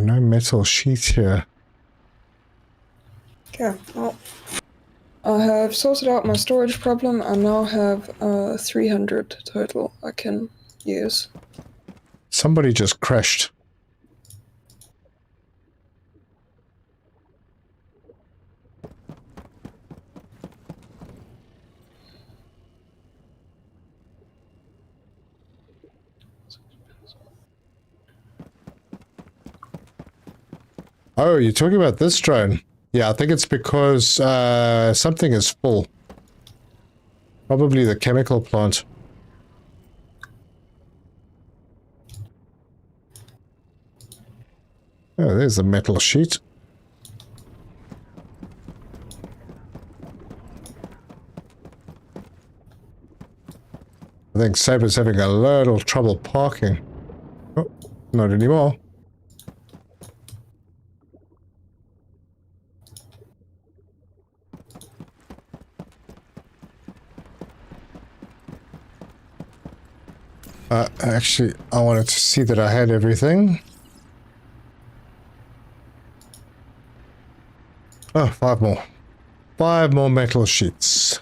No metal sheet here. Okay, well, I have sorted out my storage problem. I now have 300 total I can use. Somebody just crashed. Oh, you're talking about this drone? Yeah, I think it's because something is full. Probably the chemical plant. Oh, there's a metal sheet. think Saber's having a little trouble parking. Oh, not anymore. Actually, I wanted to see that I had everything. Oh, 5 more. 5 more metal sheets.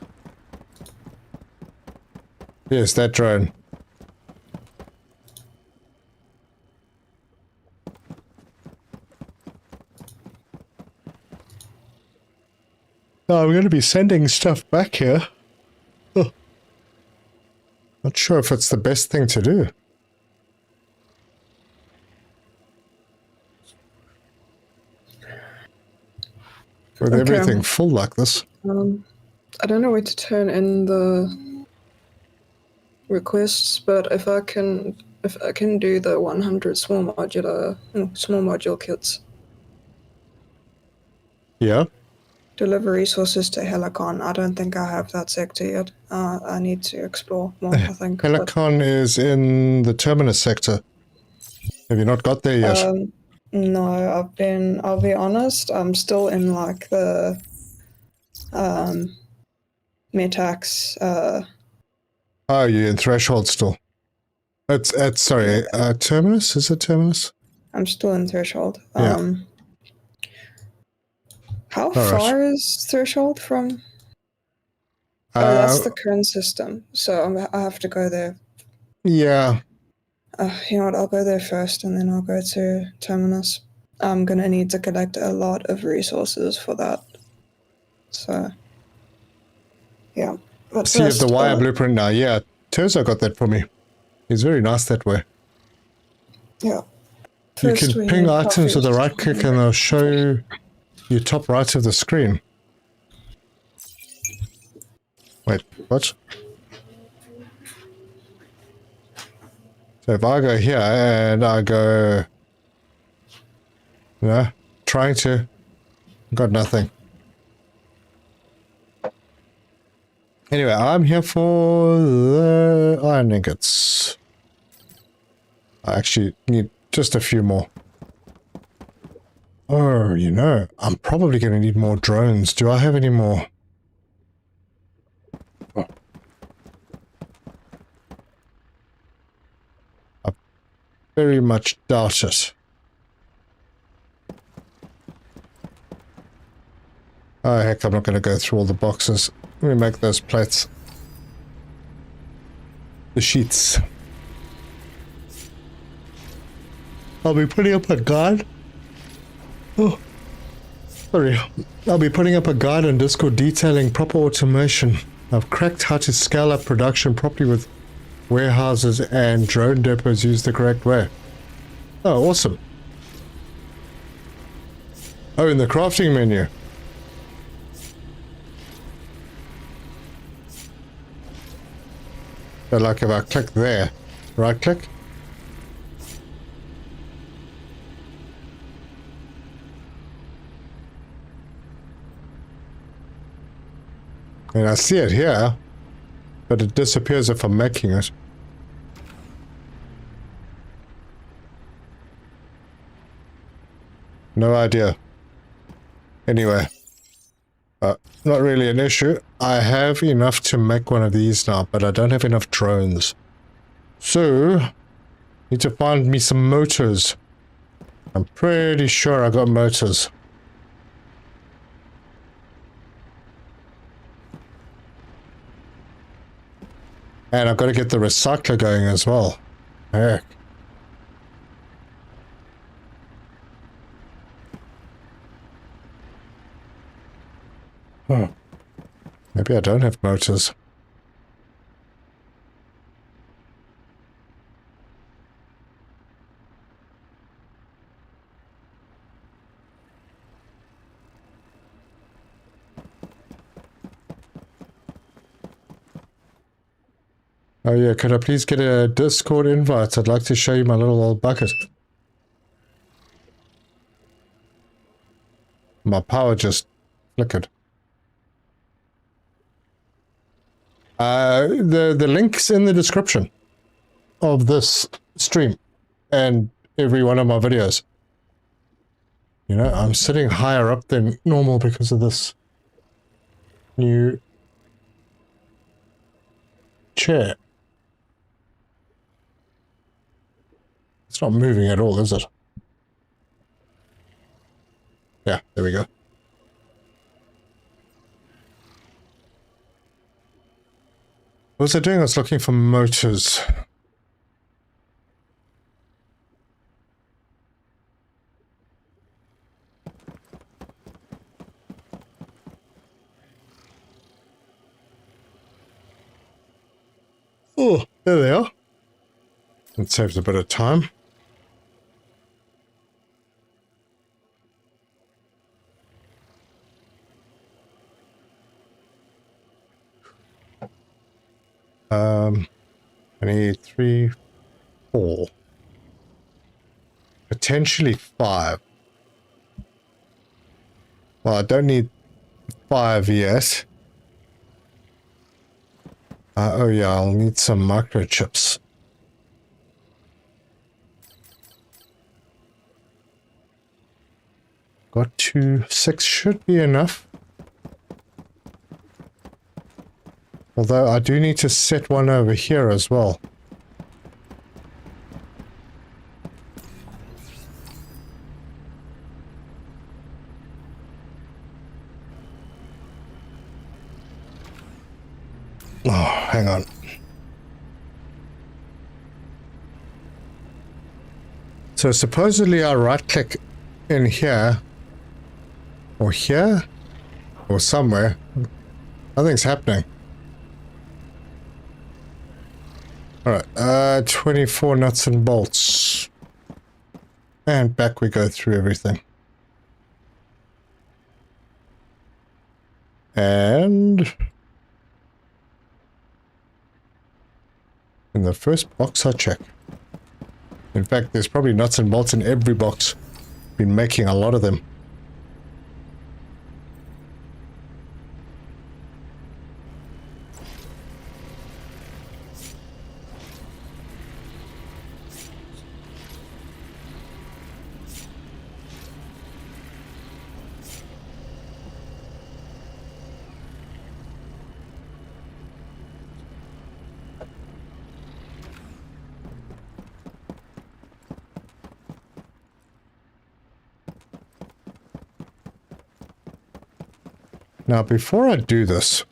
Yes, that drone. Oh, I'm going to be sending stuff back here. Oh. Not sure if it's the best thing to do. With everything full like this. I don't know where to turn in the requests, but if I can do the 100 small module kits. Yeah. Deliver resources to Helicon. I don't think I have that sector yet. I need to explore more, I think. Helicon is in the Terminus sector. Have you not got there yet? No, I'll be honest, I'm still in like the Metax. Oh, you're in Threshold still. Sorry, Terminus? Is it Terminus? I'm still in Threshold. Yeah. How far is Threshold from? Oh, that's the current system. So I have to go there. Yeah. You know what? I'll go there first, and then I'll go to Terminus. I'm gonna need to collect a lot of resources for that. So, yeah. But See, you have the first, wire blueprint now. Yeah, Terzo got that for me. He's very nice that way. Yeah. You can ping items with the right click and they'll show you top right of the screen. Wait, what? So if I go here and I go... No, trying to... Got nothing. Anyway, I'm here for the iron ingots. I actually need just a few more. Oh, you know, I'm probably going to need more drones. Do I have any more? Oh. I very much doubt it. Oh, heck, I'm not going to go through all the boxes. Let me make those plates. The sheets. I'll be putting up a guide. Oh, sorry. I'll be putting up a guide on Discord detailing proper automation. I've cracked how to scale up production properly with warehouses and drone depots used the correct way. Oh, awesome. Oh, in the crafting menu. So like if I click there, right click. And I see it here, but it disappears if I'm making it. No idea. Anyway, not really an issue. I have enough to make one of these now, but I don't have enough drones. So, need to find me some motors. I'm pretty sure I got motors. And I've got to get the recycler going as well. Heck. Huh. Maybe I don't have motors. Oh yeah, could I please get a Discord invite? I'd like to show you my little old bucket. My power just flickered. The link's in the description of this stream and every one of my videos. You know, I'm sitting higher up than normal because of this new chair. It's not moving at all, is it? Yeah, there we go. What was I doing? I was looking for motors. Oh, there they are. It saves a bit of time. I need 3, 4. Potentially 5. Well, I don't need 5 yet. Oh yeah, I'll need some microchips. Got 2, 6 should be enough. Although I do need to set one over here as well. Oh, hang on. So supposedly I right-click in here, or here, or somewhere. Nothing's happening. Alright, 24 nuts and bolts. And back we go through everything. And in the first box I check. In fact, there's probably nuts and bolts in every box. Been making a lot of them. Now, before I do this,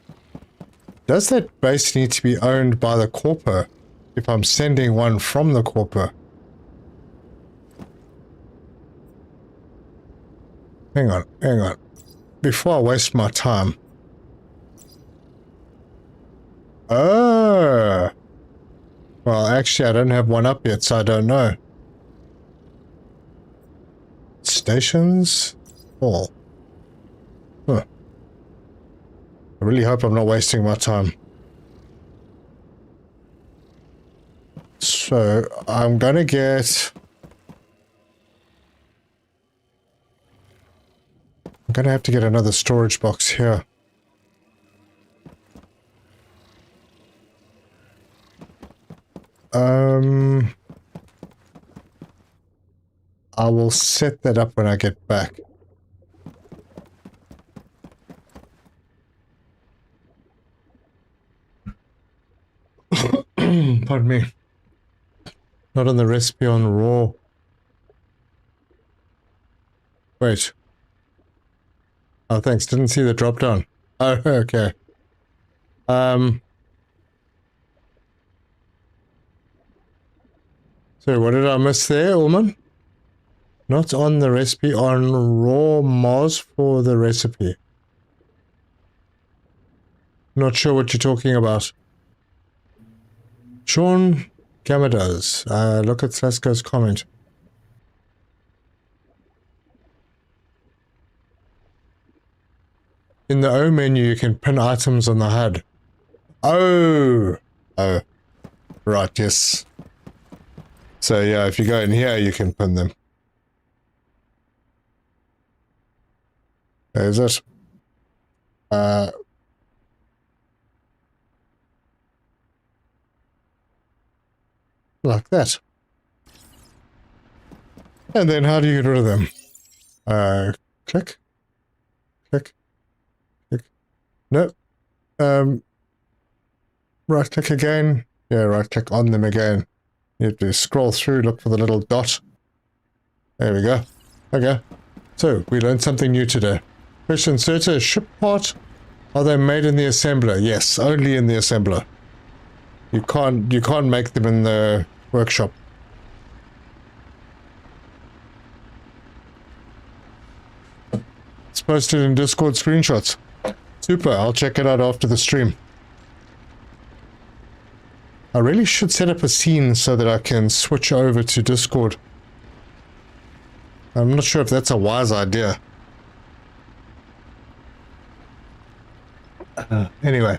does that base need to be owned by the corpo if I'm sending one from the corpo? Hang on, hang on. Before I waste my time. Oh! Well, actually, I don't have one up yet, so I don't know. Stations? All. Huh. I really hope I'm not wasting my time. So, I'm gonna get... I'm gonna have to get another storage box here. I will set that up when I get back. Pardon me. Not on the recipe on raw. Wait. Oh, thanks. Didn't see the drop down. Oh, okay. So what did I miss there, Ullman? Not on the recipe, on raw Moz for the recipe. Not sure what you're talking about. Sean Gamadas. Look at Slasko's comment. In the O menu, you can pin items on the HUD. Oh! Oh. Right, yes. So yeah, if you go in here, you can pin them. There's it. like that. And then how do you get rid of them? Click. Click. Click. No. Right click again. Yeah, right click on them again. You have to scroll through, look for the little dot. There we go. Okay. So, we learned something new today. Fish inserter, ship part. Are they made in the assembler? Yes, only in the assembler. You can't make them in the workshop. It's posted in Discord screenshots. Super, I'll check it out after the stream. I really should set up a scene so that I can switch over to Discord. I'm not sure if that's a wise idea. Anyway.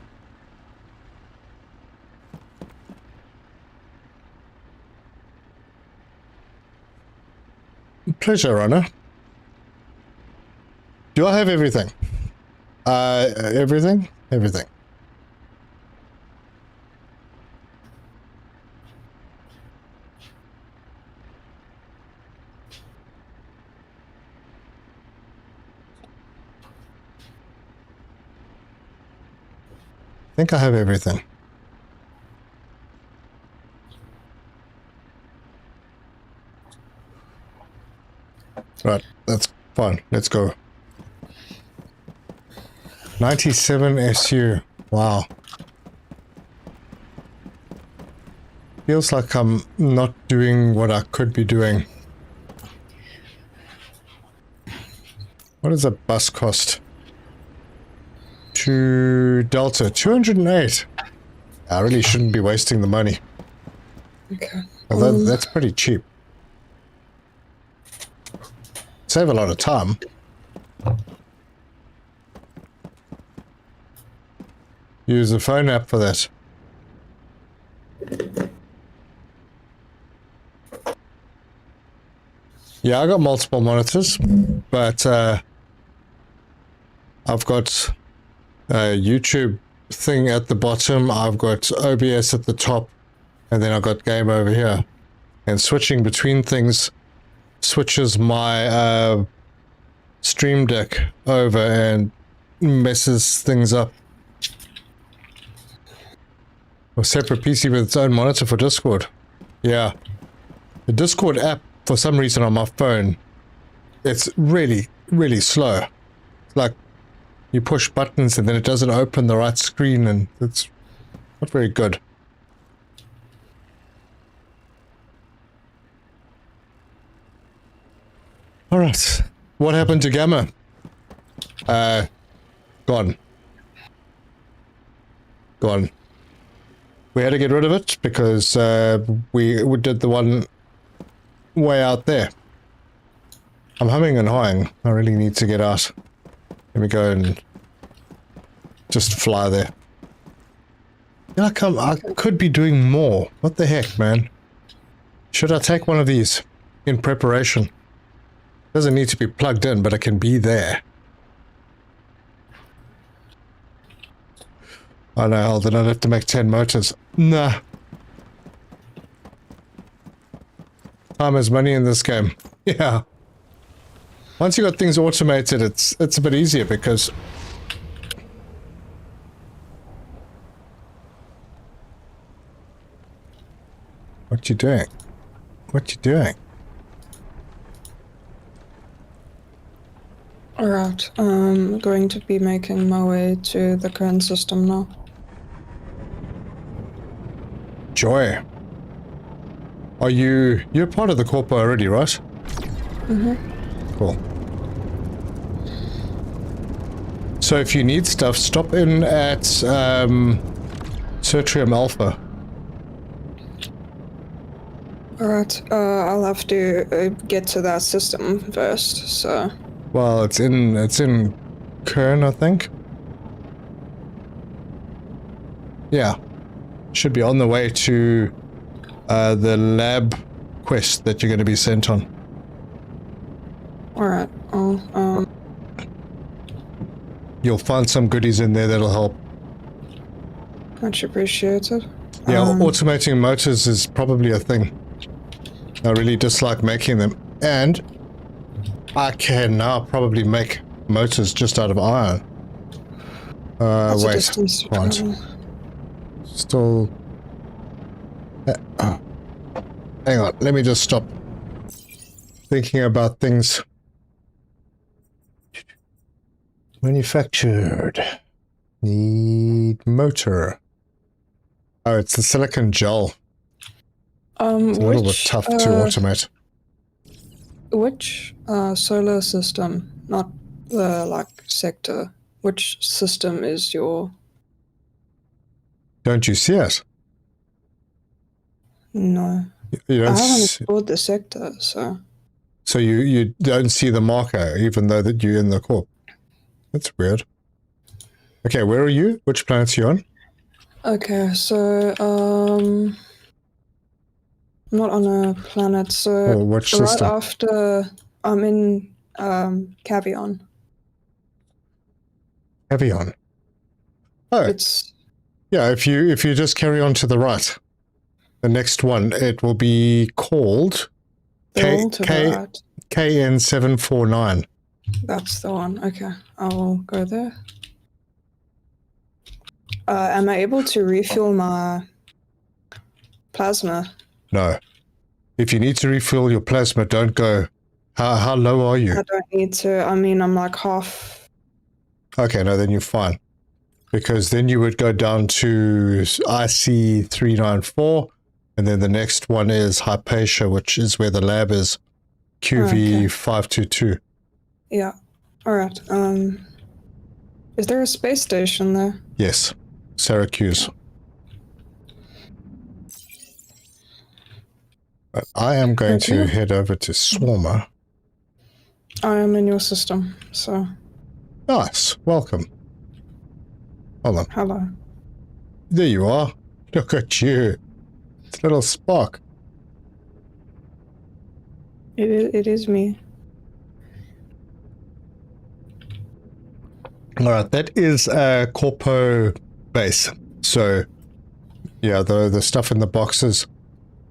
Pleasure, runner. Do I have everything? Everything? Everything. I think I have everything. Right, that's fine. Let's go. 97 SU. Wow. Feels like I'm not doing what I could be doing. What does a bus cost? To Delta, 208. I really shouldn't be wasting the money. Okay. Although that's pretty cheap. Save a lot of time. Use the phone app for that. Yeah, I got multiple monitors, but I've got a YouTube thing at the bottom, I've got OBS at the top, and then I've got game over here. And switching between things switches my Stream Deck over and messes things up. A separate PC with its own monitor for Discord. Yeah. The Discord app, for some reason on my phone, it's really, really slow. It's like you push buttons and then it doesn't open the right screen, and it's not very good. Alright. What happened to Gamma? Gone. Gone. We had to get rid of it because we did the one way out there. I'm humming and hawing. I really need to get out. Let me go and just fly there. Yeah, I could be doing more. What the heck, man? Should I take one of these in preparation? Doesn't need to be plugged in, but it can be there. Oh no, hell, then I'd have to make 10 motors. Nah. Time is money in this game. Yeah. Once you got things automated, it's a bit easier because... What you doing? What you doing? Alright, I'm going to be making my way to the current system now. Joy. Are you're part of the corpo already, right? Mm-hmm. Cool. So if you need stuff, stop in at Certrium Alpha. Alright, I'll have to get to that system first, so... Well, it's in Kern, I think. Yeah. Should be on the way to the lab quest that you're going to be sent on. Alright, I'll, You'll find some goodies in there that'll help. much appreciated. Yeah, automating motors is probably a thing. I really dislike making them. And I can now probably make motors just out of iron. That's a Wait, distance to right. travel. Still... hang on, let me just stop thinking about things. Manufactured. Need motor. Oh, it's the silicon gel. It's a little bit tough to automate. Which solar system, not the like sector, which system is your... Don't you see it? No. You I don't haven't see, explored the sector, so... so you don't see the marker, even though that you're in the corp. That's weird. Okay, where are you? Which planet are you on? Okay, so, I'm not on a planet, so Or which right system? after I'm in Cavion. Avion. Oh, It's yeah, if you just carry on to the right, the next one, it will be called all to the right. KN749. That's the one. Okay, I will go there. Am I able to refuel my plasma? No. If you need to refill your plasma, don't go. How low are you? I don't need to. I mean, I'm like half. Okay, no, then you're fine. Because then you would go down to IC394, and then the next one is Hypatia, which is where the lab is. QV522. Yeah. All right. Is there a space station there? Yes. Syracuse. But I am going to head over to Swarmer. I am in your system, so. Nice. Welcome. Hold on. Hello. There you are. Look at you. It's a little Spock. It is me. Alright, that is a Corpo base. So, yeah, the stuff in the boxes,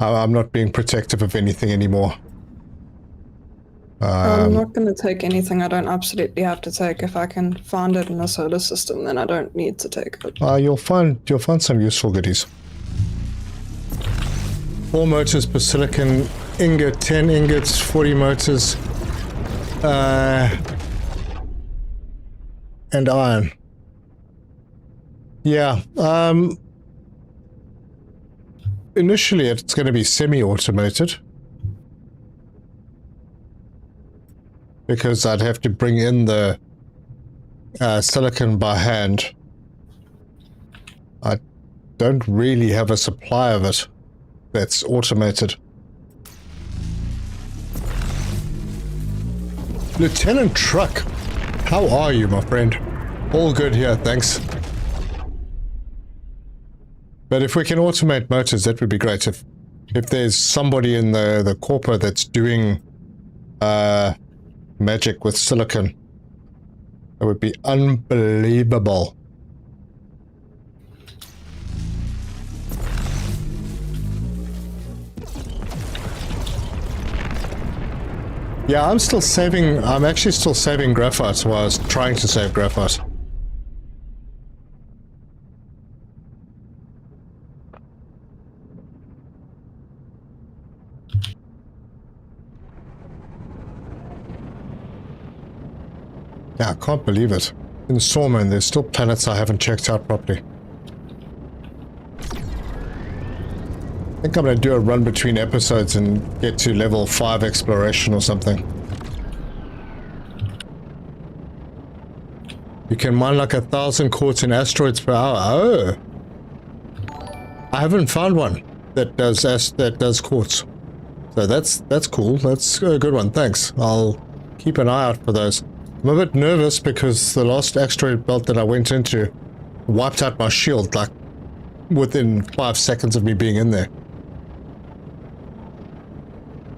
I'm not being protective of anything anymore. I'm not going to take anything I don't absolutely have to take. If I can find it in the solar system, then I don't need to take it. You'll find some useful goodies. 4 motors per silicon ingot, 10 ingots, 40 motors, and iron. Yeah, initially it's going to be semi-automated. Because I'd have to bring in the silicon by hand. I don't really have a supply of it that's automated. Lieutenant Truck, how are you, my friend? All good here, thanks. But if we can automate motors, that would be great. If there's somebody in the corpo that's doing magic with silicon, it would be unbelievable. Yeah, I'm actually still saving graphite, so I was trying to save graphite. Yeah, I can't believe it. In Storman, there's still planets I haven't checked out properly. I think I'm going to do a run between episodes and get to level 5 exploration or something. You can mine like 1,000 quartz in asteroids per hour. Oh! I haven't found one that does quartz. So that's cool. That's a good one. Thanks. I'll keep an eye out for those. I'm a bit nervous because the last asteroid belt that I went into wiped out my shield, like, within 5 seconds of me being in there.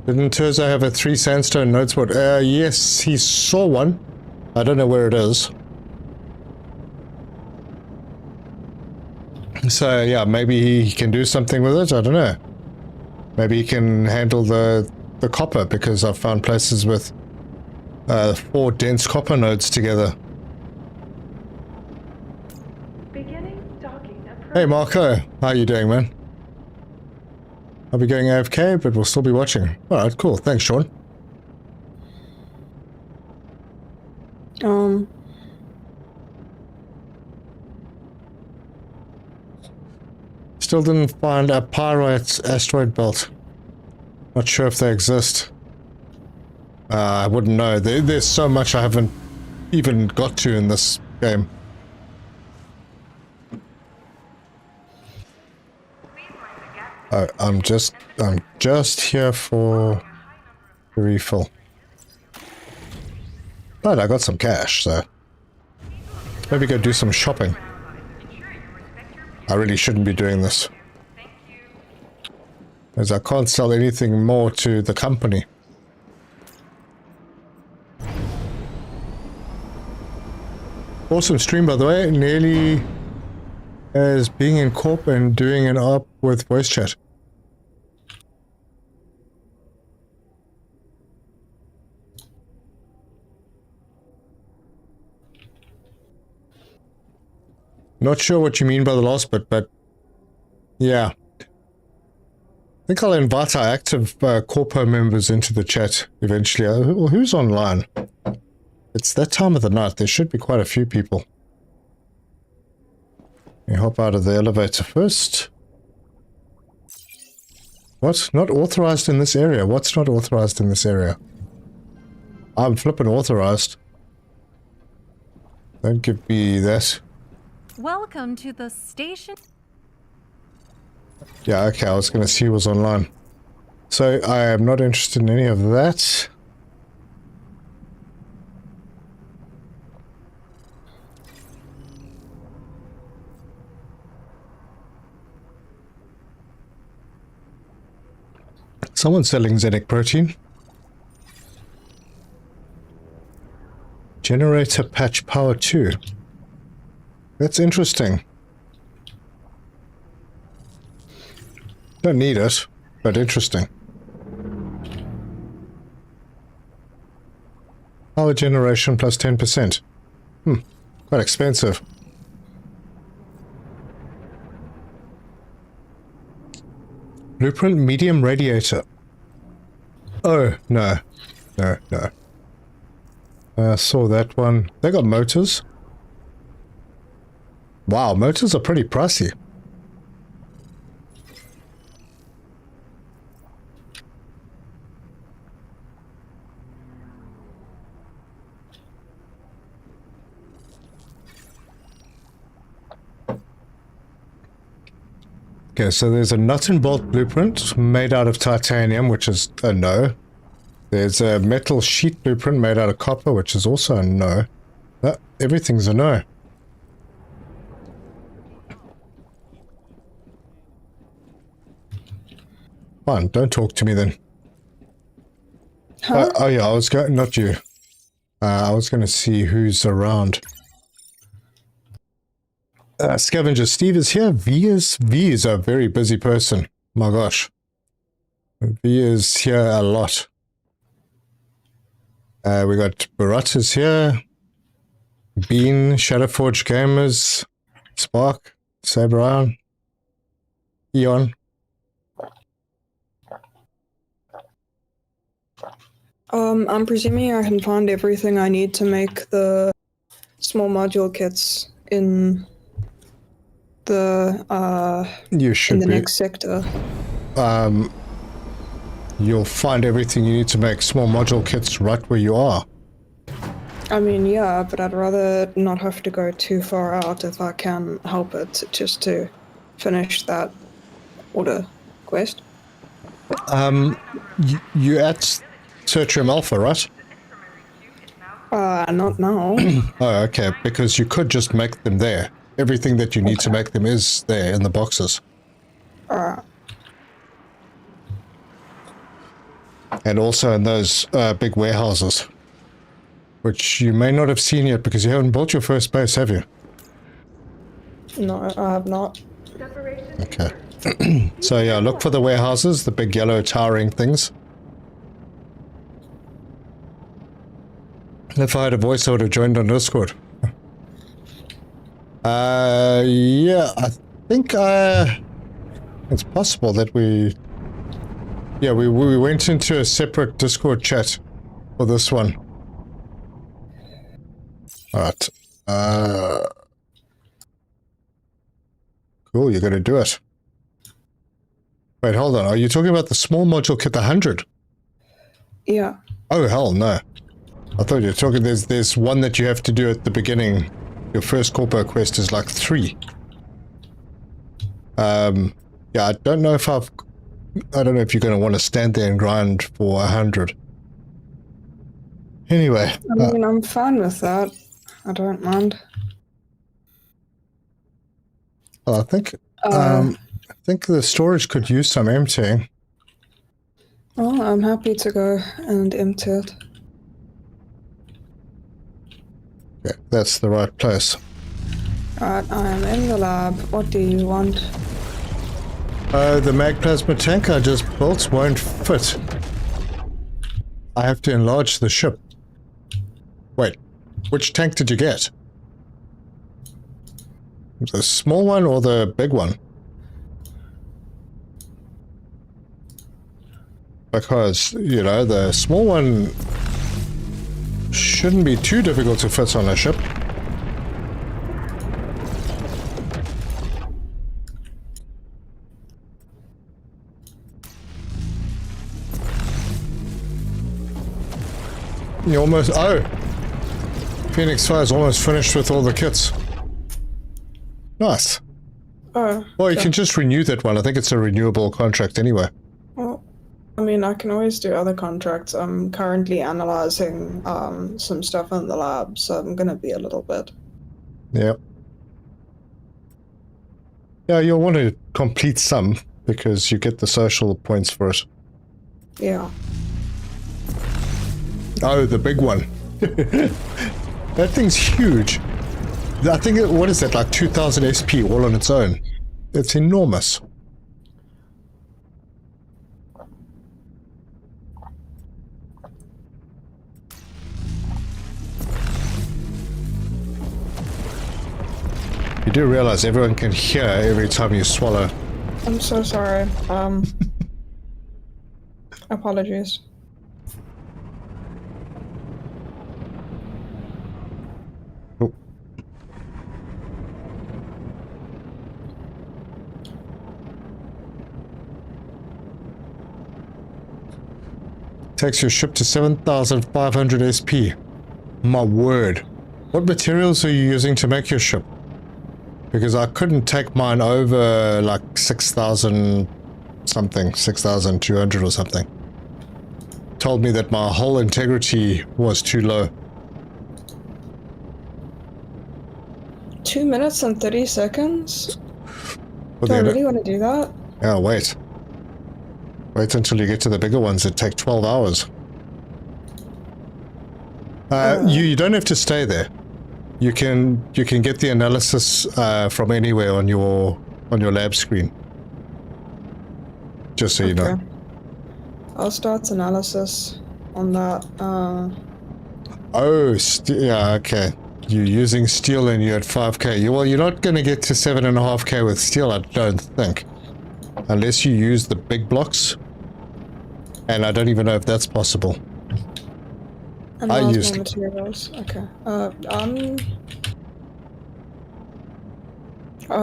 Didn't Terzo have a 3 sandstone nodes board? Yes, he saw one. I don't know where it is. So yeah, maybe he can do something with it. I don't know. Maybe he can handle the copper, because I've found places with 4 dense copper nodes together. Hey Marco, how you doing, man? I'll be going AFK, but we'll still be watching. Alright, cool. Thanks, Sean. Still didn't find a Pyrite asteroid belt. Not sure if they exist. I wouldn't know. There's so much I haven't even got to in this game. Oh, I'm just here for the refill. But I got some cash, so maybe go do some shopping. I really shouldn't be doing this, as I can't sell anything more to the company. Awesome stream, by the way. Nearly as being in corp and doing an op with voice chat. Not sure what you mean by the last bit, but yeah. I think I'll invite our active corpo members into the chat eventually. Well, who's online? It's that time of the night. There should be quite a few people. Let me hop out of the elevator first. What? Not authorized in this area? What's not authorized in this area? I'm flipping authorized. Don't give me that. Welcome to the station. Yeah, okay, I was going to see who was online. So, I am not interested in any of that. Someone's selling Zenic protein. Generator patch power 2. That's interesting. Don't need it, but interesting. Power generation plus 10%. Quite expensive. Blueprint medium radiator. Oh, no. No. I saw that one. They got motors. Wow, motors are pretty pricey. Okay, so there's a nut and bolt blueprint made out of titanium, which is a no. There's a metal sheet blueprint made out of copper, which is also a no. Everything's a no. Fine, don't talk to me then. Huh? Oh yeah, I was going, not you. I was going to see who's around. Scavenger Steve is here. V is a very busy person. My gosh. V is here a lot. We got Barat is here. Bean, Shadowforge Gamers, Spark, Sabron, Eon. I'm presuming I can find everything I need to make the small module kits in the You should be. next sector. You'll find everything you need to make small module kits right where you are. I mean, yeah, but I'd rather not have to go too far out if I can help it, just to finish that order quest. You at Sertrium Alpha, right? Not now. Oh, okay, because you could just make them there. Everything that you need to make them is there in the boxes. And also in those big warehouses, which you may not have seen yet because you haven't built your first base, have you? No, I have not. Okay. So yeah, look for the warehouses, the big yellow towering things. If I had a voice, I would have joined on Discord. Yeah, I think it's possible that we went into a separate Discord chat for this one. Alright. Cool, you're gonna do it. Wait, hold on. Are you talking about the small module kit, the 100? Yeah. Oh, hell no. I thought you were talking, there's one that you have to do at the beginning. Your first corpo quest is like 3. Yeah, I don't know if you're going to want to stand there and grind for 100. Anyway. I mean, I'm fine with that. I don't mind. Well, I think the storage could use some emptying. Well, I'm happy to go and empty it. Yeah, that's the right place. Alright, I am in the lab. What do you want? The mag plasma tank I just built won't fit. I have to enlarge the ship. Wait, which tank did you get? The small one or the big one? Because, you know, the small one shouldn't be too difficult to fit on a ship. You almost... Oh! Phoenix Fire is almost finished with all the kits. Nice. Oh. Well, you can just renew that one. I think it's a renewable contract anyway. Well, I mean, I can always do other contracts. I'm currently analyzing some stuff in the lab, so I'm gonna be a little bit. Yep. Yeah, you'll want to complete some, because you get the social points for it. Yeah. Oh, the big one. That thing's huge. I think, what is that, like 2000 SP all on its own? It's enormous. You do realize everyone can hear every time you swallow. I'm so sorry. Apologies. Oh. Takes your ship to 7,500 SP. My word. What materials are you using to make your ship? Because I couldn't take mine over like 6,000 something, 6,200 or something. Told me that my hull integrity was too low. 2 minutes and 30 seconds? Well, Do I really want to do that? Yeah, wait. Wait until you get to the bigger ones that take 12 hours. You don't have to stay there. You can get the analysis from anywhere on your lab screen. Just so you know. I'll start analysis on that. Oh, yeah, okay. You're using steel and you're at 5k. Well, you're not going to get to 7.5k with steel, I don't think. Unless you use the big blocks. And I don't even know if that's possible. And I more used it. materials. Okay. Oh,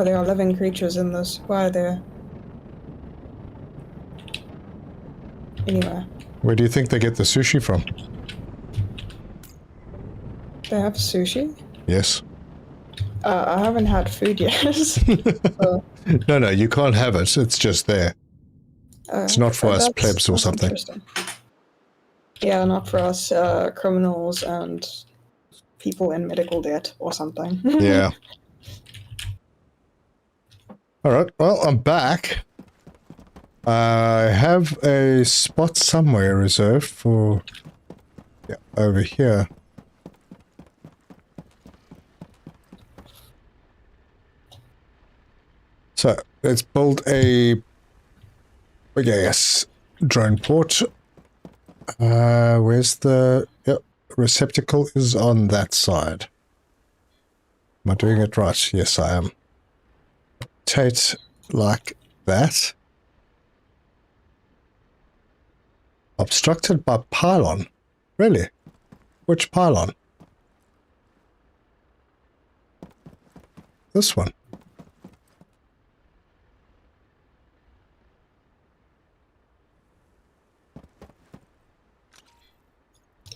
there are living creatures in this. Why are there? Anyway. Where do you think they get the sushi from? They have sushi? Yes. I haven't had food yet. So, No, you can't have it. It's just there. It's not for us plebs or something. Interesting. Yeah, not for us criminals and people in medical debt or something. Yeah. Alright, well, I'm back. I have a spot somewhere reserved for... Yeah, over here. So let's build a big ass drone port. Where's the receptacle? Is on that side. Am I doing it right? Yes, I am. Rotate like that. Obstructed by pylon. Really? Which pylon? This one.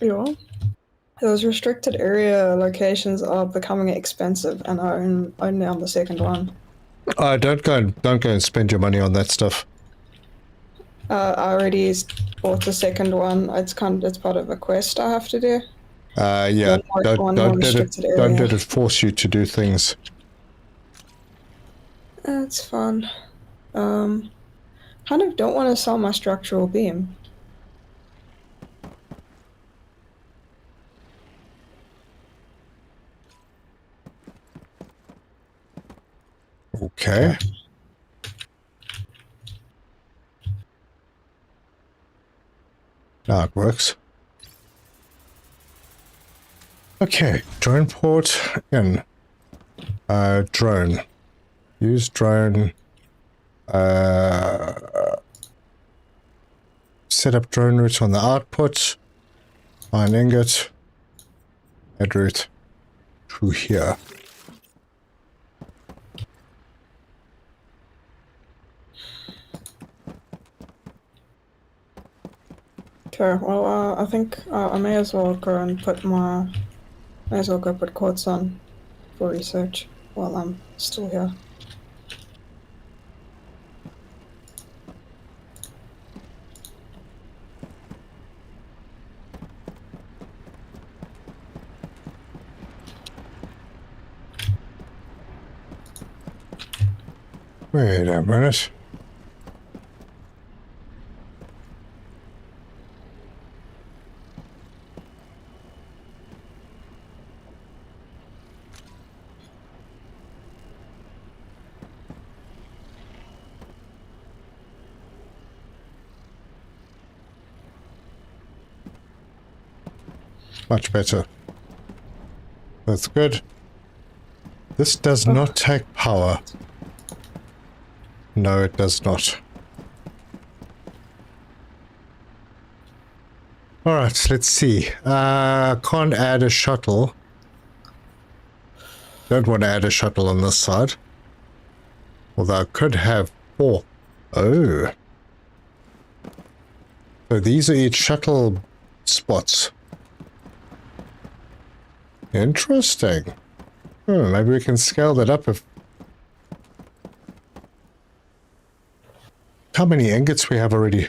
Yeah. Those restricted area locations are becoming expensive and are only on the second one. Don't go and spend your money on that stuff. I already bought the second one. It's part of a quest I have to do. Yeah, don't let it force you to do things. It's fun. Kind of don't want to sell my structural beam. Okay. Now it works. Okay, drone port in. Drone. Use drone. Set up drone route on the output. Find ingot. Head route to here. Okay, well, I think I may as well go put quartz on for research while I'm still here. Wait a minute. Much better. That's good. This does not take power. No, it does not. Alright, let's see. Can't add a shuttle. Don't want to add a shuttle on this side. Although I could have 4. Oh. So these are each shuttle spots. Interesting. Maybe we can scale that up if... How many ingots we have already?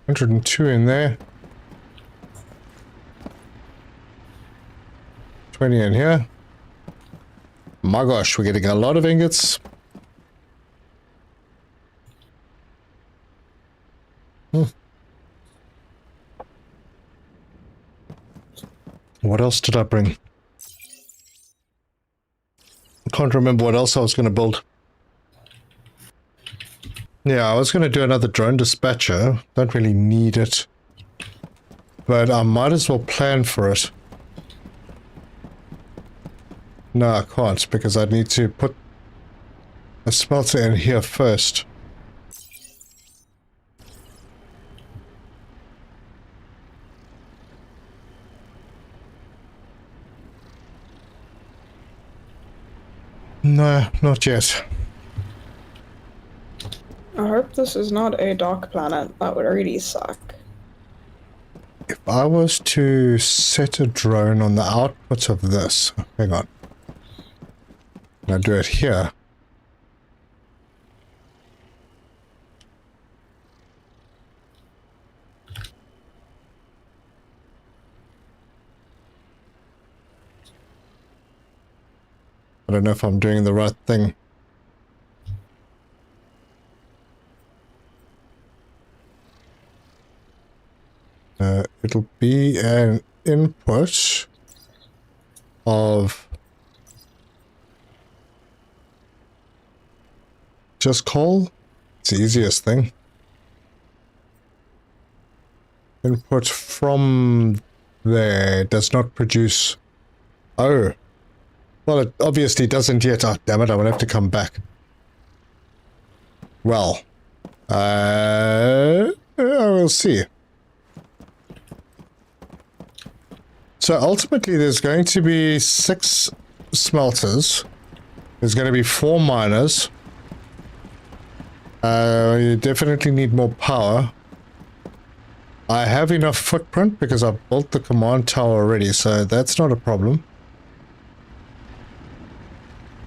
102 in there. 20 in here. My gosh, we're getting a lot of ingots. What else did I bring? I can't remember what else I was going to build. Yeah, I was going to do another drone dispatcher. Don't really need it. But I might as well plan for it. No, I can't, because I need to put a smelter in here first. No, not yet. I hope this is not a dark planet. That would really suck. If I was to set a drone on the output of this... Hang on. I'll do it here. I don't know if I'm doing the right thing. It'll be an input of just coal. It's the easiest thing. Input from there does not produce... Oh. Well, it obviously doesn't yet. Oh, damn it, I will have to come back. Well. I will see. So ultimately there's going to be 6 smelters. There's going to be 4 miners. You definitely need more power. I have enough footprint because I've built the command tower already, so that's not a problem.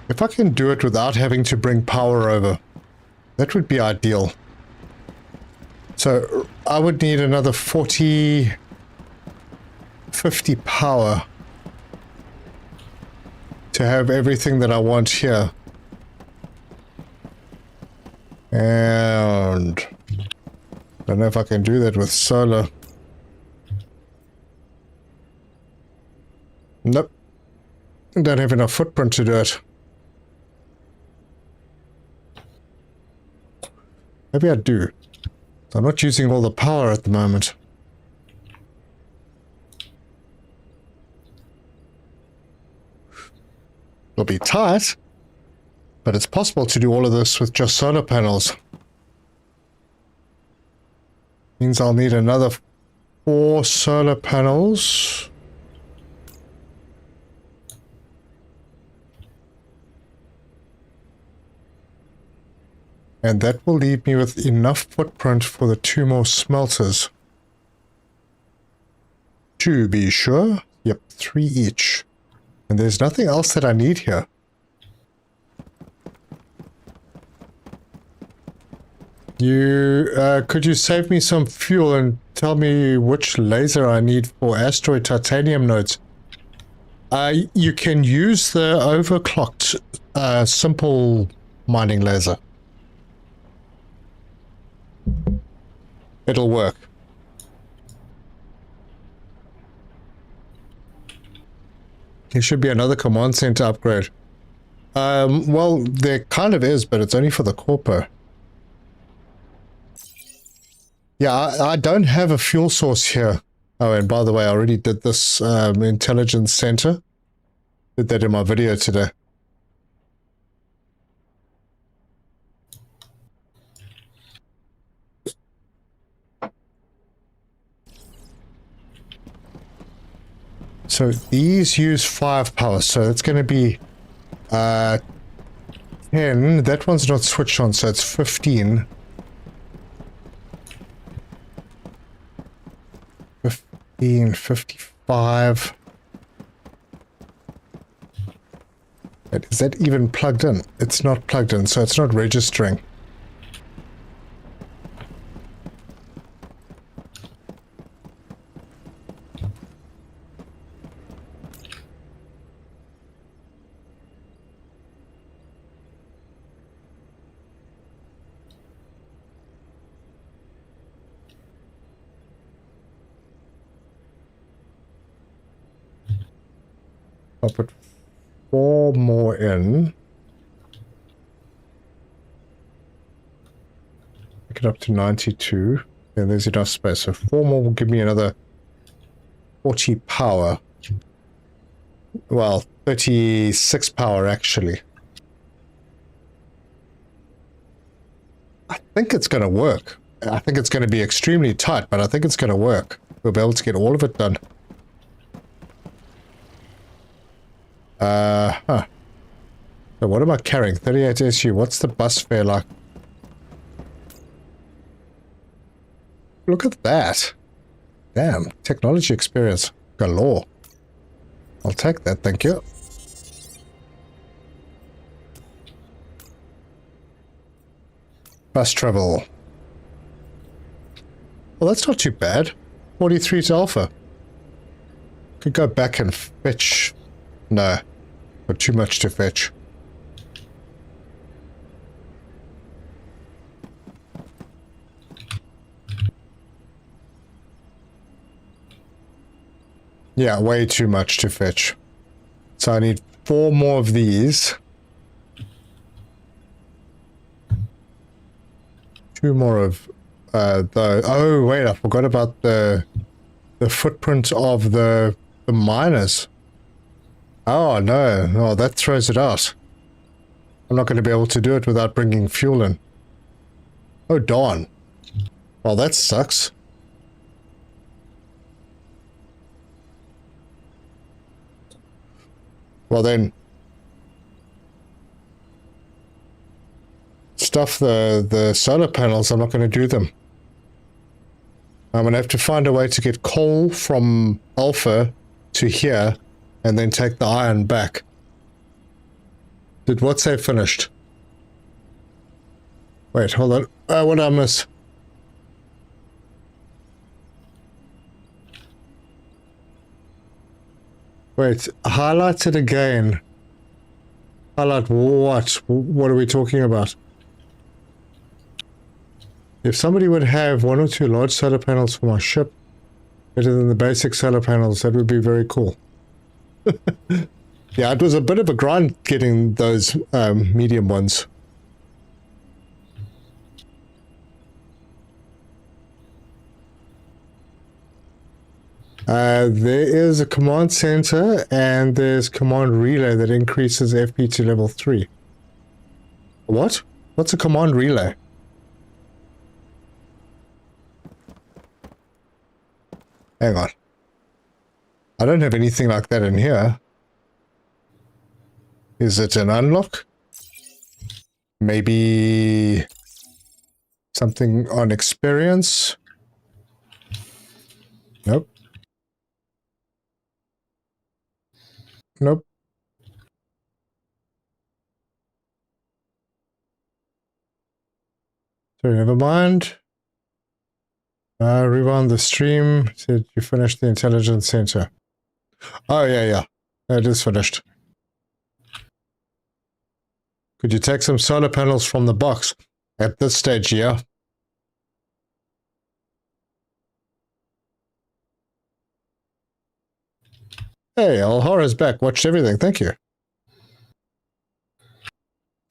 If I can do it without having to bring power over, that would be ideal. So I would need another 50 power to have everything that I want here. And I don't know if I can do that with solar. Nope. Don't have enough footprint to do it. Maybe I do. I'm not using all the power at the moment. It'll be tight, but it's possible to do all of this with just solar panels. Means I'll need another 4 solar panels. And that will leave me with enough footprint for the 2 more smelters. To be sure. Yep, 3 each. And there's nothing else that I need here. Could you save me some fuel and tell me which laser I need for asteroid titanium nodes? You can use the overclocked simple mining laser. It'll work. There should be another command center upgrade. Well, there kind of is, but it's only for the corpo. Yeah, I don't have a fuel source here. Oh, and by the way, I already did this intelligence center. Did that in my video today. So these use 5 power, so it's going to be 10. That one's not switched on, so it's 15. 15, 55. Is that even plugged in? It's not plugged in, so it's not registering. I'll put 4 more in. Make it up to 92. And there's enough space. So 4 more will give me another 40 power. Well, 36 power actually. I think it's going to work. I think it's going to be extremely tight, but I think it's going to work. We'll be able to get all of it done. So what am I carrying? 38 SU. What's the bus fare like? Look at that. Damn. Technology experience galore. I'll take that, thank you. Bus travel. Well, that's not too bad. 43 to Alpha. Could go back and fetch... No. But too much to fetch. Yeah, way too much to fetch. So I need 4 more of these. 2 more of the... Oh, wait, I forgot about the footprint of the miners. Oh, no. Oh, that throws it out. I'm not going to be able to do it without bringing fuel in. Oh, darn. Well, that sucks. Well, then... Stuff the solar panels, I'm not going to do them. I'm going to have to find a way to get coal from Alpha to here, and then take the iron back. Did what say finished? Wait, hold on. What did I miss? Wait, highlight it again. Highlight what? What are we talking about? If somebody would have 1 or 2 large solar panels for my ship, better than the basic solar panels, that would be very cool. Yeah, it was a bit of a grind getting those medium ones. There is a command center and there's command relay that increases FP to level 3. What? What's a command relay? Hang on. I don't have anything like that in here. Is it an unlock? Maybe something on experience? Nope. Nope. So never mind. Rewound the stream. Said you finished the intelligence center. Oh, yeah. It is finished. Could you take some solar panels from the box? At this stage, yeah. Hey, Alhora's back. Watched everything. Thank you.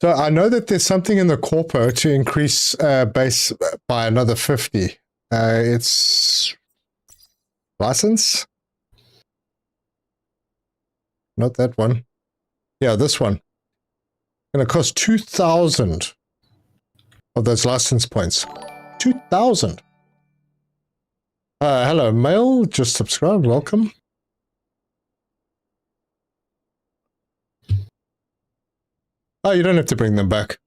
So I know that there's something in the corpo to increase base by another 50. It's license? Not that one. Yeah, this one. Going to cost 2,000 of those license points. 2,000. Hello, Mail. Just subscribed. Welcome. Oh, you don't have to bring them back.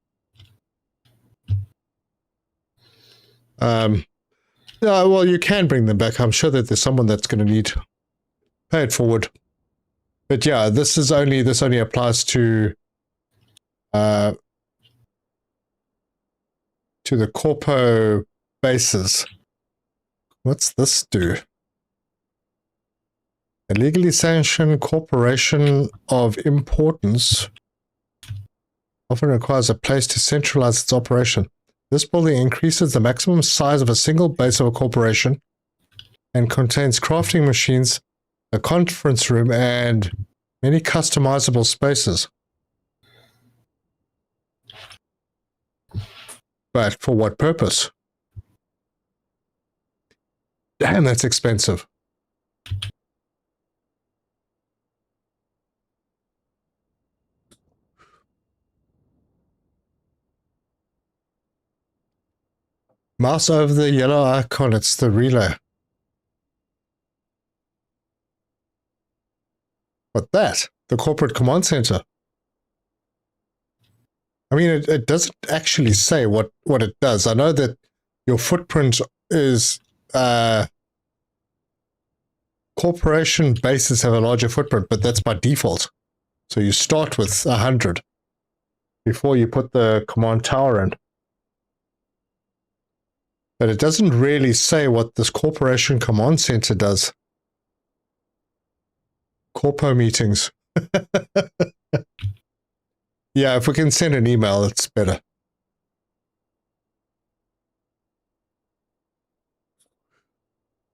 Yeah, well, you can bring them back. I'm sure that there's someone that's going to need pay it forward. But yeah, this only applies to the corpo bases. What's this do? A legally sanctioned corporation of importance often requires a place to centralize its operation. This building increases the maximum size of a single base of a corporation and contains crafting machines, a conference room, and many customizable spaces. But for what purpose? Damn, that's expensive. Mouse over the yellow icon, it's the relay. What that? The corporate command center. I mean, it doesn't actually say what it does. I know that your footprint is corporation bases have a larger footprint, but that's by default. So you start with 100 before you put the command tower in. But it doesn't really say what this corporation command center does. Corpo meetings. Yeah, if we can send an email, it's better.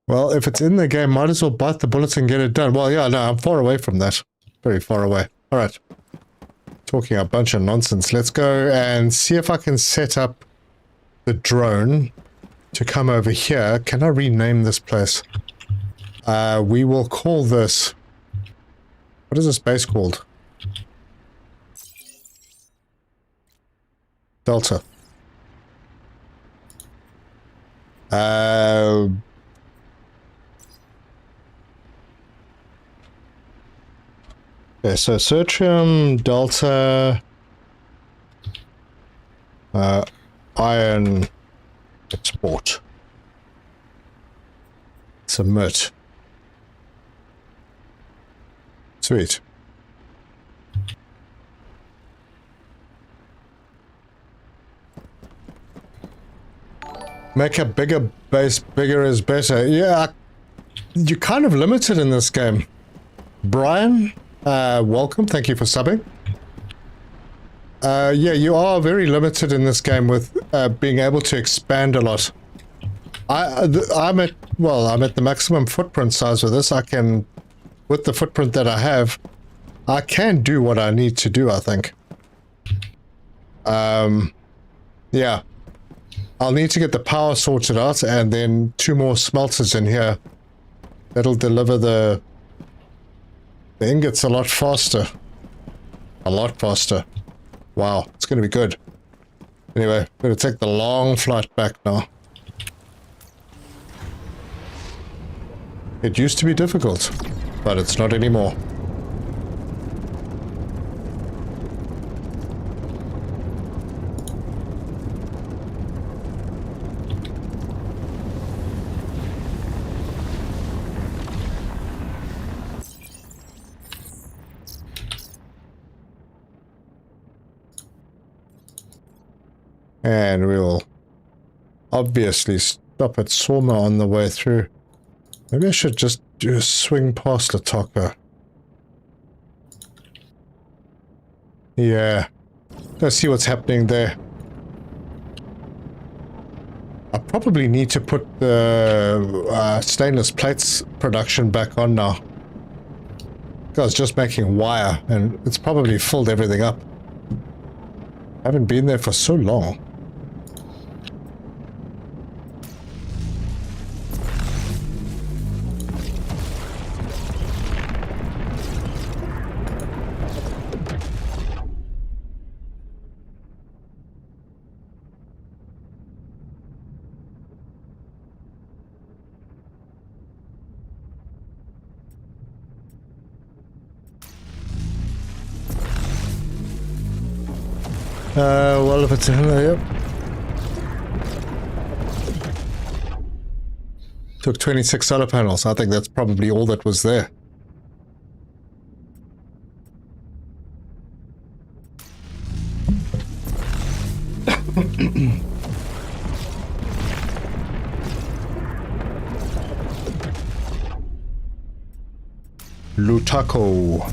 Well, if it's in the game, might as well bite the bullets and get it done. Well, yeah, no, I'm far away from that. Very far away. All right. Talking a bunch of nonsense. Let's go and see if I can set up the drone to come over here. Can I rename this place? We will call this... What is this base called? Delta. Okay, so Sertrium, Delta, iron export. Submit. Sweet. Make a bigger base, bigger is better. Yeah, you're kind of limited in this game. Brian, welcome, thank you for subbing. Yeah, you are very limited in this game with being able to expand a lot. I'm at the maximum footprint size with this. I can, with the footprint that I have, I can do what I need to do, I think. Yeah. I'll need to get the power sorted out and then 2 more smelters in here. That'll deliver the ingots a lot faster. A lot faster. Wow, it's going to be good. Anyway, I'm going to take the long flight back now. It used to be difficult, but it's not anymore. And we'll obviously stop at Soma on the way through. Maybe I should just do a swing past Lataka. Yeah. Let's see what's happening there. I probably need to put the stainless plates production back on now. I was just making wire and it's probably filled everything up. I haven't been there for so long. Well, if it's yep. Took 26 solar panels. I think that's probably all that was there. Lutako.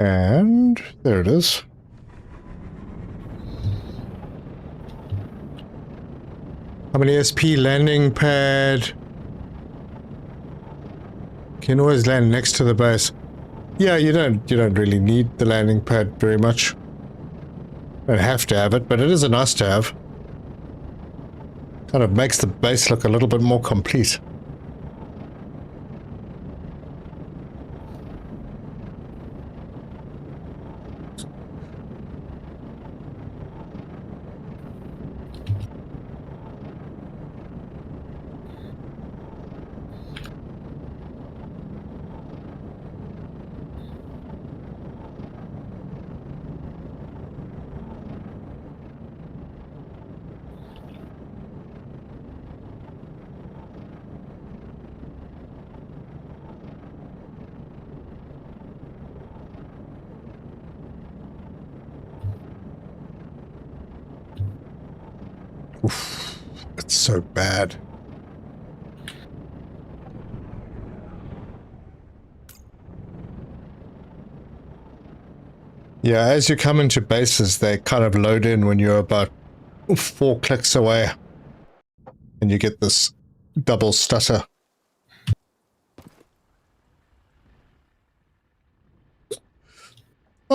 And there it is. How many SP landing pad? Can always land next to the base. Yeah, you don't really need the landing pad very much. Don't have to have it, but it is a nice to have. Kind of makes the base look a little bit more complete. Oof, it's so bad. Yeah, as you come into bases, they kind of load in when you're about 4 clicks away. And you get this double stutter.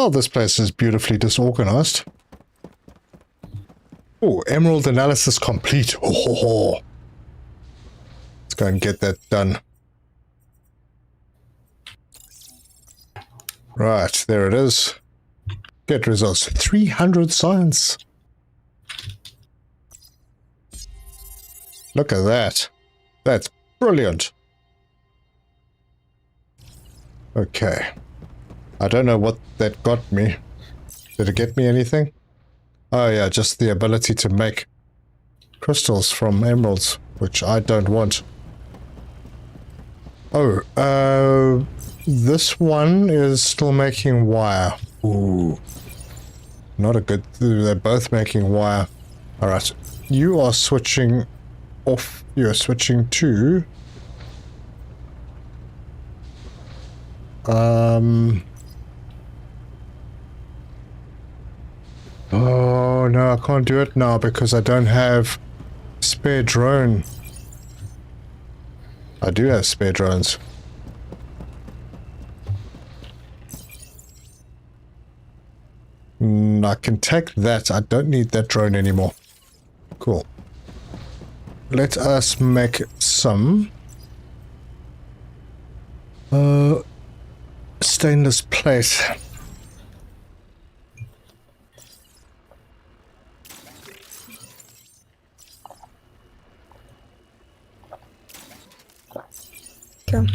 Oh, this place is beautifully disorganized. Oh, emerald analysis complete. Oh, ho, ho. Let's go and get that done. Right, there it is. Get results. 300 science. Look at that. That's brilliant. Okay. I don't know what that got me. Did it get me anything? Oh yeah, just the ability to make crystals from emeralds, which I don't want. Oh, this one is still making wire. Ooh. Not a good... They're both making wire. Alright. You are switching off. You're switching to... Oh, no, I can't do it now because I don't have spare drone. I do have spare drones. I can take that. I don't need that drone anymore. Cool. Let us make some stainless plate. Okay.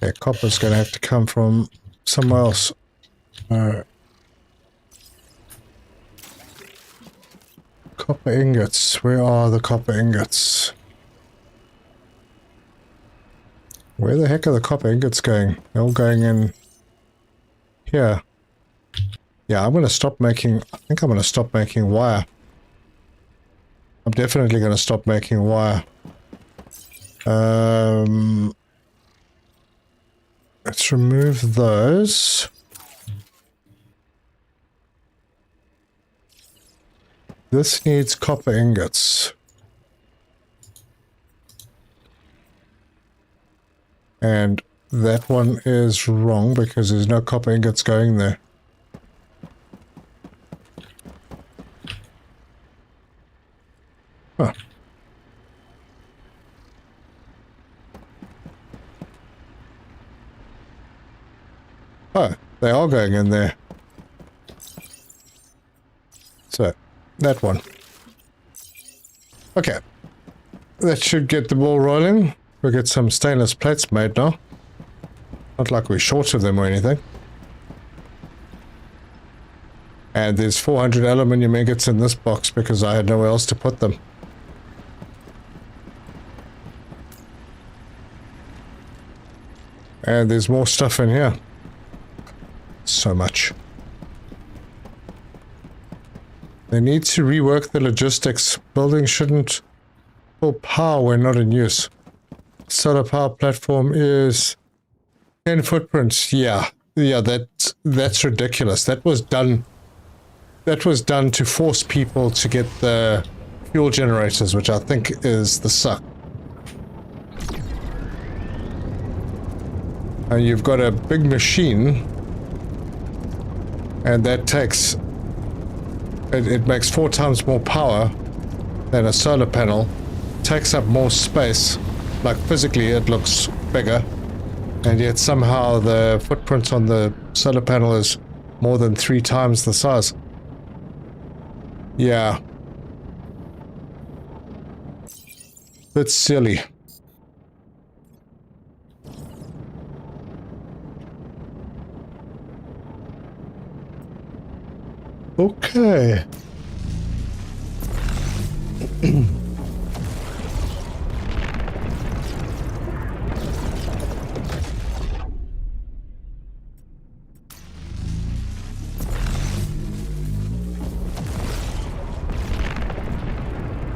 Yeah, copper's gonna have to come from somewhere else. Copper ingots. Where are the copper ingots? Where the heck are the copper ingots going? They're all going in here. Yeah, I'm gonna stop making... I think I'm gonna stop making wire. I'm definitely gonna stop making wire. Let's remove those. This needs copper ingots. And that one is wrong because there's no copper ingots going there. Huh. Oh, they are going in there. So, that one. Okay. That should get the ball rolling. We'll get some stainless plates made now. Not like we're short of them or anything. And there's 400 aluminium ingots in this box because I had nowhere else to put them. And there's more stuff in here. So much. They need to rework the logistics. Buildings shouldn't pull power when not in use. Solar power platform is 10 footprints. Yeah, that's ridiculous. That was done to force people to get the fuel generators, which I think is the suck. And you've got a big machine, and that takes... It makes 4 times more power than a solar panel, takes up more space, like physically it looks bigger, and yet somehow the footprint on the solar panel is more than 3 times the size. Yeah. Bit silly. Okay.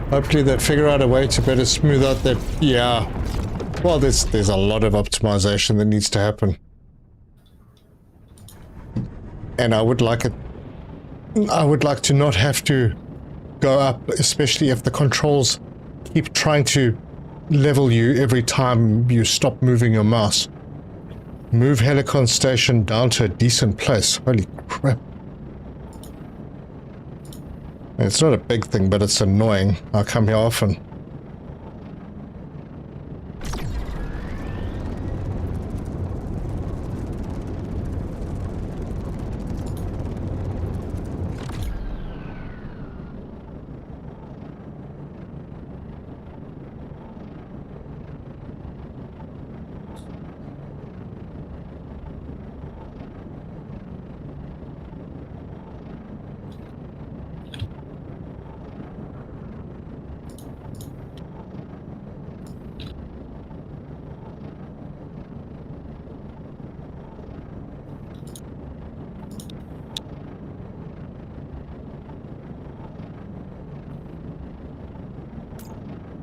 Hopefully they figure out a way to better smooth out that... Yeah. Well, there's a lot of optimization that needs to happen. And I would like to not have to go up, especially if the controls keep trying to level you every time you stop moving your mouse. Move Helicon Station down to a decent place. Holy crap. It's not a big thing, but it's annoying. I come here often.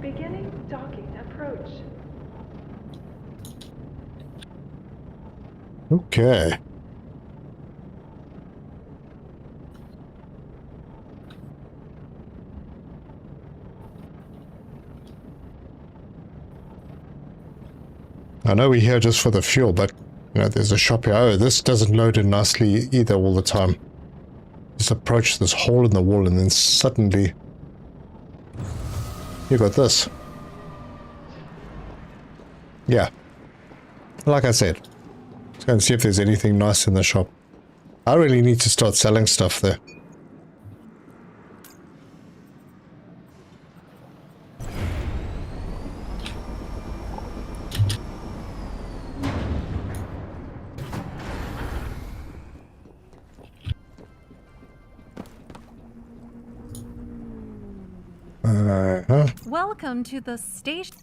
Beginning docking approach. Okay. I know we're here just for the fuel, but, you know, there's a shop here. Oh, this doesn't load in nicely either all the time. Just approach this hole in the wall and then suddenly you got this. Yeah. Like I said, let's go and see if there's anything nice in the shop. I really need to start selling stuff there. Welcome to the station.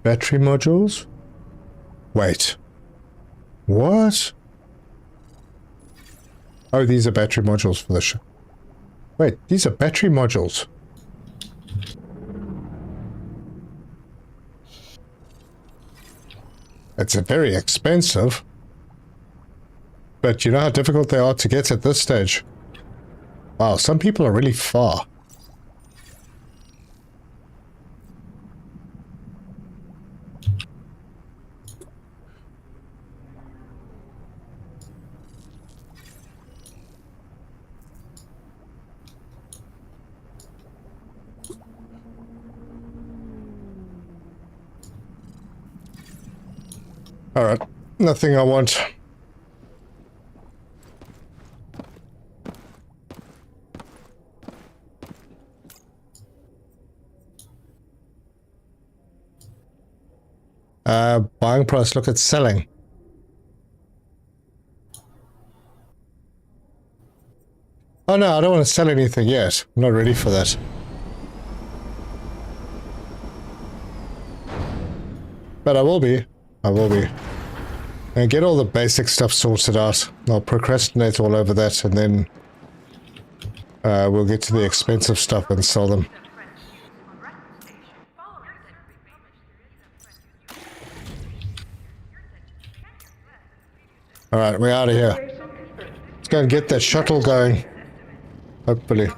Battery modules? Wait. What? Oh, these are battery modules for the ship. Wait, these are battery modules. It's very expensive. But you know how difficult they are to get at this stage. Wow, some people are really far. Alright, nothing I want. Buying price, look at selling. Oh no, I don't want to sell anything yet. I'm not ready for that. But I will be. I will be. And get all the basic stuff sorted out. I'll procrastinate all over that and then we'll get to the expensive stuff and sell them. Alright, we're out of here. Let's go and get that shuttle going. Hopefully.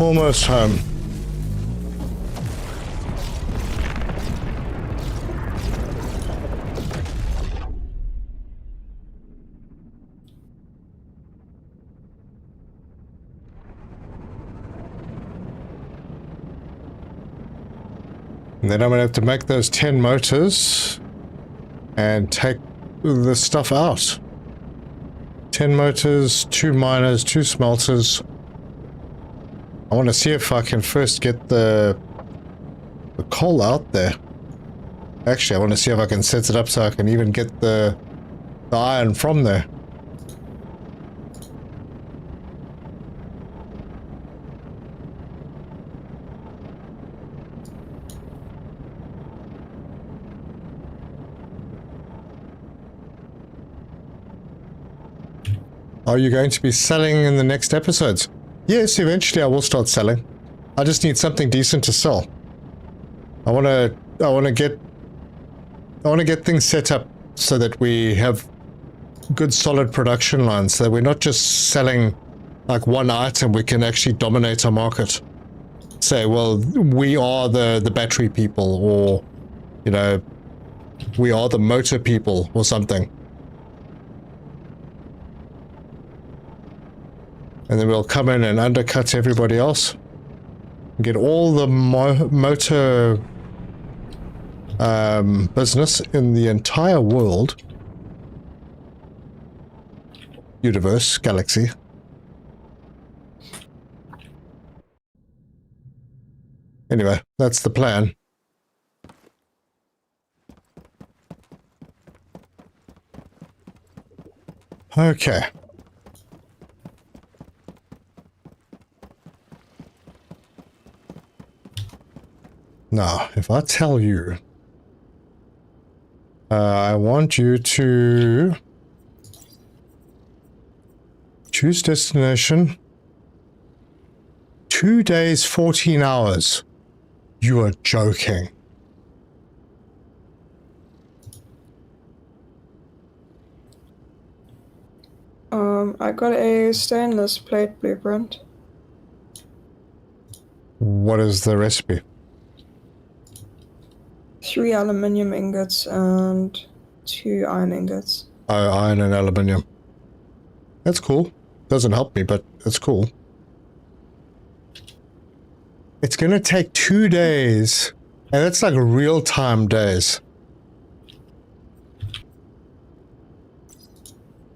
Almost home. And then I'm going to have to make those 10 motors and take the stuff out. 10 motors, 2 miners, 2 smelters. I want to see if I can first get the coal out there. Actually, I want to see if I can set it up so I can even get the iron from there. Are you going to be selling in the next episodes? Yes, eventually I will start selling. I just need something decent to sell. I want to get things set up so that we have good solid production lines, so that we're not just selling like one item. We can actually dominate our market. Say, well, we are the battery people, or, you know, we are the motor people or something. And then we'll come in and undercut everybody else. Get all the motor business in the entire world. Universe, galaxy. Anyway, that's the plan. Okay. Now, if I tell you, I want you to choose destination, 2 days, 14 hours. You are joking. I got a stainless plate blueprint. What is the recipe? 3 aluminium ingots and 2 iron ingots. Oh, iron and aluminium. That's cool. Doesn't help me, but it's cool. It's gonna take 2 days, and that's like real-time days.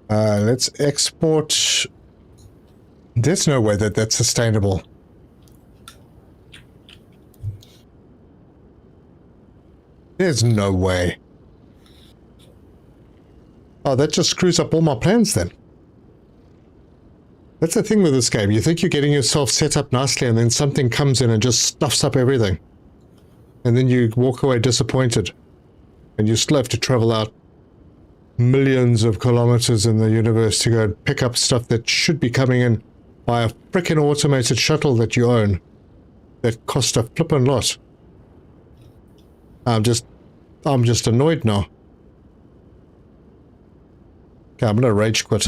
Let's export. There's no way that that's sustainable. There's no way. Oh, that just screws up all my plans then. That's the thing with this game. You think you're getting yourself set up nicely, and then something comes in and just stuffs up everything. And then you walk away disappointed. And you still have to travel out millions of kilometers in the universe to go and pick up stuff that should be coming in by a frickin' automated shuttle that you own. That cost a flippin' lot. I'm just annoyed now. Okay, I'm gonna rage quit.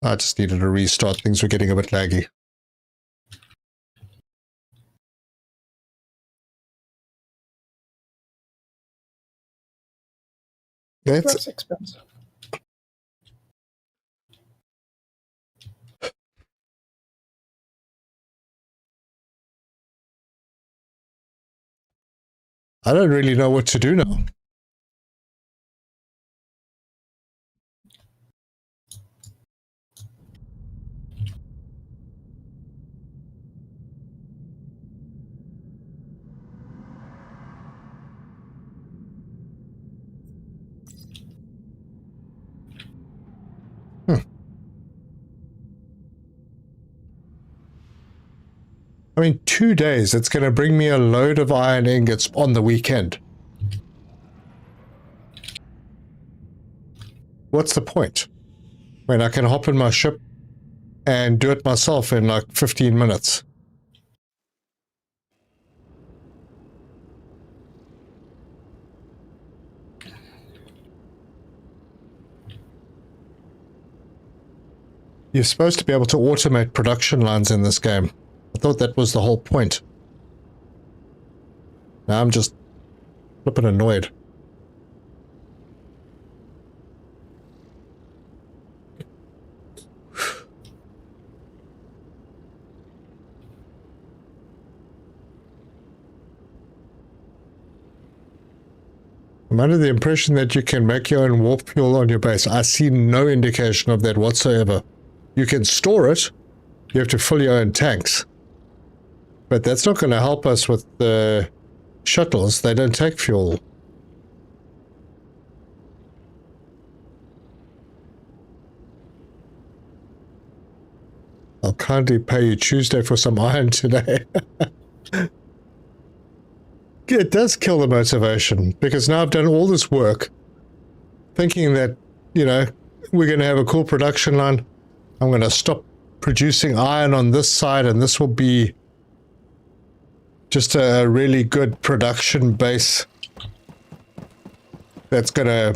I just needed to restart. Things were getting a bit laggy. That's expensive. I don't really know what to do now. I mean, 2 days, it's going to bring me a load of iron ingots on the weekend. What's the point? When I can hop in my ship and do it myself in like 15 minutes. You're supposed to be able to automate production lines in this game. I thought that was the whole point. Now I'm just flippin' annoyed. I'm under the impression that you can make your own warp fuel on your base. I see no indication of that whatsoever. You can store it. You have to fill your own tanks. But that's not going to help us with the shuttles. They don't take fuel. I'll kindly pay you Tuesday for some iron today. It does kill the motivation, because now I've done all this work thinking that, you know, we're going to have a cool production line. I'm going to stop producing iron on this side, and this will be just a really good production base that's going to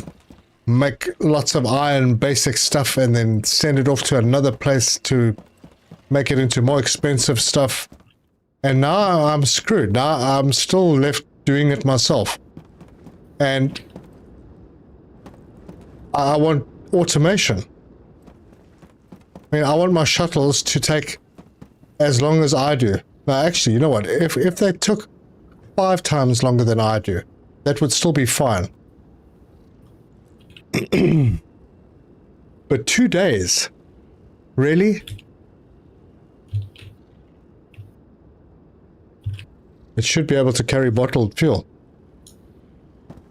make lots of iron basic stuff and then send it off to another place to make it into more expensive stuff. And now I'm screwed. Now I'm still left doing it myself. And I want automation. I mean, I want my shuttles to take as long as I do. Now, actually, you know what? If they took 5 times longer than I do, that would still be fine. But 2 days? Really? It should be able to carry bottled fuel.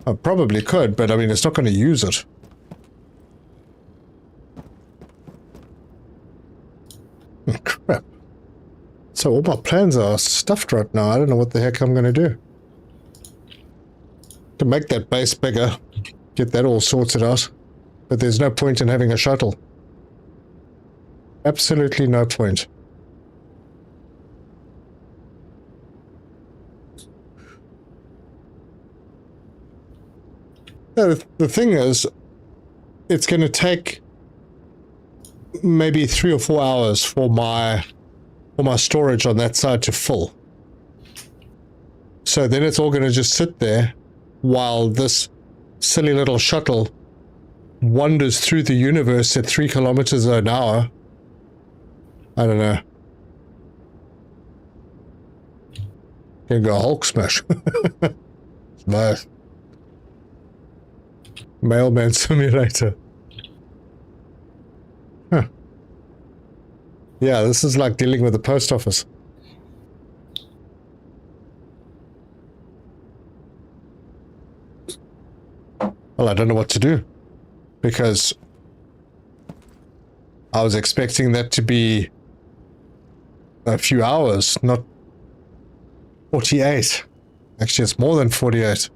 I probably could, but I mean, it's not going to use it. Oh, crap. So all my plans are stuffed right now. I don't know what the heck I'm going to do. To make that base bigger, get that all sorted out. But there's no point in having a shuttle. Absolutely no point. The thing is, it's going to take maybe 3 or 4 hours for my storage on that side to fill. So then it's all going to just sit there while this silly little shuttle wanders through the universe at 3 kilometers an hour. I don't know. Can go Hulk smash. Nice. Mailman simulator. Huh. Yeah, this is like dealing with the post office. Well, I don't know what to do, because I was expecting that to be a few hours, not 48. Actually, it's more than 48.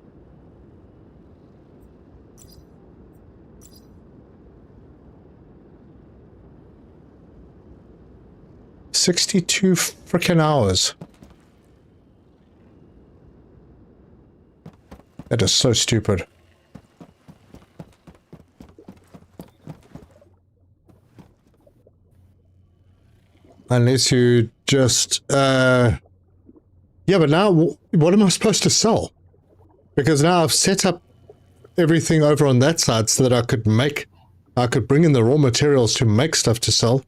$62 frickin' hours. That is so stupid. Unless you just, yeah, but now what am I supposed to sell? Because now I've set up everything over on that side so that I could bring in the raw materials to make stuff to sell.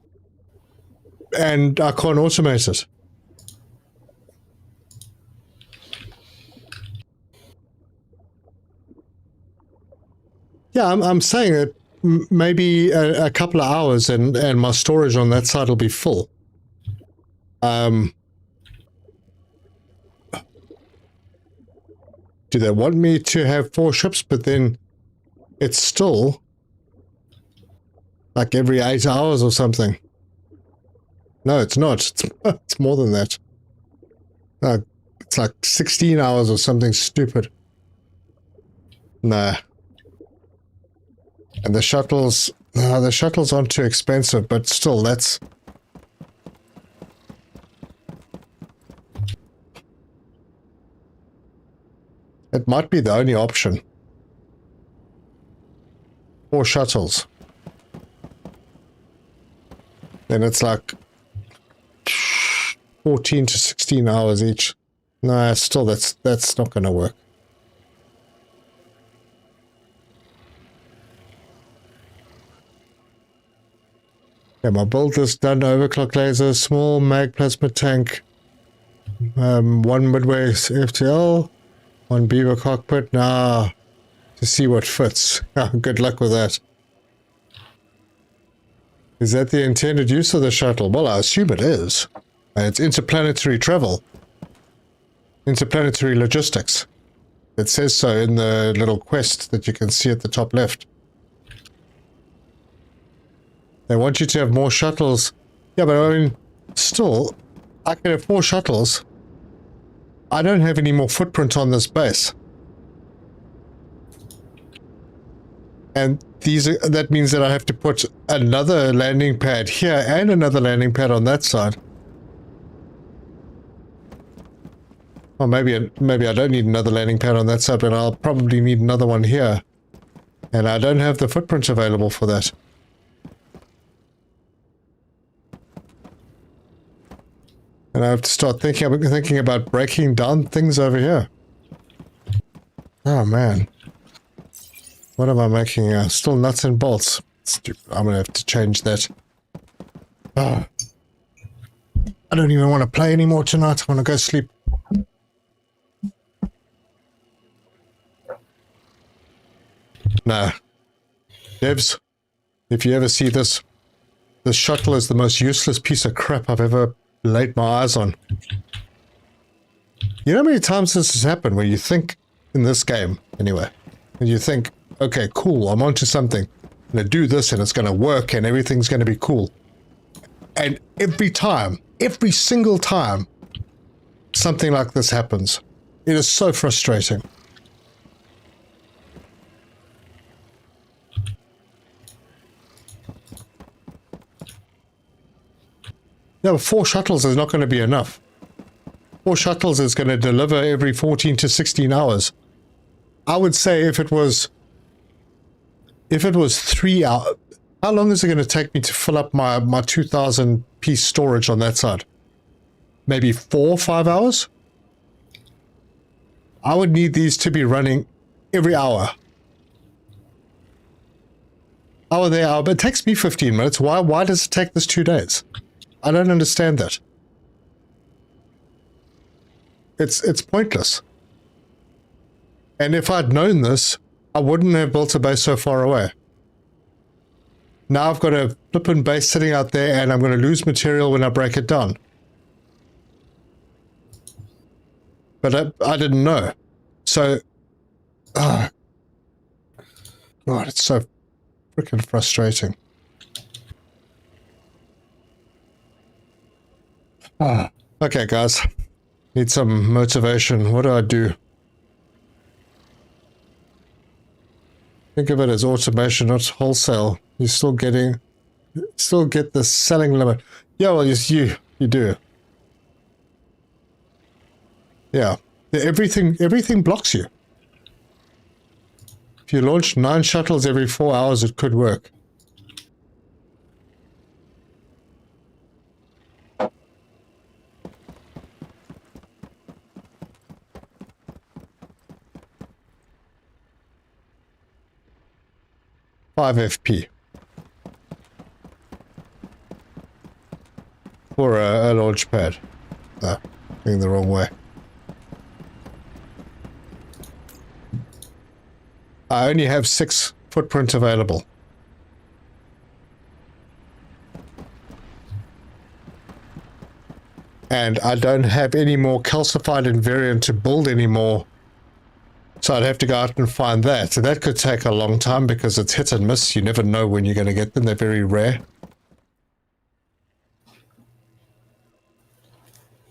And I can't automate it. Yeah, I'm saying that maybe a couple of hours and my storage on that side will be full. Do they want me to have 4 ships, but then it's still like every 8 hours or something? No, it's not. It's more than that. It's like 16 hours or something stupid. Nah. And the shuttles aren't too expensive, but still, that's... It might be the only option. 4 shuttles. Then it's like 14 to 16 hours each. Nah, still, that's not going to work. Yeah, my build is done. Overclock laser, small mag plasma tank, 1 midway FTL, 1 beaver cockpit. Nah, to see what fits. Oh, good luck with that. Is that the intended use of the shuttle? Well, I assume it is. It's interplanetary travel. Interplanetary logistics. It says so in the little quest that you can see at the top left. They want you to have more shuttles. Yeah, but I mean, still, I can have 4 shuttles. I don't have any more footprint on this base. And that means that I have to put another landing pad here and another landing pad on that side. Or maybe I don't need another landing pad on that side, but I'll probably need another one here. And I don't have the footprint available for that. And I have to start thinking about breaking down things over here. Oh man. What am I making here? Still nuts and bolts. Stupid. I'm gonna have to change that. Oh. I don't even want to play anymore tonight. I want to go sleep. Nah. Devs, if you ever see this shuttle is the most useless piece of crap I've ever laid my eyes on. You know how many times this has happened where you think, in this game anyway, and you think, okay, cool, I'm onto something. I'm going to do this and it's going to work and everything's going to be cool. And every single time, something like this happens. It is so frustrating. Yeah, but 4 shuttles is not going to be enough. 4 shuttles is going to deliver every 14 to 16 hours. I would say if it was 3 hours, how long is it going to take me to fill up my 2,000 piece storage on that side? Maybe 4 or 5 hours? I would need these to be running every hour. Hour there, hour, but it takes me 15 minutes. Why does it take this 2 days? I don't understand that. It's pointless. And if I'd known this, I wouldn't have built a base so far away. Now I've got a flippin' base sitting out there and I'm going to lose material when I break it down. But I didn't know. So, God, it's so freaking frustrating. Okay, guys. Need some motivation. What do I do? Think of it as automation, not wholesale. You still get the selling limit. Yeah, well, yes, you do. Yeah, everything blocks you. If you launch 9 shuttles every 4 hours, it could work. FP for a launch pad. Going the wrong way. I only have 6 footprint available. And I don't have any more calcified invariant to build anymore. So I'd have to go out and find that. So that could take a long time because it's hit and miss. You never know when you're going to get them. They're very rare.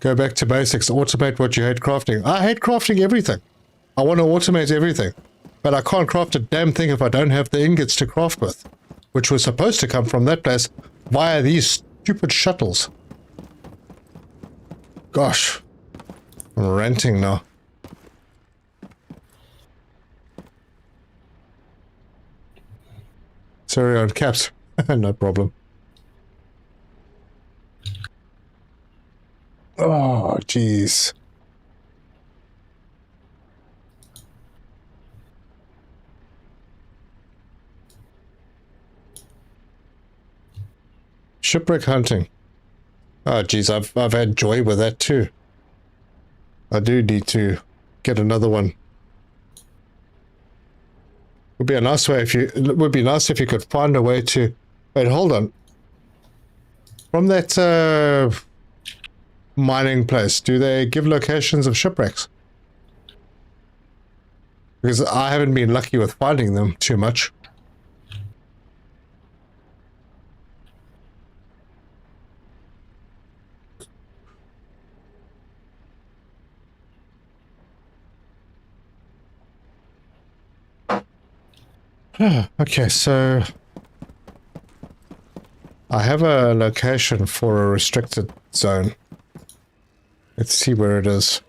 Go back to basics. Automate what you hate crafting. I hate crafting everything. I want to automate everything. But I can't craft a damn thing if I don't have the ingots to craft with. Which was supposed to come from that place via these stupid shuttles. Gosh. I'm ranting now. Sorry on caps. No problem. Oh, jeez. Shipwreck hunting. Oh, jeez, I've had joy with that too. I do need to get another one. Would be a nice way if you. It would be nice if you could find a way to. Wait, hold on. From that mining place, do they give locations of shipwrecks? Because I haven't been lucky with finding them too much. Okay, so I have a location for a restricted zone. Let's see where it is.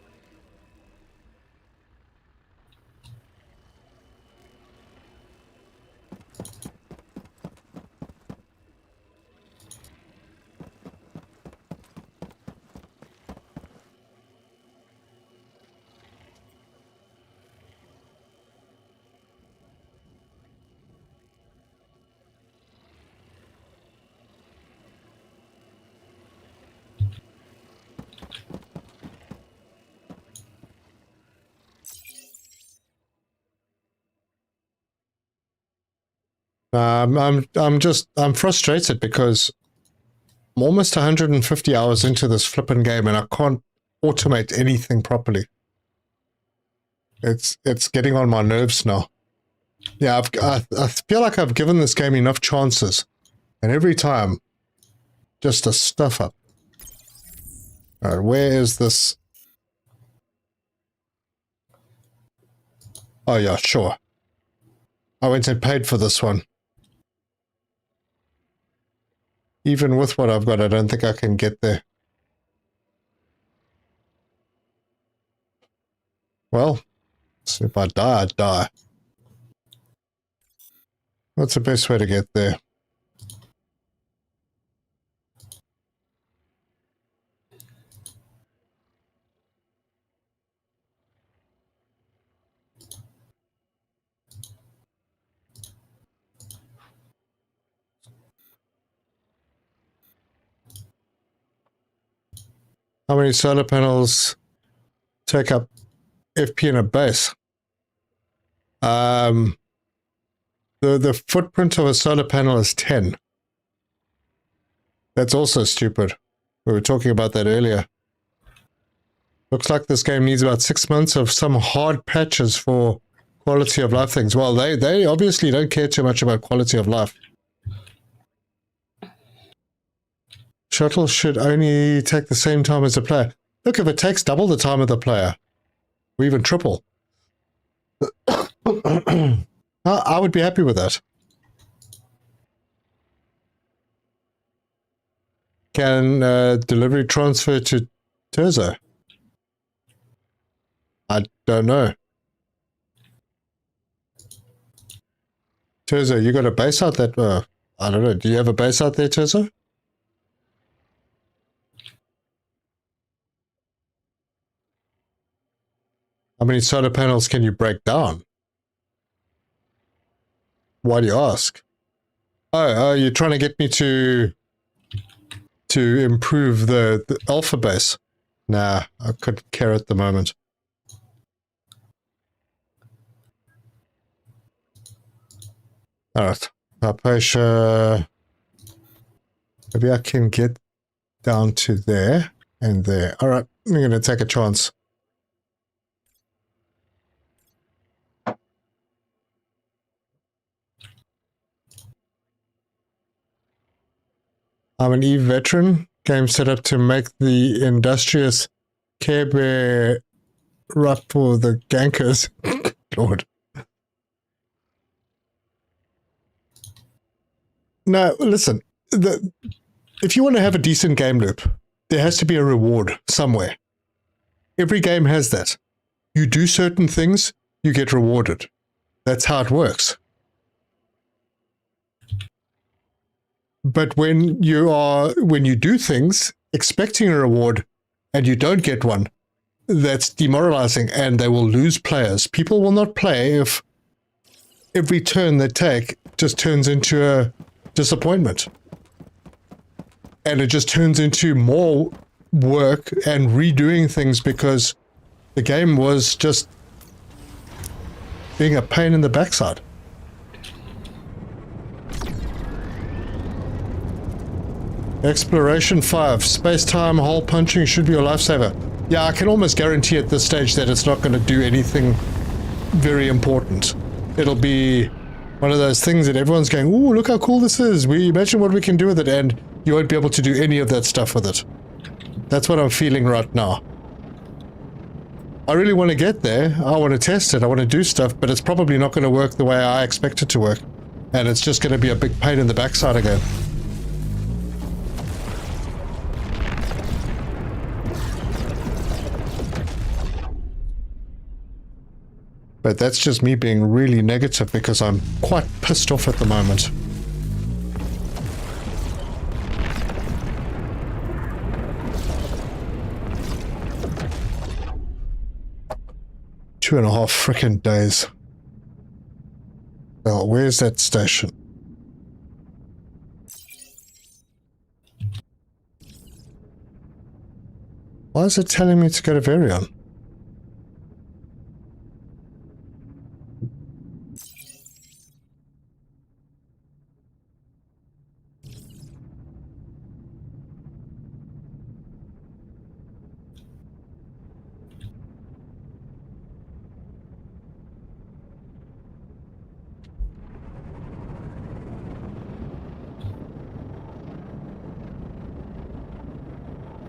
I'm frustrated because I'm almost 150 hours into this flippin' game and I can't automate anything properly. It's getting on my nerves now. Yeah, I feel like I've given this game enough chances, and every time, just a stuff up. All right, where is this? Oh yeah, sure. I went and paid for this one. Even with what I've got, I don't think I can get there. Well, so if I die, I die. What's the best way to get there? How many solar panels take up FP in a base? The footprint of a solar panel is 10. That's also stupid. We were talking about that earlier. Looks like this game needs about 6 months of some hard patches for quality of life things. Well, they obviously don't care too much about quality of life. Shuttle should only take the same time as the player. Look, if it takes double the time of the player, or even triple, I would be happy with that. Can delivery transfer to Terzo? I don't know. Terzo, you got a base out that... I don't know. Do you have a base out there, Terzo? How many solar panels can you break down? Why do you ask? Oh, you're trying to get me to improve the alpha base. Nah, I couldn't care at the moment. Alright, Hypatia. Maybe I can get down to there and there. Alright, I'm going to take a chance. I'm an EVE veteran. Game set up to make the industrious Care Bear rough for the gankers. Lord. No, listen. If you want to have a decent game loop, there has to be a reward somewhere. Every game has that. You do certain things, you get rewarded. That's how it works. But when you do things expecting a reward and you don't get one, that's demoralizing and they will lose players. People will not play if every turn they take just turns into a disappointment. And it just turns into more work and redoing things because the game was just being a pain in the backside. Exploration 5. Space-time hole punching should be your lifesaver. Yeah, I can almost guarantee at this stage that it's not going to do anything very important. It'll be one of those things that everyone's going, ooh, look how cool this is. We imagine what we can do with it, and you won't be able to do any of that stuff with it. That's what I'm feeling right now. I really want to get there. I want to test it. I want to do stuff, but it's probably not going to work the way I expect it to work. And it's just going to be a big pain in the backside again. But that's just me being really negative because I'm quite pissed off at the moment. Two and a half frickin' days. Well, where's that station? Why is it telling me to go to Varian?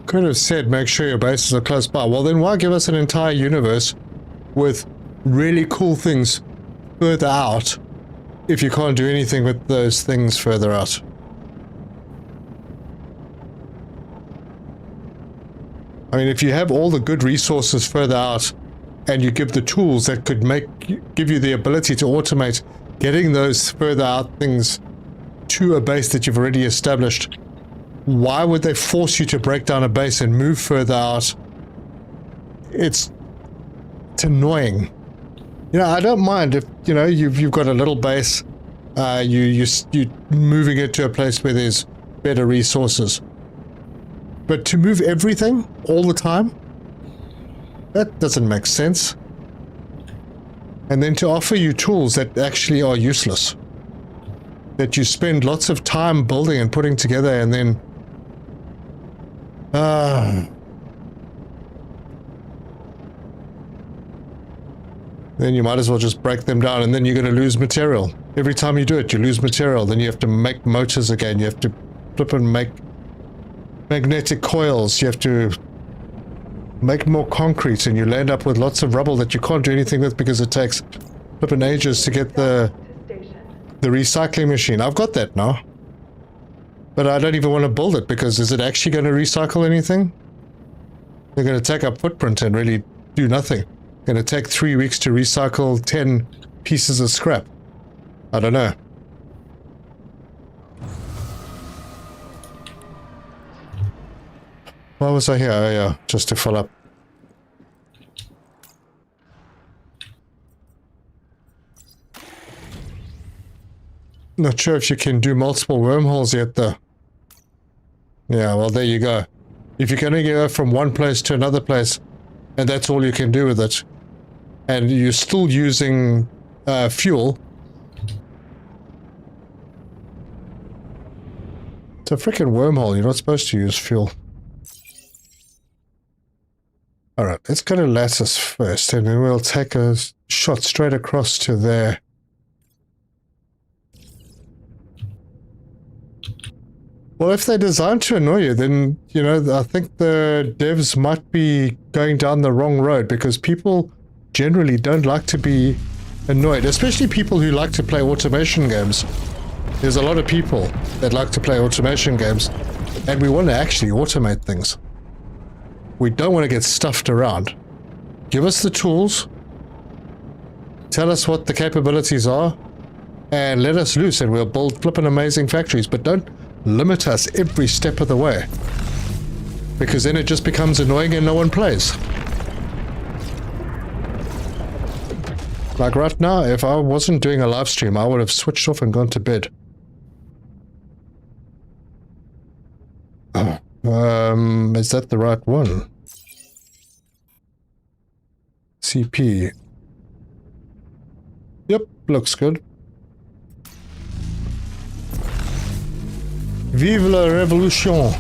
Could have said make sure your bases are close by. Well, then why give us an entire universe with really cool things further out if you can't do anything with those things further out? I mean, if you have all the good resources further out and you give the tools that could give you the ability to automate getting those further out things to a base that you've already established, why would they force you to break down a base and move further out? It's annoying. You know, I don't mind if, you know, you've got a little base, you're moving it to a place where there's better resources. But to move everything all the time, that doesn't make sense. And then to offer you tools that actually are useless, that you spend lots of time building and putting together, and then then you might as well just break them down, and then you're going to lose material. Every time you do it, you lose material. Then you have to make motors again. You have to flip and make magnetic coils. You have to make more concrete, and you'll end up with lots of rubble that you can't do anything with because it takes flipping ages to get the recycling machine. I've got that now. But I don't even want to build it because is it actually going to recycle anything? They're going to take up footprint and really do nothing. Going to take 3 weeks to recycle 10 pieces of scrap. I don't know. Why was I here? Oh yeah, just to fill up. Not sure if you can do multiple wormholes yet though. Yeah, well there you go. If you can only go from one place to another place, and that's all you can do with it, and you're still using fuel. It's a freaking wormhole, you're not supposed to use fuel. Alright, let's go to Lattice first, and then we'll take a shot straight across to there. Well, if they're designed to annoy you, then, you know, I think the devs might be going down the wrong road, because people generally don't like to be annoyed, especially people who like to play automation games. There's a lot of people that like to play automation games, and we want to actually automate things. We don't want to get stuffed around. Give us the tools, tell us what the capabilities are, and let us loose, and we'll build flippin' amazing factories, but don't limit us every step of the way, because then it just becomes annoying and no one plays. Like right now, if I wasn't doing a live stream, I would have switched off and gone to bed. Is that the right one? CP. Yep, looks good. Vive la révolution!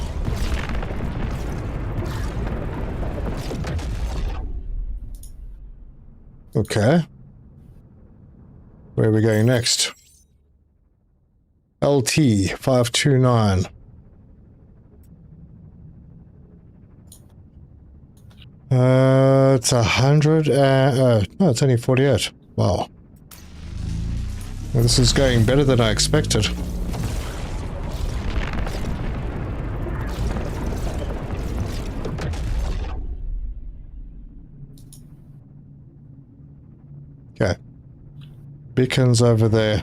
Okay. Where are we going next? LT 529. It's 100 and... no, it's only 48. Wow. Well, this is going better than I expected. Okay. Beacons over there.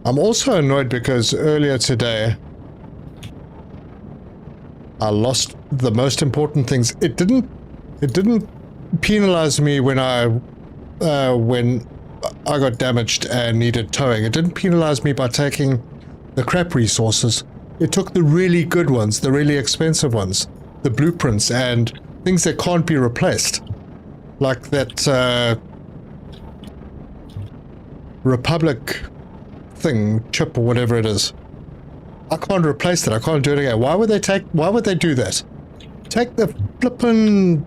I'm also annoyed because earlier today I lost the most important things. It didn't penalize me when I got damaged and needed towing. It didn't penalize me by taking the crap resources. It took the really good ones, the really expensive ones, the blueprints and things that can't be replaced. Like that Republic thing, chip or whatever it is. I can't replace that. I can't do it again. Why would they do that? Take the flippin'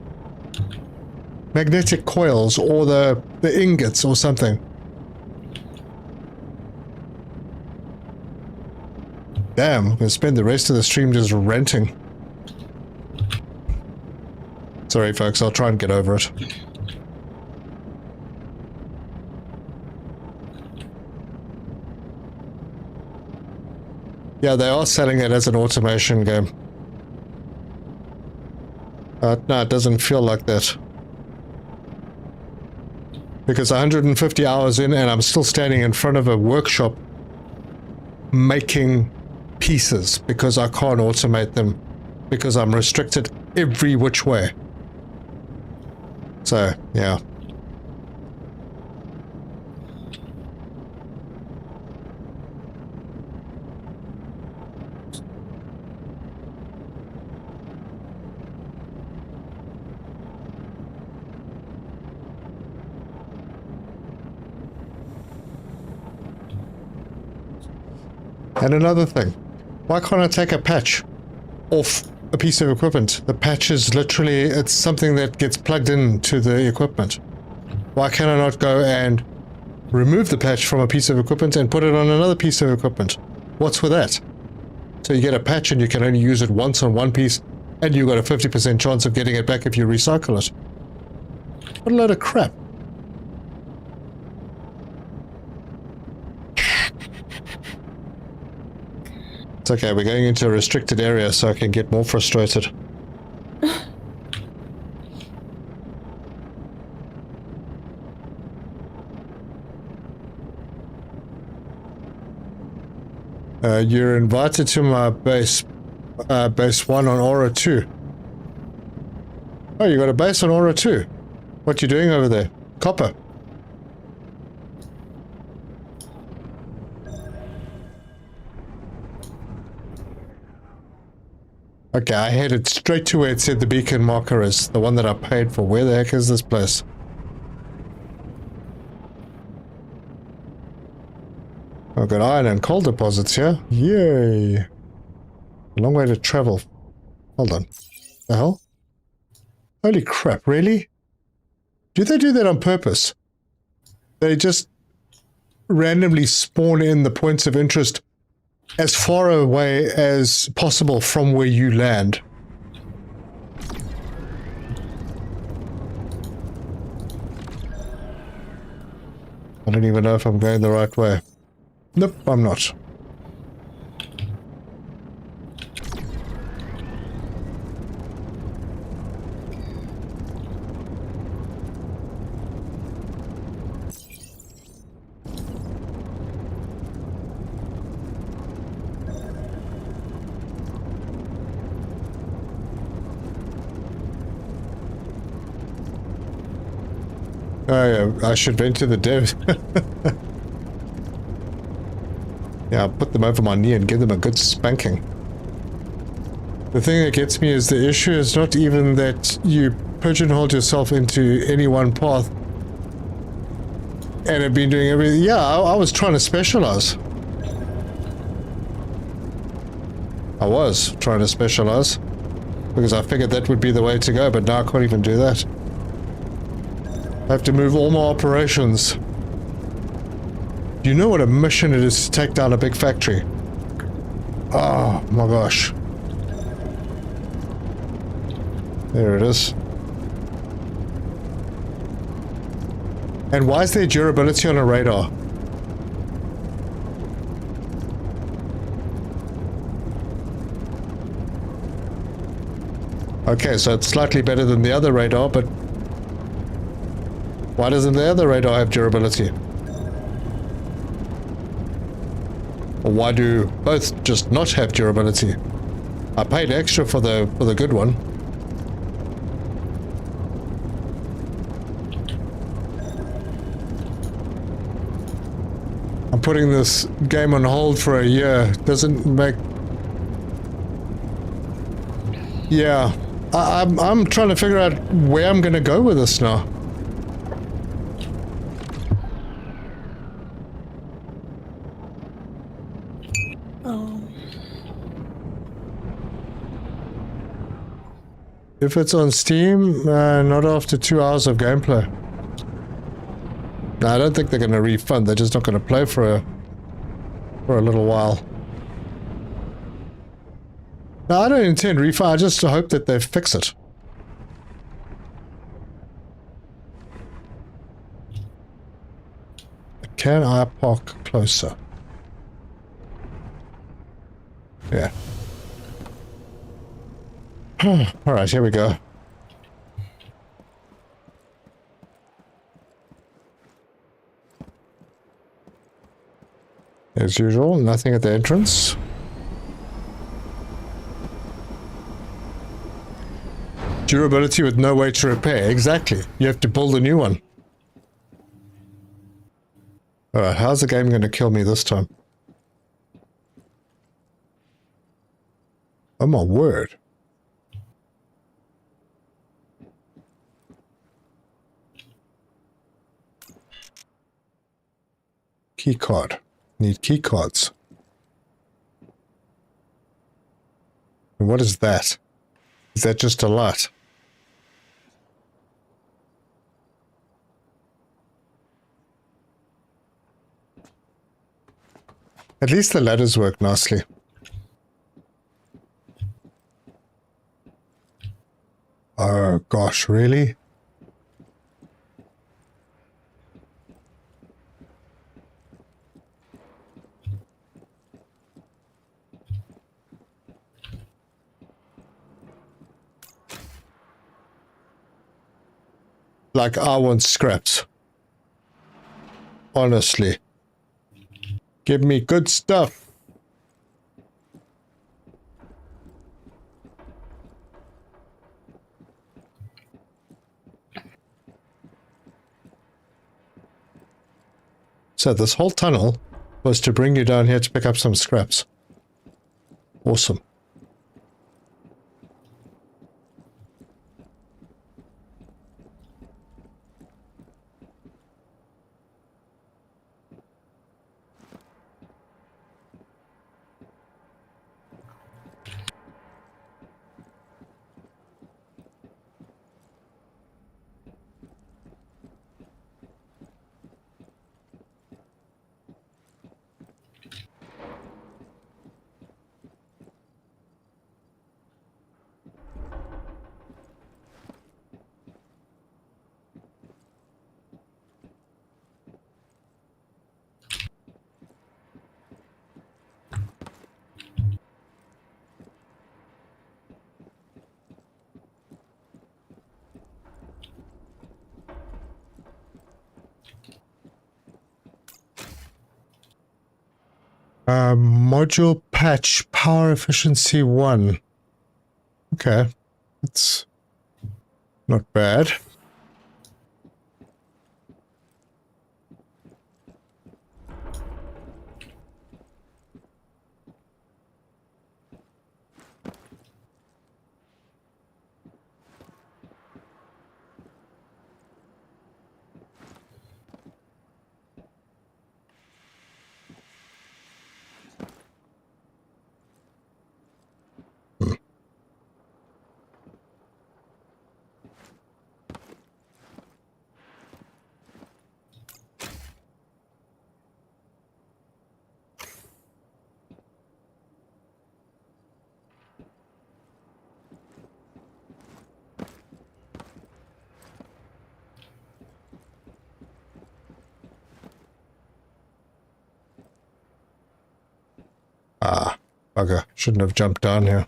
magnetic coils or the ingots or something. Damn, I'm gonna spend the rest of the stream just ranting. Sorry folks, I'll try and get over it. Yeah, they are selling it as an automation game. No, it doesn't feel like that. Because 150 hours in and I'm still standing in front of a workshop making pieces because I can't automate them because I'm restricted every which way. So, yeah. And another thing, why can't I take a patch off a piece of equipment? The patch is literally, it's something that gets plugged into the equipment. Why can I not go and remove the patch from a piece of equipment and put it on another piece of equipment? What's with that? So you get a patch and you can only use it once on one piece and you've got a 50% chance of getting it back if you recycle it. What a load of crap. It's okay, we're going into a restricted area so I can get more frustrated. You're invited to my base 1 on Aura 2. Oh, you got a base on Aura 2. What you doing over there? Copper. Okay, I headed straight to where it said the beacon marker is, the one that I paid for. Where the heck is this place? I've got iron and coal deposits here. Yay! A long way to travel. Hold on. The hell? Holy crap, really? Do they do that on purpose? They just randomly spawn in the points of interest as far away as possible from where you land. I don't even know if I'm going the right way. Nope, I'm not. Oh yeah, I should venture the devs. Yeah, I'll put them over my knee and give them a good spanking. The thing that gets me is the issue is not even that you pigeonhole yourself into any one path. And have been doing everything. Yeah, I was trying to specialize. I was trying to specialize. Because I figured that would be the way to go, but now I can't even do that. I have to move all my operations. Do you know what a mission it is to take down a big factory? Oh my gosh. There it is. And why is there durability on a radar? Okay, so it's slightly better than the other radar, but why doesn't the other radar have durability? Or why do both just not have durability? I paid extra for the good one. I'm putting this game on hold for a year. Doesn't make... Yeah. I'm trying to figure out where I'm gonna go with this now. If it's on Steam, not after 2 hours of gameplay. No, I don't think they're gonna refund. They're just not gonna play for a little while. No, I don't intend refund. I just hope that they fix it. Can I park closer? Yeah. Alright, here we go. As usual, nothing at the entrance. Durability with no way to repair. Exactly. You have to build a new one. Alright, how's the game going to kill me this time? Oh my word. Keycard. Need keycards. And what is that? Is that just a light? At least the ladders work nicely. Oh gosh, really? Like, I want scraps. Honestly. Give me good stuff. So this whole tunnel was to bring you down here to pick up some scraps. Awesome. Module patch power efficiency 1. Okay. That's not bad. bugger. Shouldn't have jumped down here.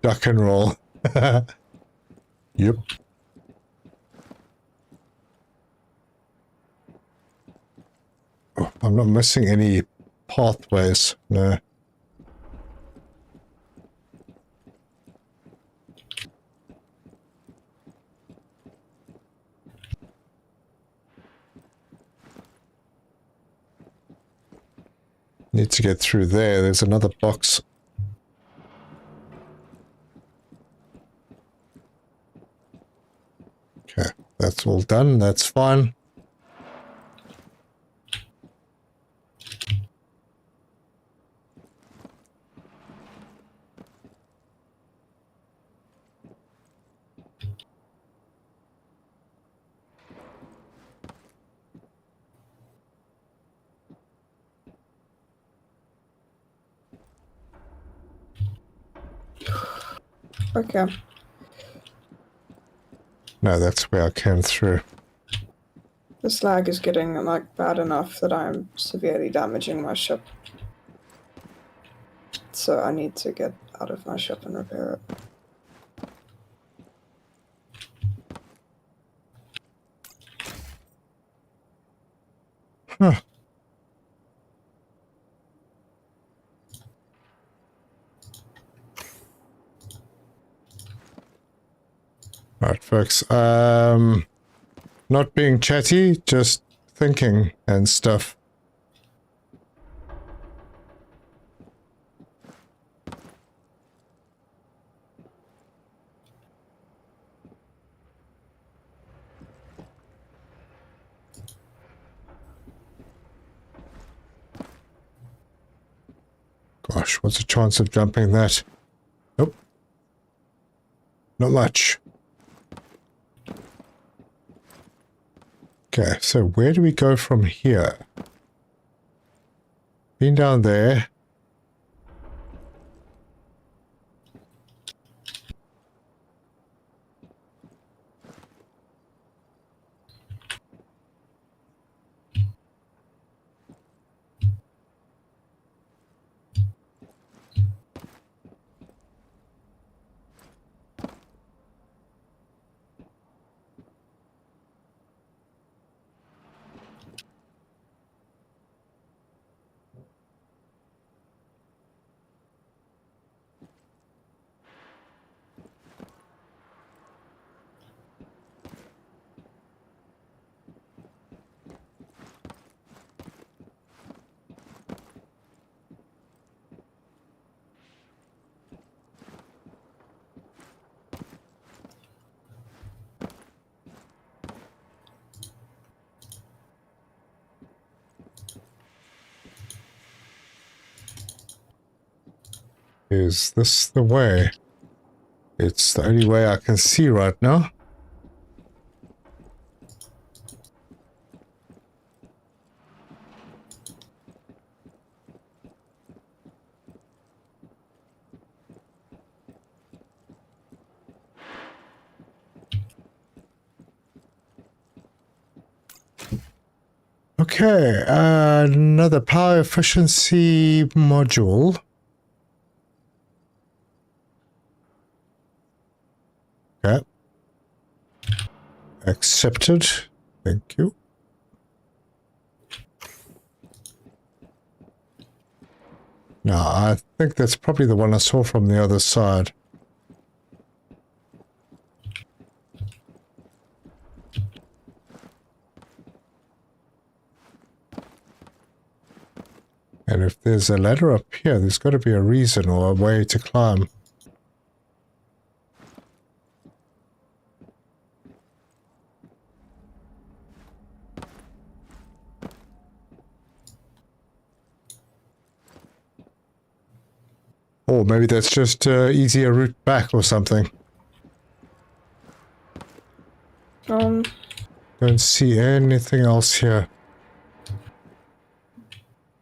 Duck and roll. Yep. Oh, I'm not missing any pathways. No. Need to get through there. There's another box. Okay, that's all done. That's fine. Okay. No, that's where I came through. This lag is getting, like, bad enough that I'm severely damaging my ship. So I need to get out of my ship and repair it. Huh. Alright, folks. Not being chatty, just thinking and stuff. Gosh, what's the chance of jumping that? Nope. Not much. Okay, so where do we go from here? Been down there. Is this the way? It's the only way I can see right now. Okay, another power efficiency module. Okay. Accepted. Thank you. No, I think that's probably the one I saw from the other side. And if there's a ladder up here, there's got to be a reason or a way to climb. Or maybe that's just easier route back or something. Don't see anything else here.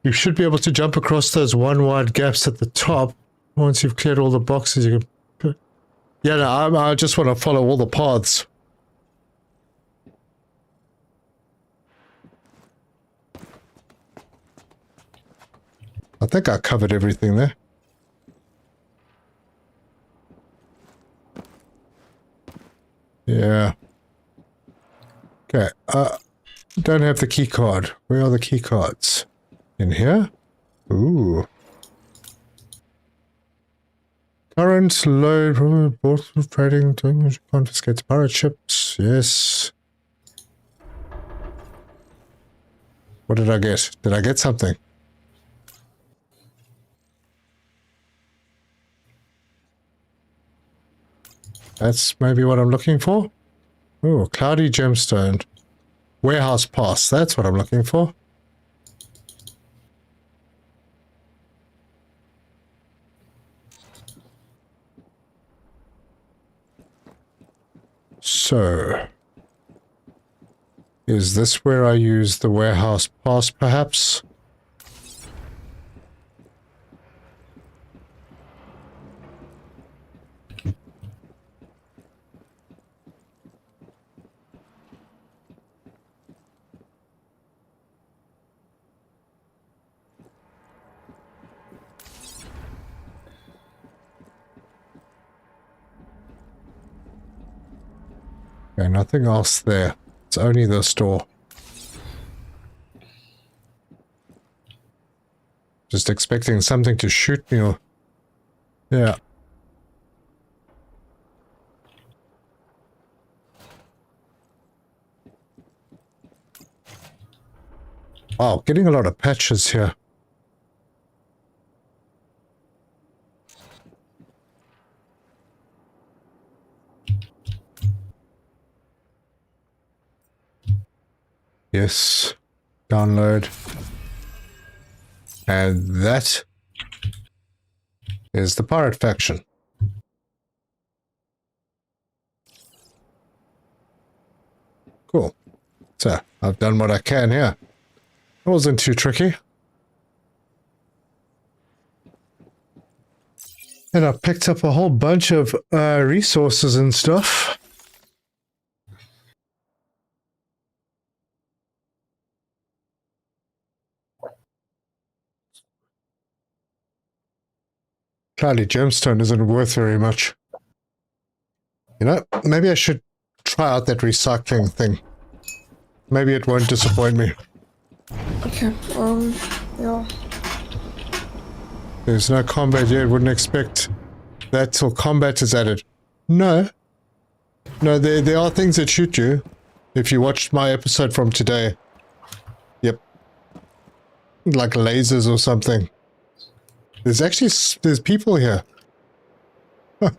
You should be able to jump across those one wide gaps at the top. Once you've cleared all the boxes, you can... Yeah, no, I just want to follow all the paths. I think I covered everything there. Yeah. Okay, don't have the key card. Where are the key cards? In here? Ooh. Current load, both trading, confiscates pirate ships. Yes. What did I get? Did I get something? That's maybe what I'm looking for. Oh, cloudy gemstone. Warehouse pass. That's what I'm looking for. So, is this where I use the warehouse pass, perhaps? Okay, nothing else there. It's only the store. Just expecting something to shoot me or... Yeah. Wow, getting a lot of patches here. Yes. Download. And that is the pirate faction. Cool. So, I've done what I can here. It wasn't too tricky. And I picked up a whole bunch of resources and stuff. Cloudy gemstone isn't worth very much. You know, maybe I should try out that recycling thing. Maybe it won't disappoint me. Okay, yeah. There's no combat yet. Wouldn't expect that till combat is added. No. No, there are things that shoot you. If you watched my episode from today. Yep. Like lasers or something. There's people here. Huh.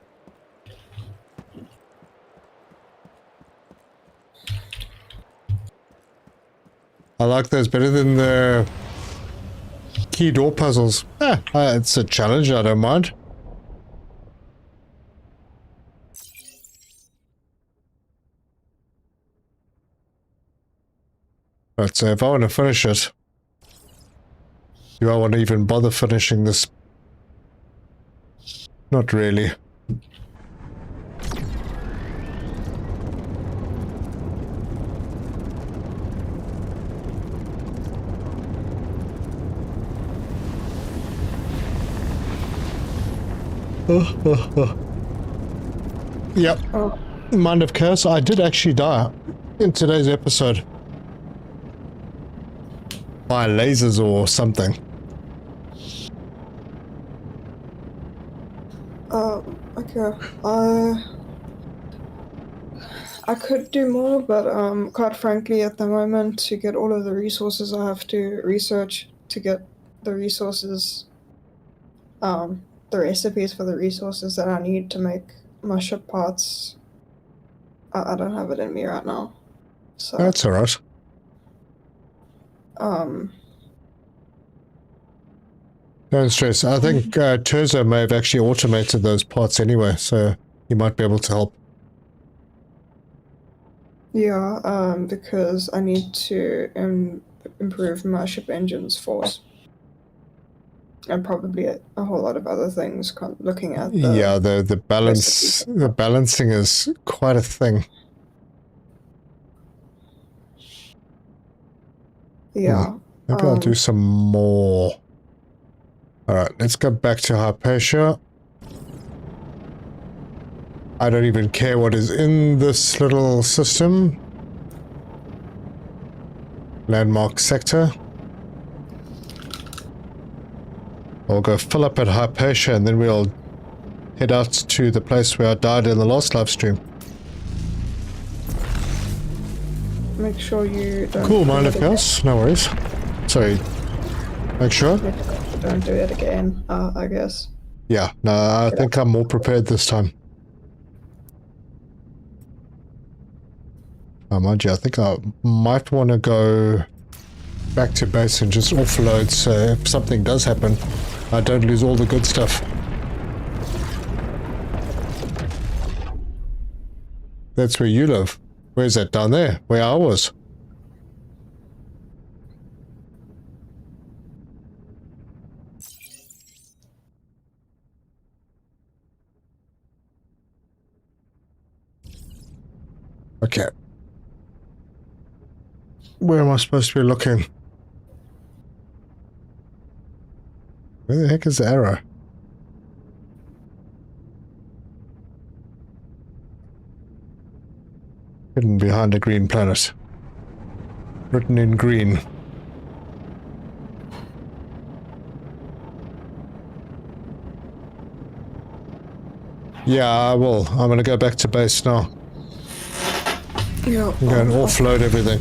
I like those better than the key door puzzles. It's a challenge, I don't mind. But if I want to finish it, do I want to even bother finishing this? Not really. Yep. Oh, Mind of Chaos, I did actually die in today's episode. By lasers or something. okay. I could do more, but quite frankly, at the moment, to get all of the resources, I have to research to get the resources, the recipes for the resources that I need to make my ship parts. I don't have it in me right now, so That's alright. Don't stress. I think Terzo may have actually automated those parts anyway, so he might be able to help. yeah, because I need to improve my ship engine's force. And probably a whole lot of other things, looking at the... Yeah, the balance, the balancing is quite a thing. Yeah. Maybe I'll do some more. Alright, let's go back to Hypatia. I don't even care what is in this little system. Landmark sector. I'll go fill up at Hypatia and then we'll head out to the place where I died in the last live stream. Make sure you don't. Cool, mind of chaos. No worries. Sorry. Make sure. Don't do it again, I guess. Yeah, no, I think I'm more prepared this time. Oh, mind you, I think I might want to go back to base and just offload so if something does happen, I don't lose all the good stuff. That's where you live. Where's that? Down there, where I was. Okay. Where am I supposed to be looking? Where the heck is the arrow? Hidden behind a green planet. Written in green. Yeah, I will. I'm gonna go back to base now. Yeah. I'm going to offload everything.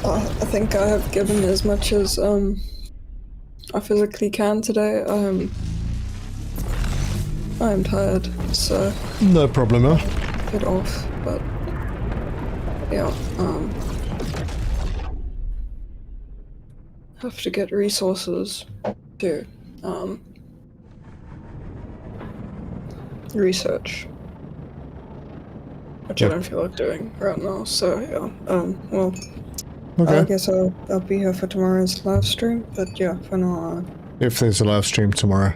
I think I have given as much as I physically can today. I'm tired, so No problem, huh? get off. But yeah, have to get resources to research, which I don't feel like doing right now. So yeah, well. Okay. I guess I'll be here for tomorrow's live stream, but yeah, for now, If there's a live stream tomorrow.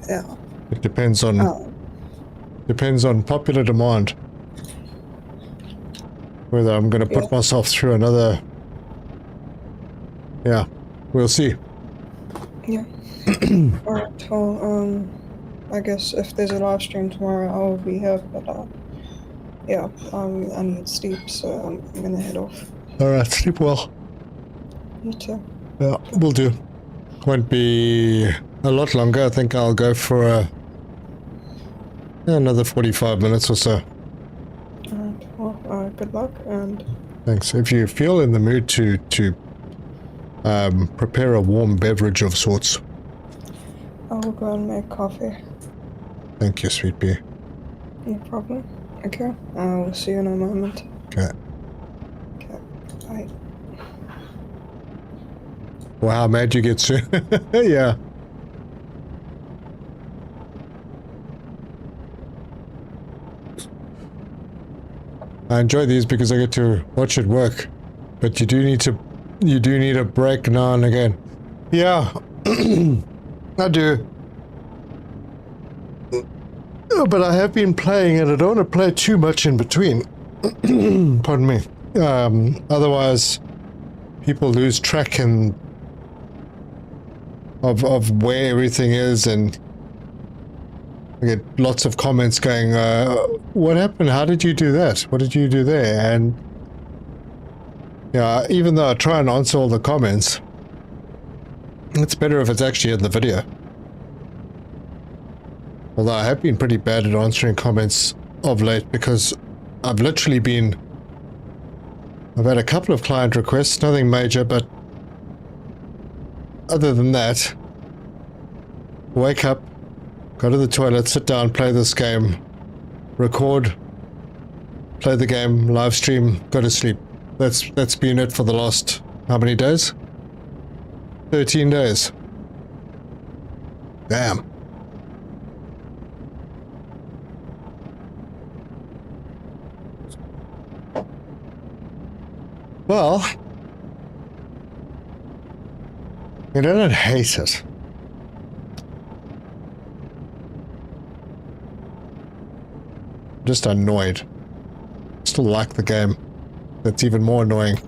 yeah. It depends on popular demand. Whether I'm going to put myself through another... Yeah, we'll see. Yeah. Alright, well, I guess if there's a live stream tomorrow, I will be here, but yeah, I need sleep, so I'm gonna head off. Alright, sleep well. You too. Yeah, will do. Won't be a lot longer. I think I'll go for another 45 minutes or so. Alright, well, good luck, and... Thanks. If you feel in the mood to prepare a warm beverage of sorts. I will go and make coffee. Thank you, sweet pea. No problem. Okay, I will see you in a moment. Okay. Okay, bye. Wow, mad you get soon. Yeah. I enjoy these because I get to watch it work. But you do need a break now and again. Yeah. I do. But I have been playing and I don't want to play too much in between. Pardon me. Otherwise people lose track of where everything is, and I get lots of comments going, what happened? How did you do that? What did you do there? And yeah, even though I try and answer all the comments, it's better if it's actually in the video. Although I have been pretty bad at answering comments of late because I've literally been... I've had a couple of client requests, nothing major, but other than that, wake up, go to the toilet, sit down, play this game, record, play the game, live stream, go to sleep. That's been it for the last, how many days? 13 days. Damn. Well, I don't hate it. Just annoyed. Still like the game. That's even more annoying.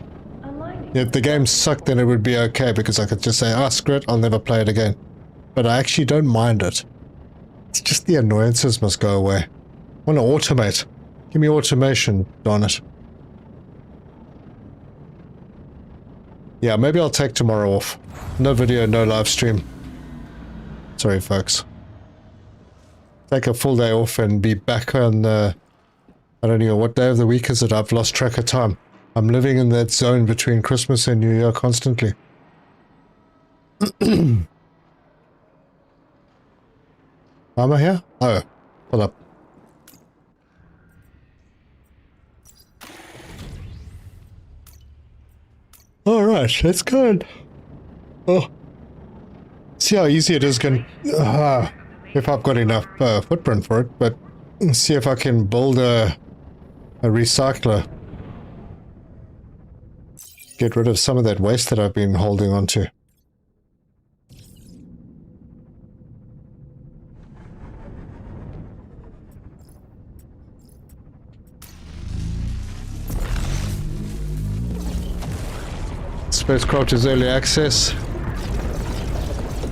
If the game sucked, then it would be okay because I could just say, ah, screw it, I'll never play it again. But I actually don't mind it. It's just the annoyances must go away. I want to automate. Give me automation, darn it. Yeah, maybe I'll take tomorrow off. No video, no live stream. Sorry, folks. Take a full day off and be back on I don't know what day of the week is it. I've lost track of time. I'm living in that zone between Christmas and New Year constantly. Am I here? Oh, pull up. Alright, let's go and... Oh. See how easy it is going... if I've got enough footprint for it, but see if I can build a recycler. Get rid of some of that waste that I've been holding on to. SpaceCraft is early access.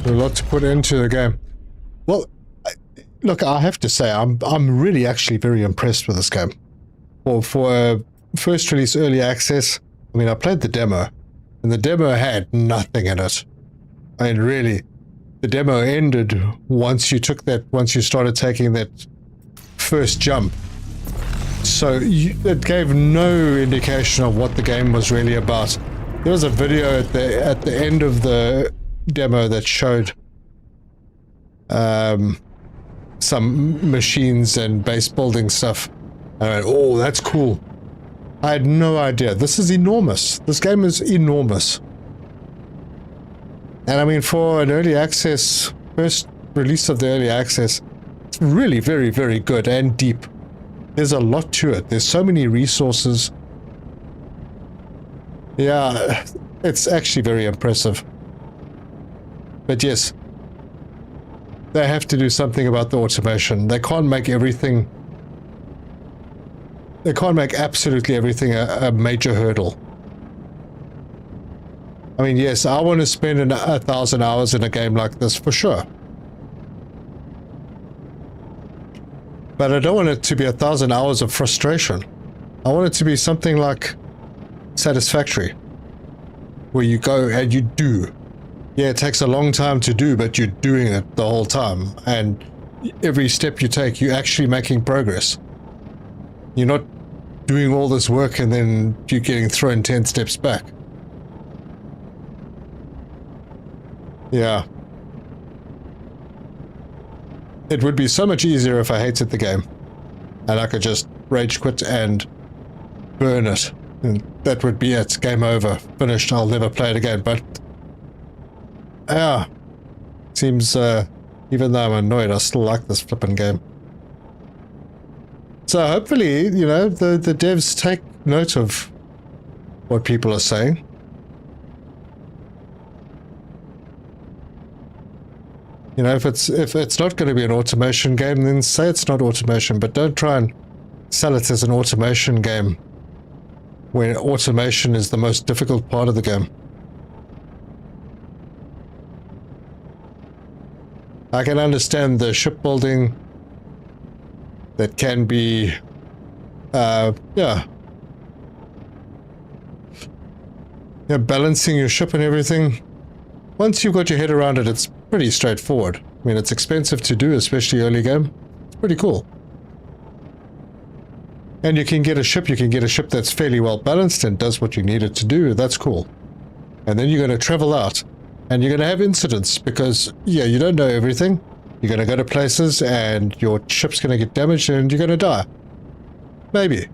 There's a lot to put into the game. Well, look, I have to say, I'm really actually very impressed with this game. Well, for first release early access, I mean, I played the demo, and the demo had nothing in it. I mean, really, the demo ended once you started taking that first jump. So it gave no indication of what the game was really about. There was a video at the end of the demo that showed some machines and base building stuff. And I went, oh, that's cool. I had no idea. This is enormous. This game is enormous. And I mean, for an early access, first release of the early access, it's really very, very good and deep. There's a lot to it. There's so many resources. Yeah, it's actually very impressive. But yes, they have to do something about the automation. They can't make everything... They can't make absolutely everything a major hurdle. I mean, yes, I want to spend 1,000 hours in a game like this for sure. But I don't want it to be 1,000 hours of frustration. I want it to be something like satisfactory, where you go and you do. Yeah, it takes a long time to do, but you're doing it the whole time, and every step you take, you're actually making progress. You're not doing all this work and then you're getting thrown 10 steps back. Yeah. It would be so much easier if I hated the game, and I could just rage quit and burn it. And that would be it. Game over. Finished. I'll never play it again. But yeah, seems even though I'm annoyed, I still like this flippin' game. So hopefully, you know, the devs take note of what people are saying. You know, if it's not going to be an automation game, then say it's not automation, but don't try and sell it as an automation game when automation is the most difficult part of the game. I can understand the shipbuilding that can be, yeah, balancing your ship and everything. Once you've got your head around it, it's pretty straightforward. I mean, it's expensive to do, especially early game. It's pretty cool. And you can get a ship that's fairly well balanced and does what you need it to do. That's cool. And then you're going to travel out, and you're going to have incidents because, yeah, you don't know everything. You're going to go to places and your ship's going to get damaged and you're going to die. Maybe.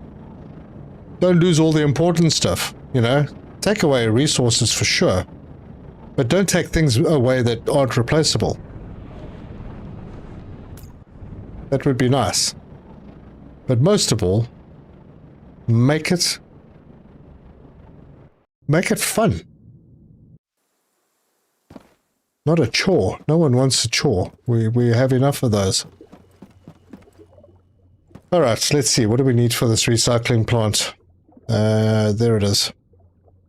Don't lose all the important stuff, you know? Take away resources for sure. But don't take things away that aren't replaceable. That would be nice. But most of all, make it fun. Not a chore. No one wants a chore. We have enough of those. Alright, let's see. What do we need for this recycling plant? There it is.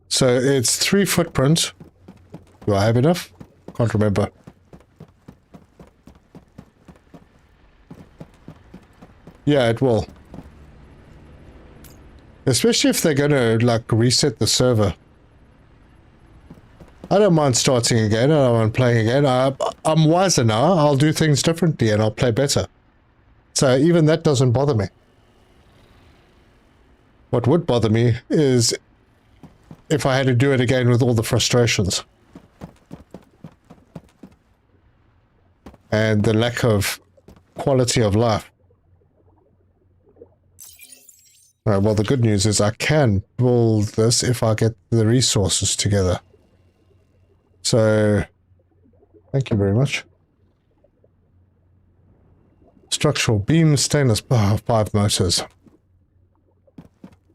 So it's 3 footprints. Do I have enough? Can't remember. Yeah, it will. Especially if they're gonna, like, reset the server. I don't mind starting again, I don't mind playing again. I'm wiser now, I'll do things differently and I'll play better. So even that doesn't bother me. What would bother me is if I had to do it again with all the frustrations. And the lack of quality of life. Well, the good news is I can build this if I get the resources together. So, thank you very much. Structural beam, stainless, 5 motors.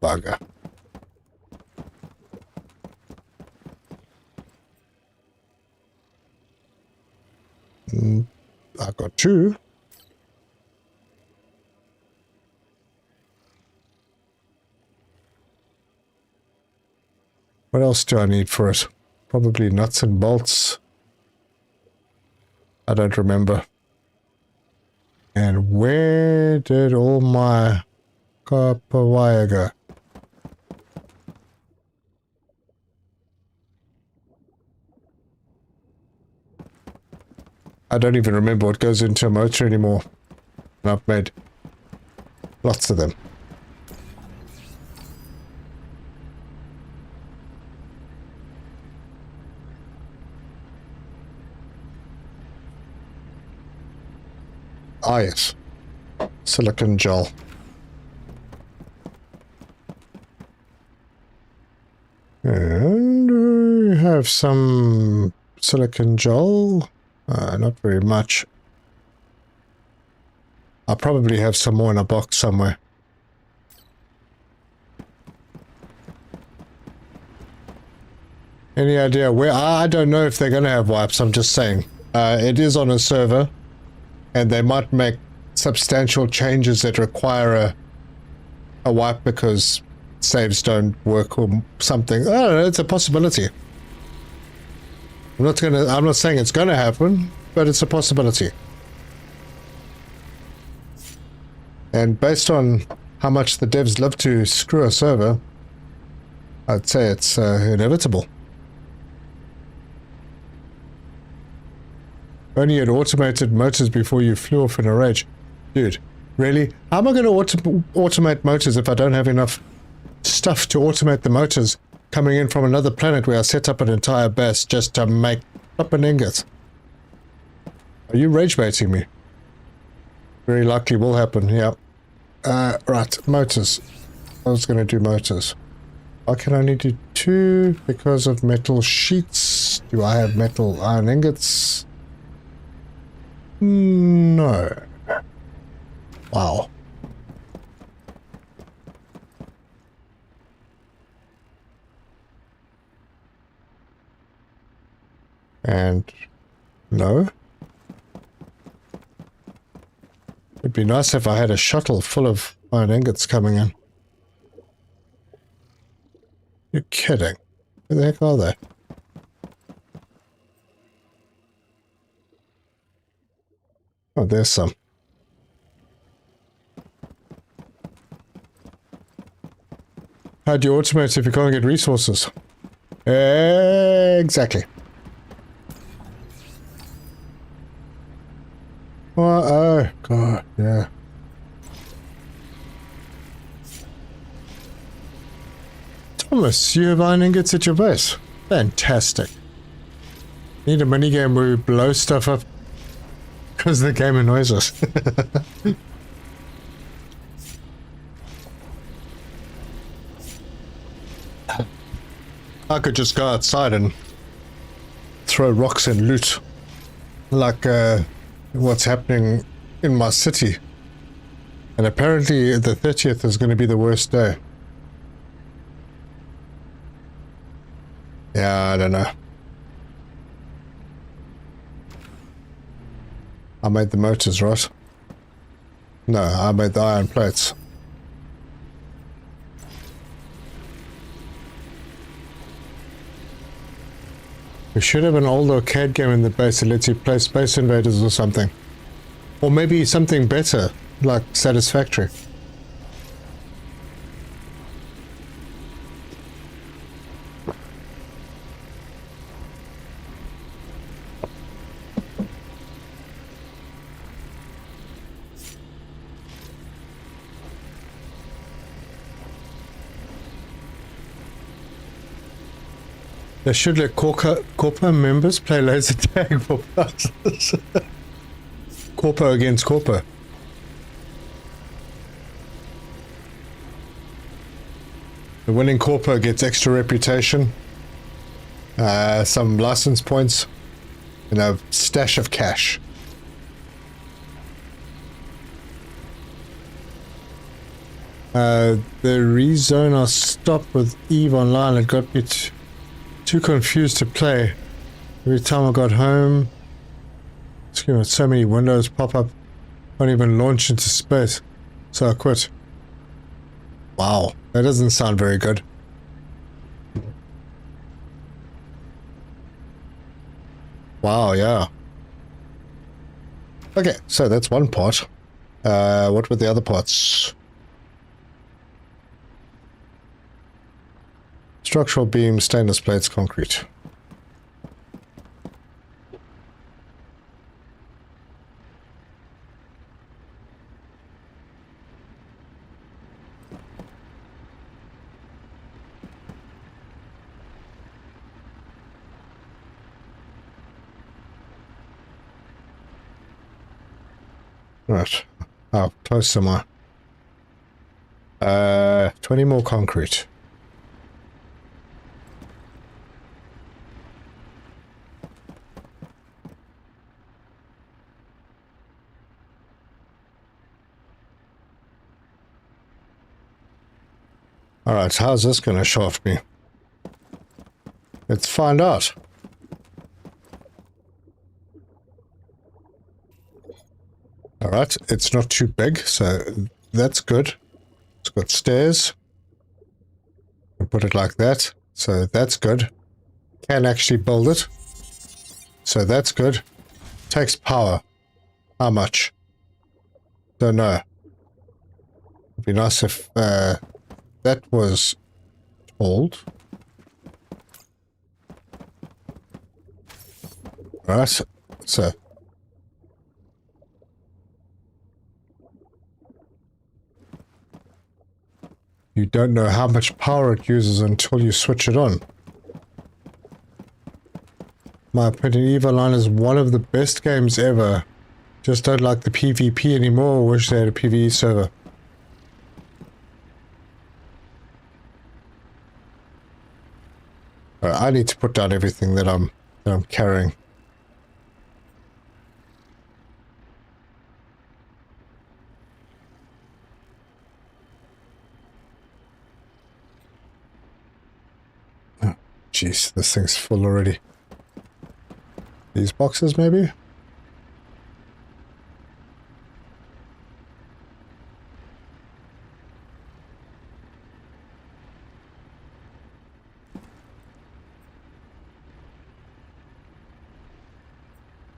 Bugger. I got 2. What else do I need for it? Probably nuts and bolts. I don't remember. And where did all my copper wire go? I don't even remember what goes into a motor anymore. And I've made lots of them. Ah, yes. Silicon gel. And we have some silicon gel. Not very much. I'll probably have some more in a box somewhere. Any idea where? I don't know if they're going to have wipes, I'm just saying. It is on a server. And they might make substantial changes that require a wipe because saves don't work or something. I don't know, it's a possibility. I'm not saying it's gonna happen, but it's a possibility. And based on how much the devs love to screw a server, I'd say it's inevitable. Only had automated motors before you flew off in a rage. Dude, really? How am I going to automate motors if I don't have enough stuff to automate the motors coming in from another planet where I set up an entire base just to make up an ingot? Are you rage baiting me? Very likely will happen, yeah. Right, motors. I was going to do motors. I can only do 2 because of metal sheets. Do I have metal iron ingots? No. Wow. And no. It'd be nice if I had a shuttle full of iron ingots coming in. You're kidding. Where the heck are they? Oh, there's some. How do you automate if you can't get resources? Exactly. Oh, God, yeah. Thomas, you have iron ingots at your base. Fantastic. Need a minigame where we blow stuff up because the game annoys us. I could just go outside and throw rocks and loot. Like what's happening in my city. And apparently the 30th is going to be the worst day. Yeah, I don't know. I made the motors, right? No, I made the iron plates. We should have an old arcade game in the base that lets you play Space Invaders or something. Or maybe something better, like Satisfactory. They should let Corpo members play laser tag for prizes. Corpo against Corpo. The winning Corpo gets extra reputation, some license points, and a stash of cash. The rezone I stopped with Eve online, it got me too confused to play. Every time I got home, so many windows pop up, can't even launch into space, so I quit. Wow, that doesn't sound very good. Wow, yeah. Okay, so that's one part. What were the other parts? Structural beam, stainless plates, concrete. Right. Oh, close somewhere. 20 more concrete. Alright, how's this gonna shaft me? Let's find out. Alright, it's not too big, so that's good. It's got stairs. I'll put it like that, so that's good. Can actually build it. So that's good. Takes power. How much? Don't know. It'd be nice if that was old. Alright, so you don't know how much power it uses until you switch it on. My opinion, EVE Online is one of the best games ever. Just don't like the PvP anymore. Wish they had a PvE server. I need to put down everything that I'm carrying. Oh, jeez, this thing's full already. These boxes, maybe?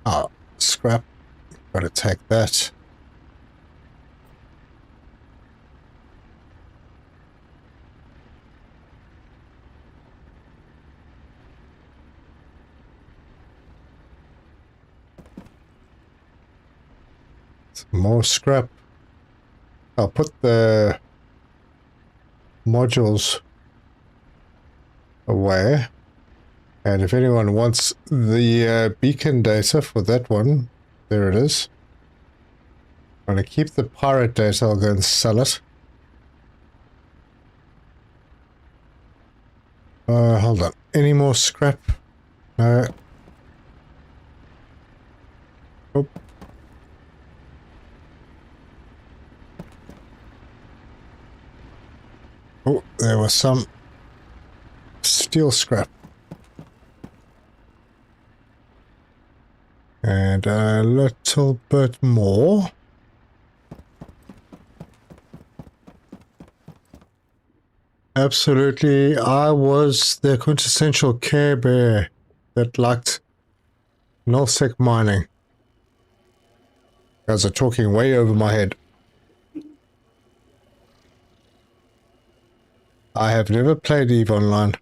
Oh, scrap. Gotta take that. Some more scrap. I'll put the modules away. And if anyone wants the beacon data for that one, there it is. I'm going to keep the pirate data, I'll go and sell it. Hold on. Any more scrap? No. Oh. Oh, there was some steel scrap. And a little bit more. Absolutely, I was the quintessential Care Bear that liked nullsec mining. You guys are talking way over my head. I have never played EVE Online.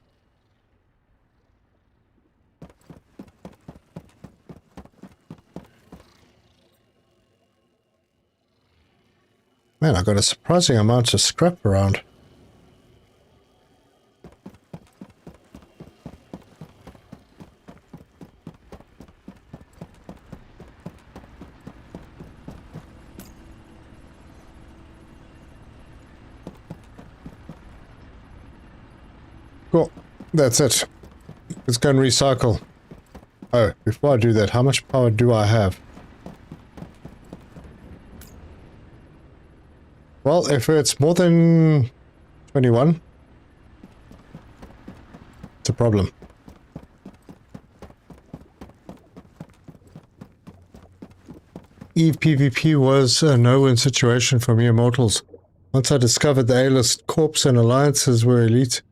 Man, I got a surprising amount of scrap around. Cool. That's it. Let's go and recycle. Oh, before I do that, how much power do I have? Well, if it's more than 21, it's a problem. EVE PvP was a no-win situation for mere mortals. Once I discovered the A-list corps and alliances were elite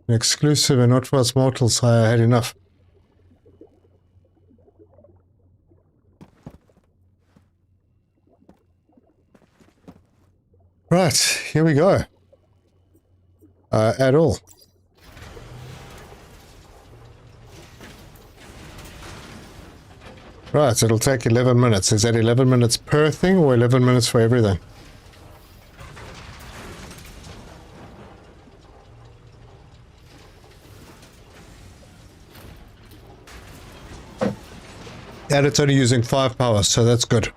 and exclusive and not for us mortals, I had enough. Right, here we go. At all. Right, it'll take 11 minutes. Is that 11 minutes per thing or 11 minutes for everything? And it's only using 5 power, so that's good.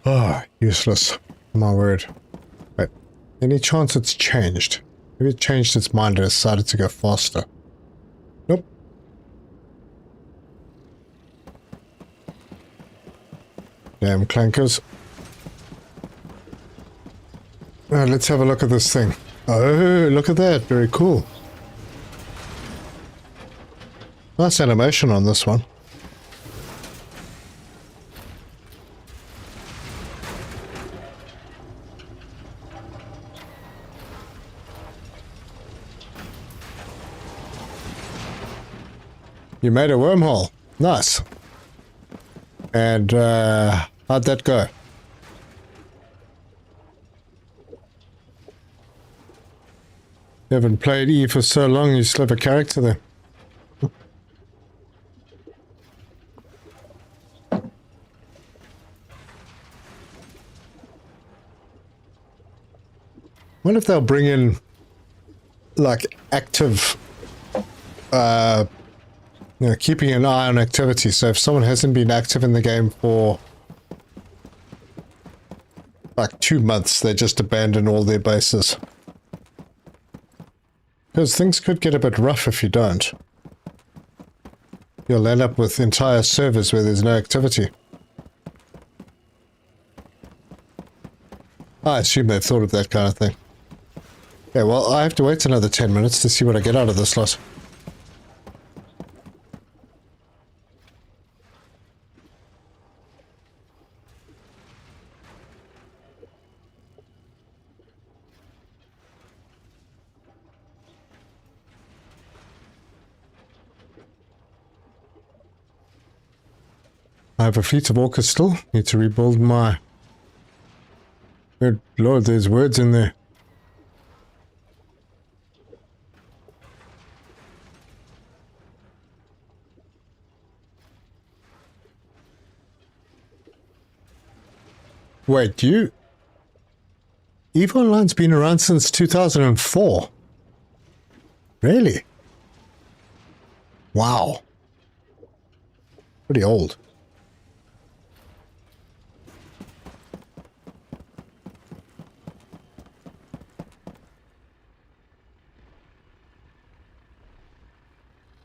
Ah, oh, useless. My word. Wait, any chance it's changed? Maybe it changed its mind and decided to go faster. Nope. Damn clankers. Let's have a look at this thing. Oh, look at that. Very cool. Nice animation on this one. You made a wormhole. Nice. And how'd that go? You haven't played EVE for so long, you still have a character there. What if they'll bring in like active you know, keeping an eye on activity, so if someone hasn't been active in the game for like 2 months, they just abandon all their bases. Because things could get a bit rough if you don't. You'll end up with entire servers where there's no activity. I assume they've thought of that kind of thing. Yeah, well, I have to wait another 10 minutes to see what I get out of this lot. I have a fleet of orcas still. Need to rebuild my... Good lord, there's words in there. Wait, you... EVE Online's been around since 2004. Really? Wow. Pretty old.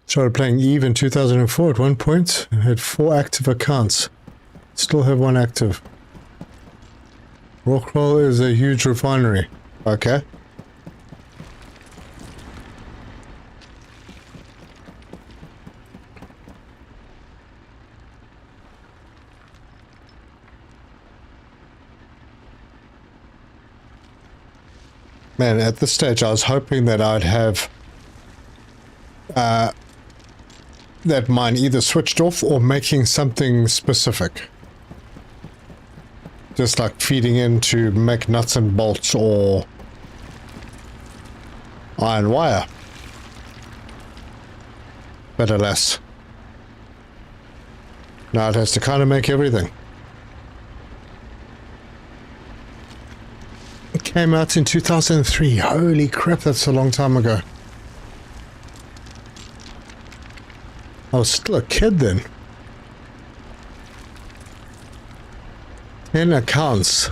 Started playing EVE in 2004 at one point. I had 4 active accounts. Still have 1 active. Rockroll is a huge refinery. Okay. Man, at this stage I was hoping that I'd have that mine either switched off or making something specific. Just like feeding in to make nuts and bolts or iron wire. But alas, now it has to kind of make everything. It came out in 2003. Holy crap, that's a long time ago. I was still a kid then. 10 accounts.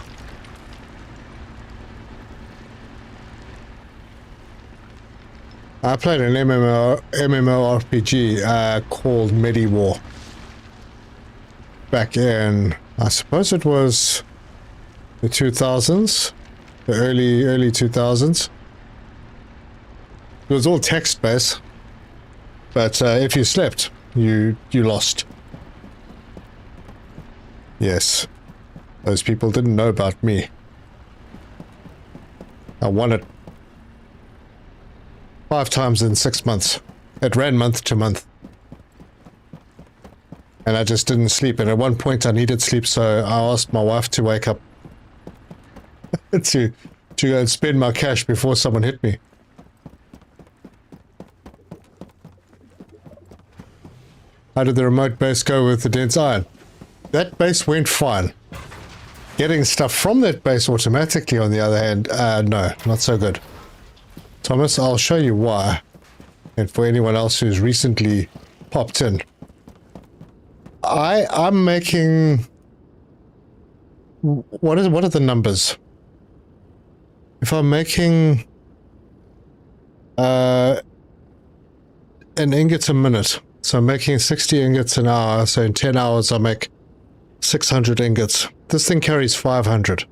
I played an MMORPG called MediWar. Back in, I suppose it was the 2000s. The early 2000s. It was all text-based. But if you slept, you lost. Yes. Those people didn't know about me. I won it 5 times in 6 months. It ran month to month. And I just didn't sleep. And at one point I needed sleep, so I asked my wife to wake up to go and spend my cash before someone hit me. How did the remote base go with the dense iron? That base went fine. Getting stuff from that base automatically, on the other hand, no, not so good. Thomas, I'll show you why. And for anyone else who's recently popped in. I'm making... What are the numbers? If I'm making... an ingot a minute. So I'm making 60 ingots an hour, so in 10 hours I make 600 ingots. This thing carries 500.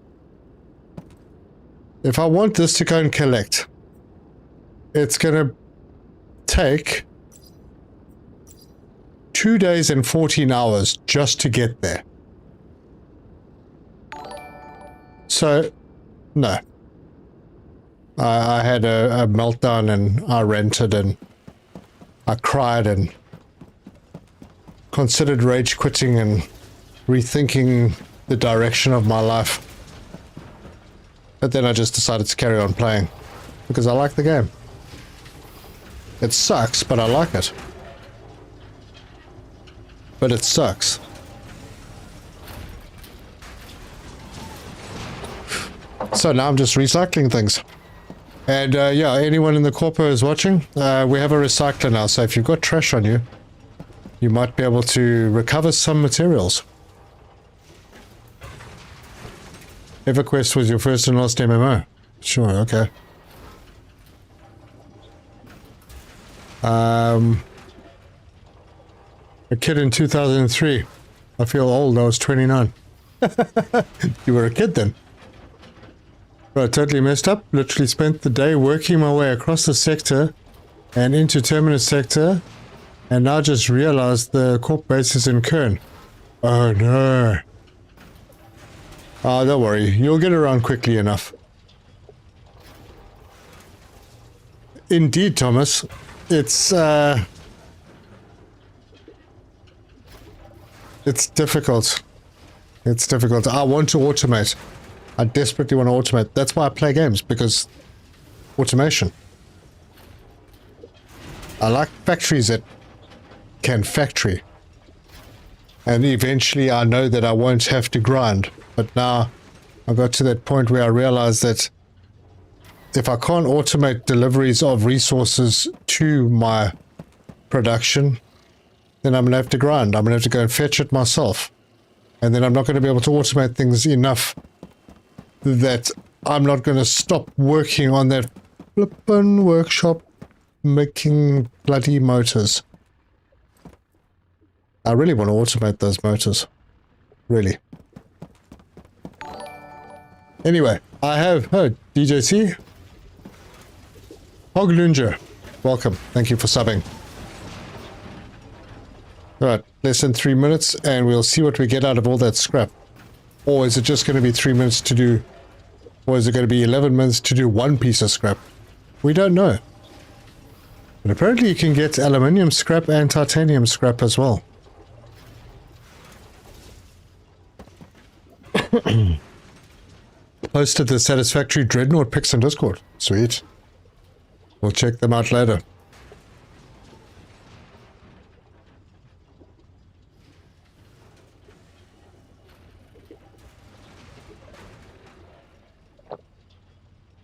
If I want this to go and collect, it's gonna take 2 days and 14 hours just to get there. So, no. I had a meltdown and I ranted and I cried and considered rage quitting and rethinking the direction of my life. But then I just decided to carry on playing because I like the game. It sucks, but I like it. But it sucks. So now I'm just recycling things. And yeah, anyone in the corpo is watching, we have a recycler now, so if you've got trash on you, you might be able to recover some materials. EverQuest was your first and last MMO? Sure, okay. A kid in 2003. I feel old, I was 29. You were a kid then. I totally messed up. Literally spent the day working my way across the sector and into Terminus sector, and now just realized the corp base is in Kern. Oh no. Oh, don't worry. You'll get around quickly enough. Indeed, Thomas. It's difficult. It's difficult. I want to automate. I desperately want to automate. That's why I play games, because automation. I like factories that can factory. And eventually I know that I won't have to grind. But now I got to that point where I realized that if I can't automate deliveries of resources to my production, then I'm going to have to grind. I'm going to have to go and fetch it myself. And then I'm not going to be able to automate things enough that I'm not going to stop working on that flippin' workshop making bloody motors. I really want to automate those motors. Really. Anyway, I have heard DJC. Hoglunja, welcome. Thank you for subbing. Alright, less than 3 minutes and we'll see what we get out of all that scrap. Or is it just going to be 3 minutes to do Or is it going to be 11 minutes to do one piece of scrap? We don't know. But apparently you can get aluminium scrap and titanium scrap as well. Posted the satisfactory Dreadnought pics in Discord. Sweet. We'll check them out later.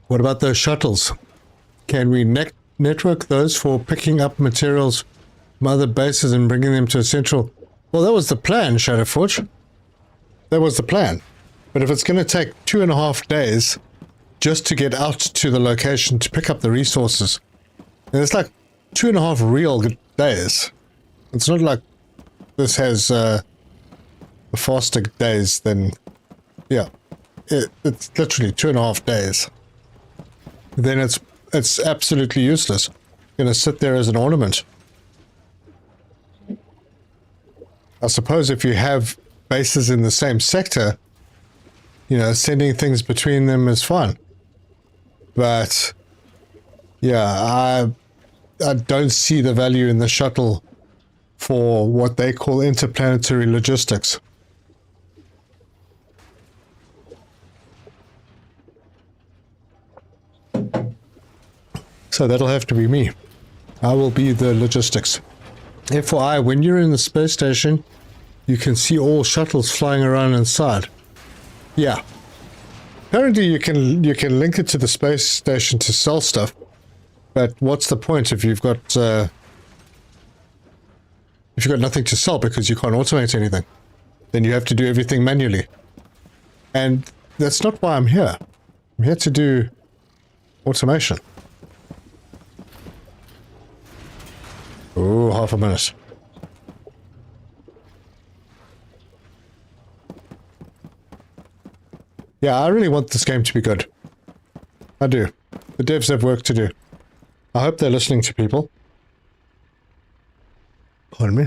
What about those shuttles? Can we network those for picking up materials from other bases and bringing them to a central? Well, that was the plan, Shadowforge. That was the plan. But if it's going to take 2.5 days just to get out to the location to pick up the resources, and it's like 2.5 real days. It's not like this has faster days than, yeah, it's literally 2.5 days. Then it's absolutely useless. Going to sit there as an ornament. I suppose if you have bases in the same sector, you know, sending things between them is fine. But yeah, I don't see the value in the shuttle for what they call interplanetary logistics. So that'll have to be me. I will be the logistics. FYI, when you're in the space station, you can see all shuttles flying around inside. Yeah. Apparently you can link it to the space station to sell stuff, but what's the point if you've got nothing to sell because you can't automate anything? Then you have to do everything manually. And that's not why I'm here. I'm here to do automation. Oh, half a minute. Yeah, I really want this game to be good. I do. The devs have work to do. I hope they're listening to people. Pardon me.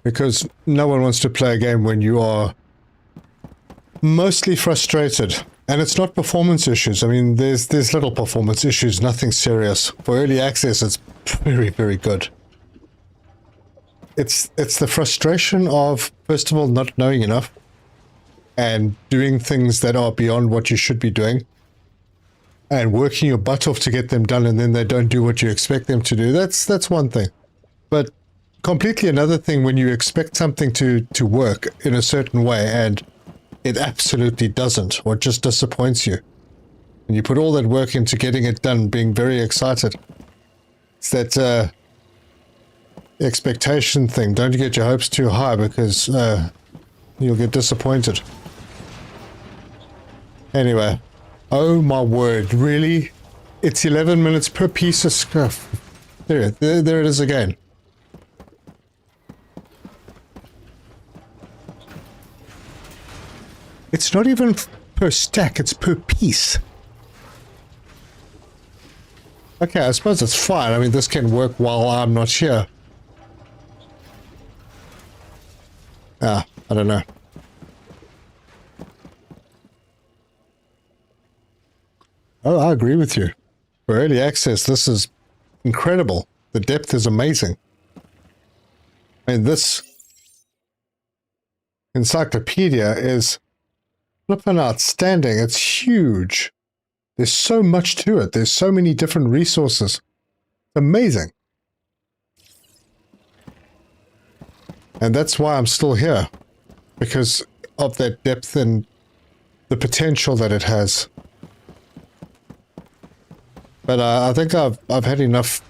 Because no one wants to play a game when you are mostly frustrated. And it's not performance issues. I mean, there's little performance issues, nothing serious. For early access, it's very, very good. It's the frustration of, first of all, not knowing enough and doing things that are beyond what you should be doing and working your butt off to get them done, and then they don't do what you expect them to do. That's one thing. But completely another thing when you expect something to work in a certain way and it absolutely doesn't, or it just disappoints you. And you put all that work into getting it done, being very excited. It's that expectation thing. Don't get your hopes too high because you'll get disappointed. Anyway. Oh my word, really? It's 11 minutes per piece of stuff. There it is again. It's not even per stack, it's per piece. Okay, I suppose it's fine. I mean, this can work while I'm not here. I don't know. Oh, I agree with you. For early access, this is incredible. The depth is amazing. I mean, this encyclopedia is flipping outstanding. It's huge. There's so much to it. There's so many different resources. Amazing. And that's why I'm still here. Because of that depth and the potential that it has. But I think I've had enough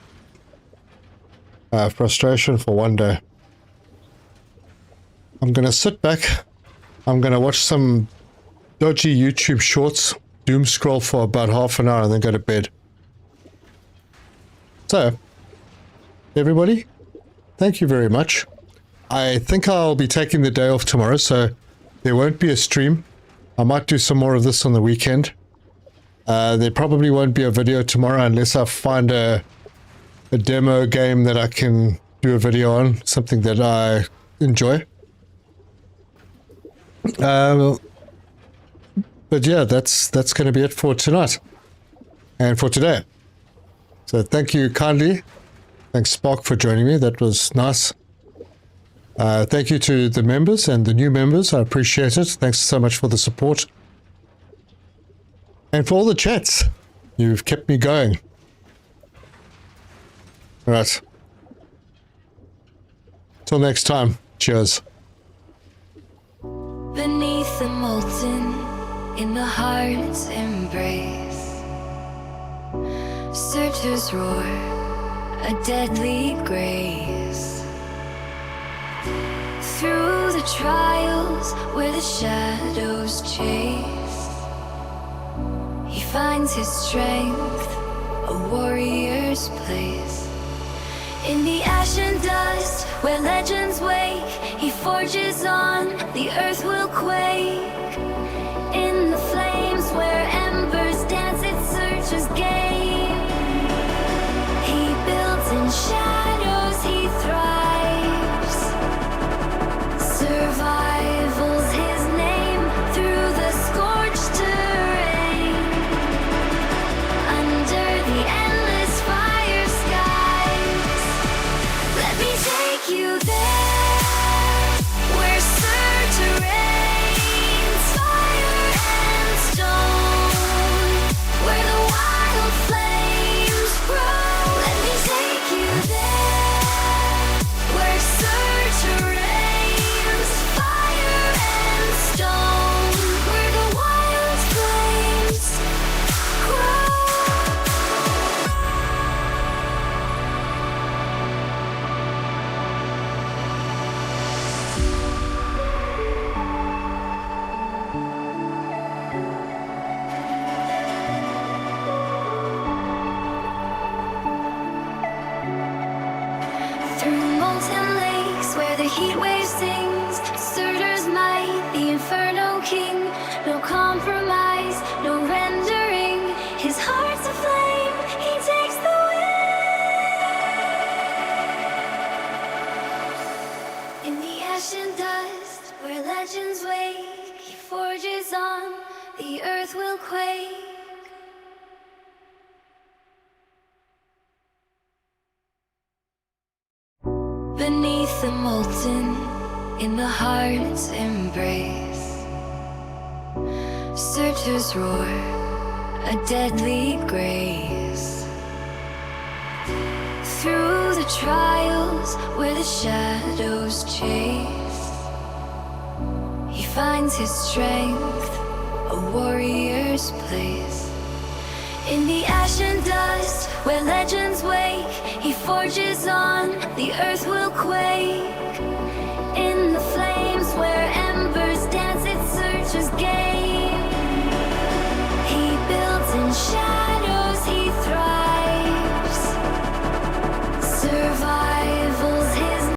frustration for one day. I'm going to sit back. I'm going to watch some dodgy YouTube shorts, doom scroll for about half an hour, and then go to bed. So, everybody, thank you very much. I think I'll be taking the day off tomorrow, so there won't be a stream. I might do some more of this on the weekend. There probably won't be a video tomorrow unless I find a demo game that I can do a video on, something that I enjoy. But yeah, that's going to be it for tonight and for today. So thank you kindly. Thanks, Spark, for joining me. That was nice. Thank you to the members and the new members. I appreciate it. Thanks so much for the support. And for all the chats. You've kept me going. All right. Till next time. Cheers. Beneath the molten, in the heart's embrace, searchers roar a deadly grace. Through the trials where the shadows chase, he finds his strength, a warrior's place. In the ash and dust where legends wake, he forges on, the earth will quake. In the flames where embers dance, it searches game. He builds in shadows, he thrives. Survival's his name through the scorched terrain. Under the endless fire skies, let me take you there, where Surtur reigns, fire and stone, where the wild flames grow. Let me take you there, where Surtur reigns, fire and stone, where the wild flames grow. Through molten lakes where the heat wave sings, Surtur's might, the inferno king. No compromise, no rendering. His heart's aflame, he takes the wheel. In the ash and dust where legends wake, he forges on, the earth will quake. Beneath the molten, in the heart's embrace, searchers roar a deadly grace. Through the trials where the shadows chase, he finds his strength, a warrior's place. In the ash and dust where legends wake, he forges on, the earth will quake.